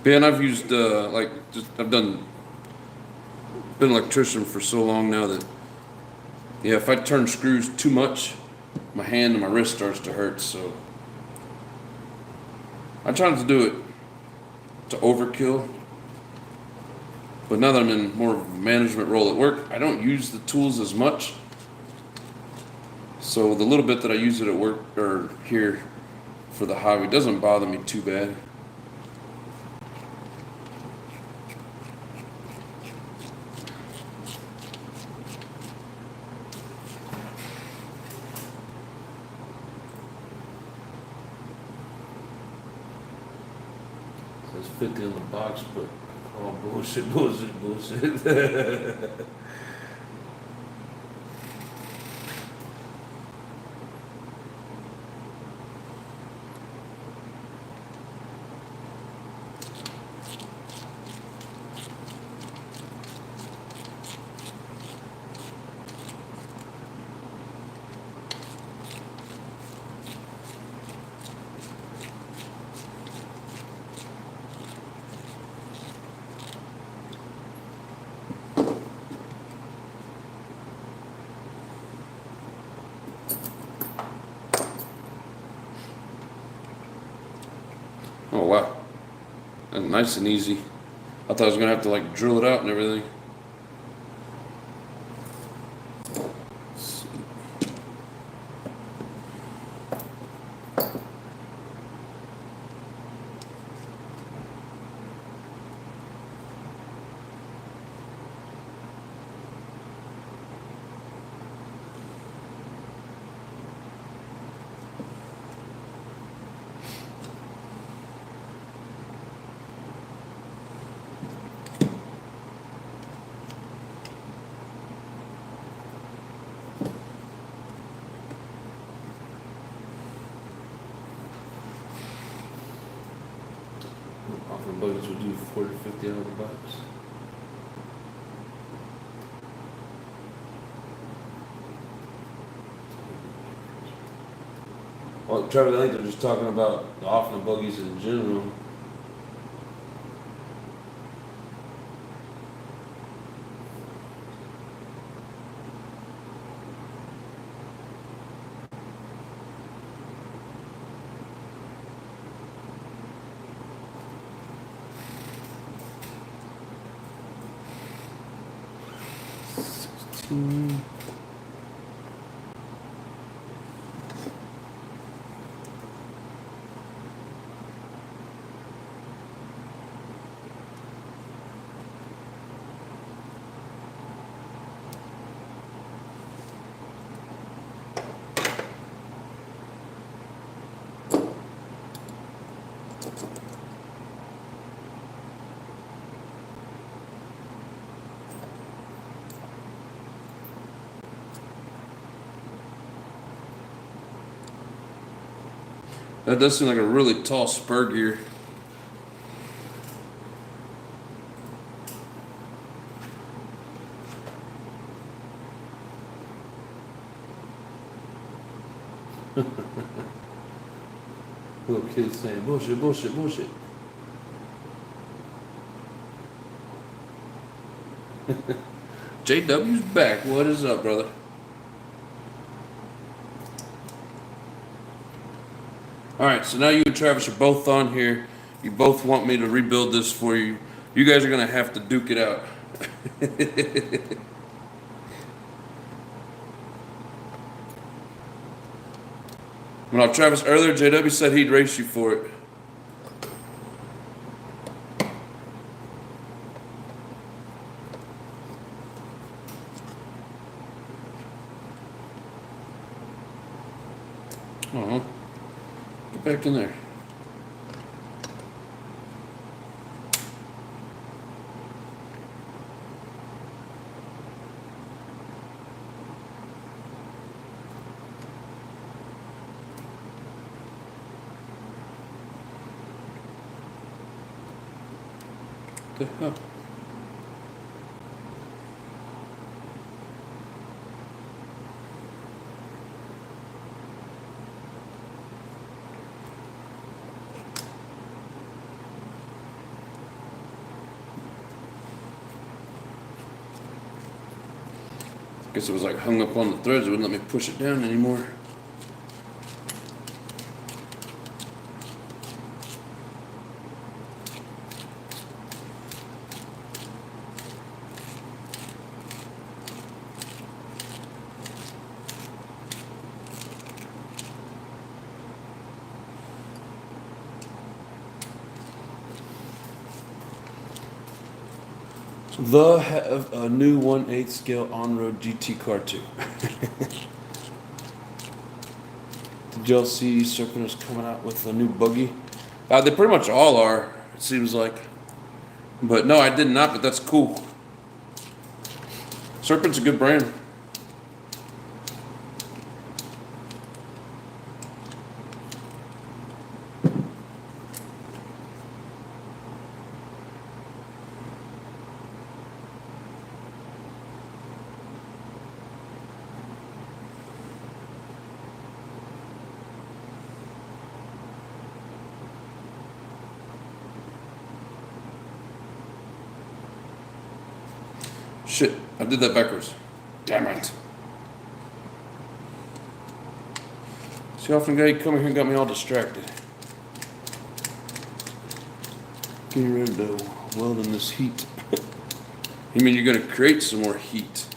Ben, I've used I've been an electrician for so long now that yeah, if I turn screws too much, my hand and my wrist starts to hurt. So I try not to do it to overkill. But now that I'm in more of a management role at work, I don't use the tools as much. So the little bit that I use it at work or here for the highway doesn't bother me too bad. Says 50 on the box, but oh bullshit, bullshit. Oh wow, that's nice and easy. I thought I was gonna have to like drill it out and everything. Often buckets would do 40, 50 out of the box. Well, Trevor, I think they're just talking about the off-the buggies in general. That does seem like a really tall spur gear. Little kids saying bullshit, bullshit, bullshit. JW's back. What is up, brother? Alright, so now you and Travis are both on here. You both want me to rebuild this for you. You guys are going to have to duke it out. When I Travis earlier, JW said he'd race you for it. Uh-huh. Get back in there. The hell? Guess it was like hung up on the threads. It wouldn't let me push it down anymore. Have a new 1/8 scale on-road GT car too. Did y'all see Serpent is coming out with a new buggy? They pretty much all are, it seems like. But no, I did not, but that's cool. Serpent's a good brand. Shit, I did that backwards. Damn it. See how often guy come in here and got me all distracted. Getting rid of welding this heat. You mean you're gonna create some more heat?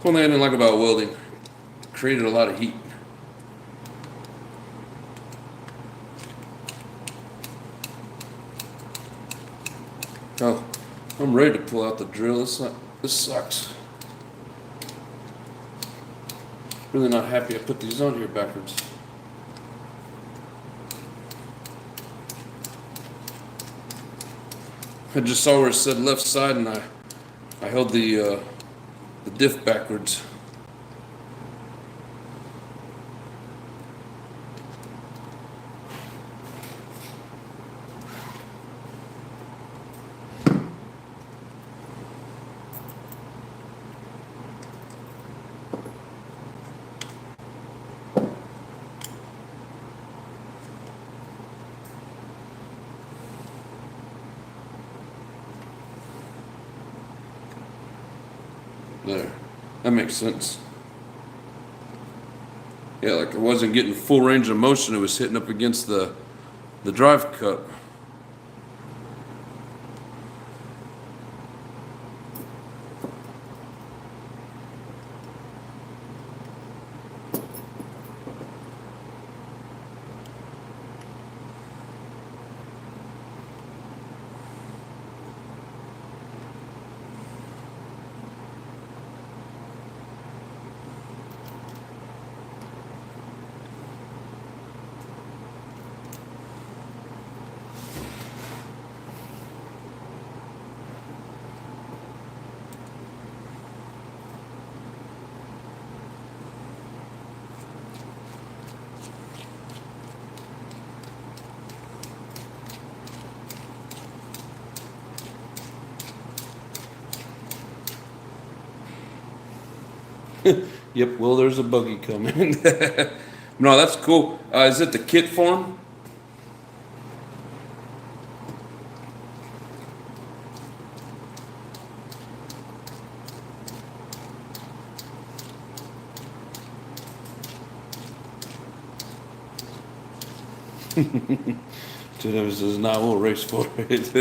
One thing I didn't like about welding, created a lot of heat. Oh, I'm ready to pull out the drill. This sucks. Really not happy I put these on here backwards. I just saw where it said left side and I held the diff backwards. There, that makes sense. Yeah, like it wasn't getting full range of motion, it was hitting up against the drive cup. Yep, well, there's a buggy coming. No, that's cool. Is it the kit form? Dude, this is not, we'll race for it.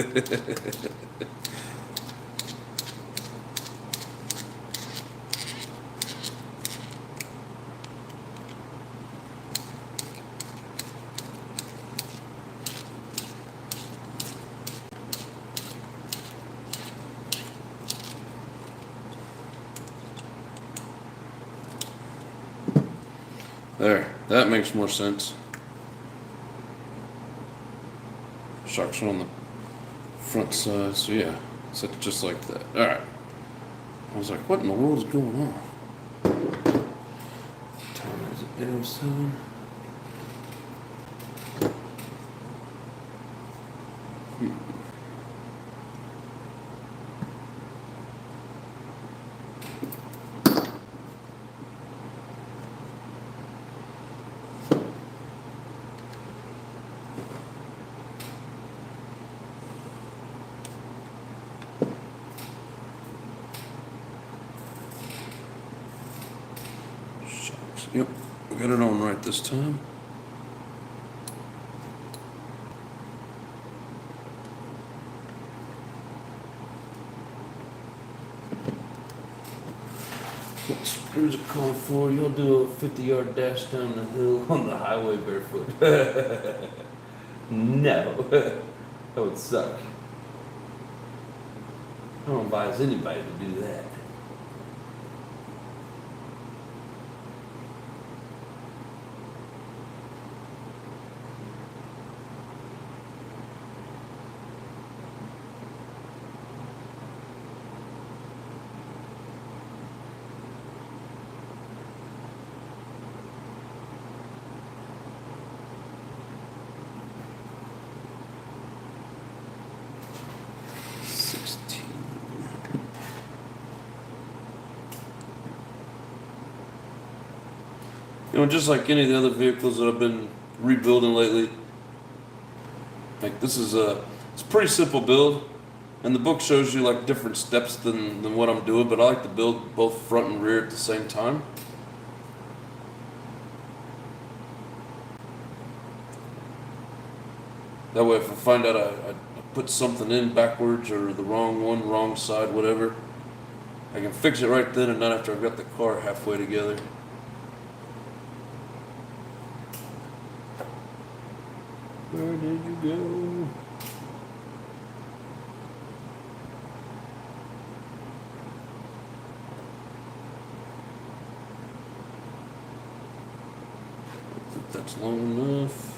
There, that makes more sense. Shocks are on the front side, so yeah, set it just like that. All right. I was like, what in the world is going on? Time is 8:07. Yep, we got it on right this time. What screws are calling for? You'll do a 50-yard dash down the hill on the highway barefoot. No, that would suck. I don't advise anybody to do that. You know, just like any of the other vehicles that I've been rebuilding lately, like this is it's a pretty simple build, and the book shows you like different steps than what I'm doing, but I like to build both front and rear at the same time. That way if I find out I put something in backwards or the wrong one, wrong side, whatever, I can fix it right then and not after I've got the car halfway together. Where did you go? I think that's long enough.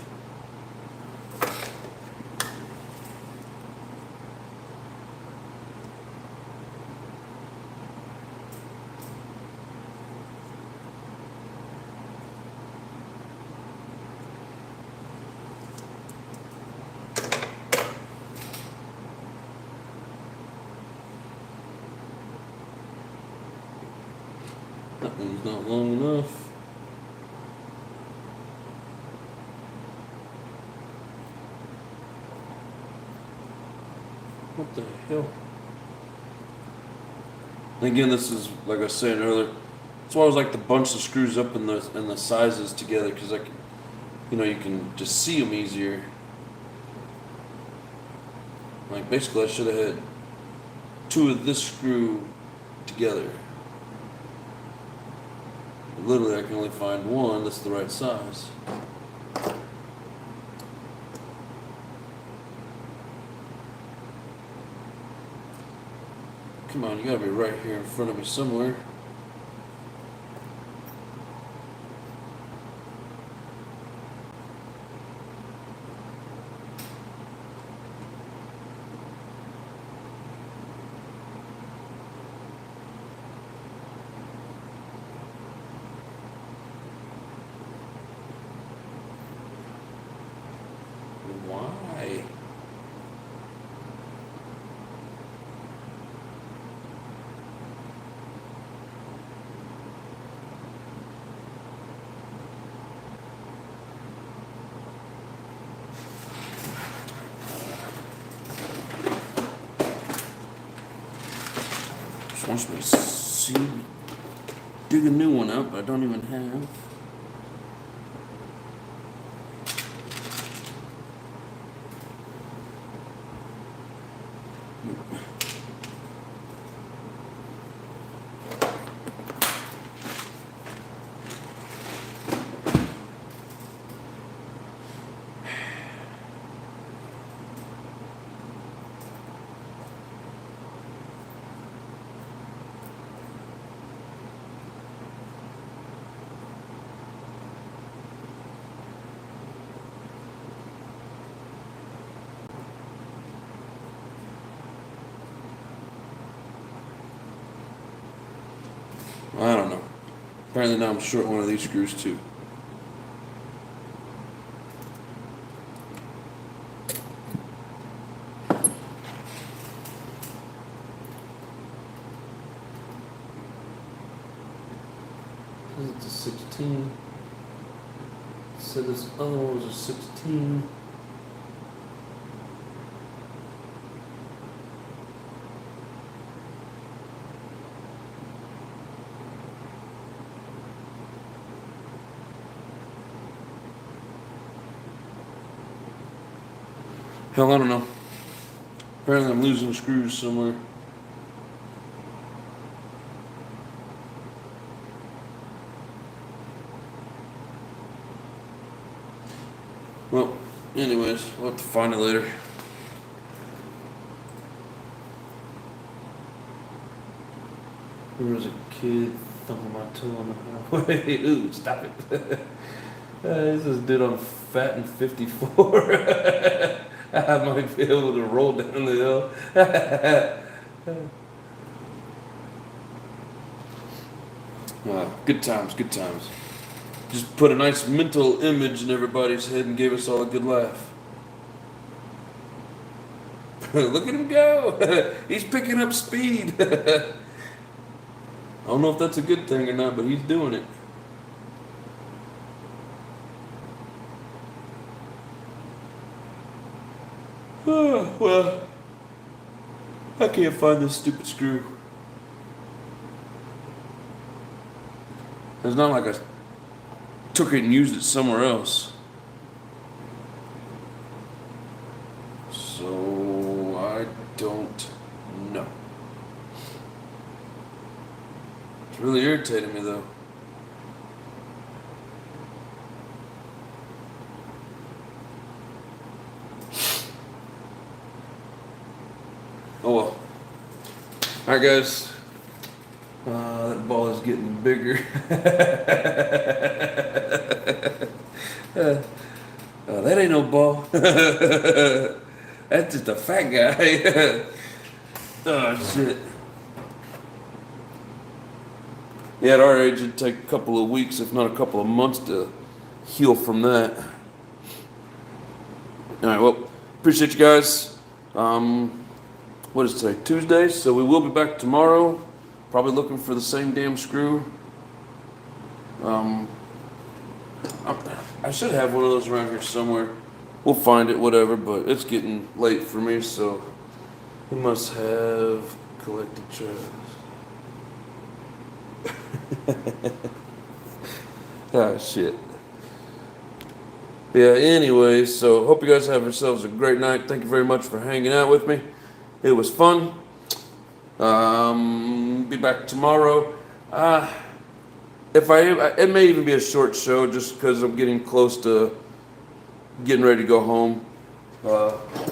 That one's not long enough. What the hell? And again, this is like I was saying earlier. That's why I was like to bunch the screws up in the sizes together, because I can, you can just see them easier. Like basically, I should have had two of this screw together. Literally, I can only find one that's the right size. Come on, you gotta be right here in front of me somewhere. Why? Wants me to see, dig a new one up I don't even have. I don't know. Apparently now I'm short one of these screws too. It's a 16. So this other one was a 16. Hell, I don't know. Apparently I'm losing screws somewhere. Well, anyways, we'll have to find it later. There was a kid thumping my toe on the highway. Ooh, stop it. This is dude on Fat and 54. I might be able to roll down the hill. Good times, good times. Just put a nice mental image in everybody's head and gave us all a good laugh. Look at him go. He's picking up speed. I don't know if that's a good thing or not, but he's doing it. Well, I can't find this stupid screw. It's not like I took it and used it somewhere else. So I don't know. It's really irritating me though. Oh well. Alright guys. That ball is getting bigger. That ain't no ball. That's just a fat guy. Oh shit. Yeah, at our age it'd take a couple of weeks, if not a couple of months to heal from that. Alright, well, appreciate you guys. What is today? Tuesday, so we will be back tomorrow. Probably looking for the same damn screw. I should have one of those around here somewhere. We'll find it, whatever, but it's getting late for me, so we must have collected trash. Ah, shit. Yeah, anyway, so hope you guys have yourselves a great night. Thank you very much for hanging out with me. It was fun. Be back tomorrow. It may even be a short show just because I'm getting close to getting ready to go home.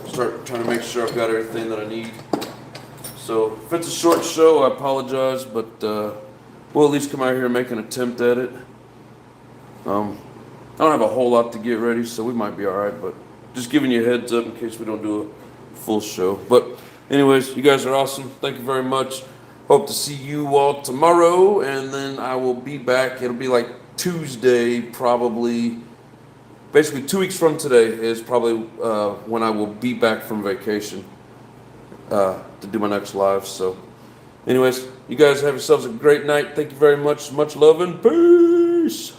Start trying to make sure I've got everything that I need. So if it's a short show, I apologize, but we'll at least come out here and make an attempt at it. I don't have a whole lot to get ready, so we might be all right, but just giving you a heads up in case we don't do a full show. But anyways, you guys are awesome. Thank you very much. Hope to see you all tomorrow, and then I will be back. It'll be like Tuesday, probably. Basically, 2 weeks from today is probably when I will be back from vacation to do my next live. So, anyways, you guys have yourselves a great night. Thank you very much. Much love and peace.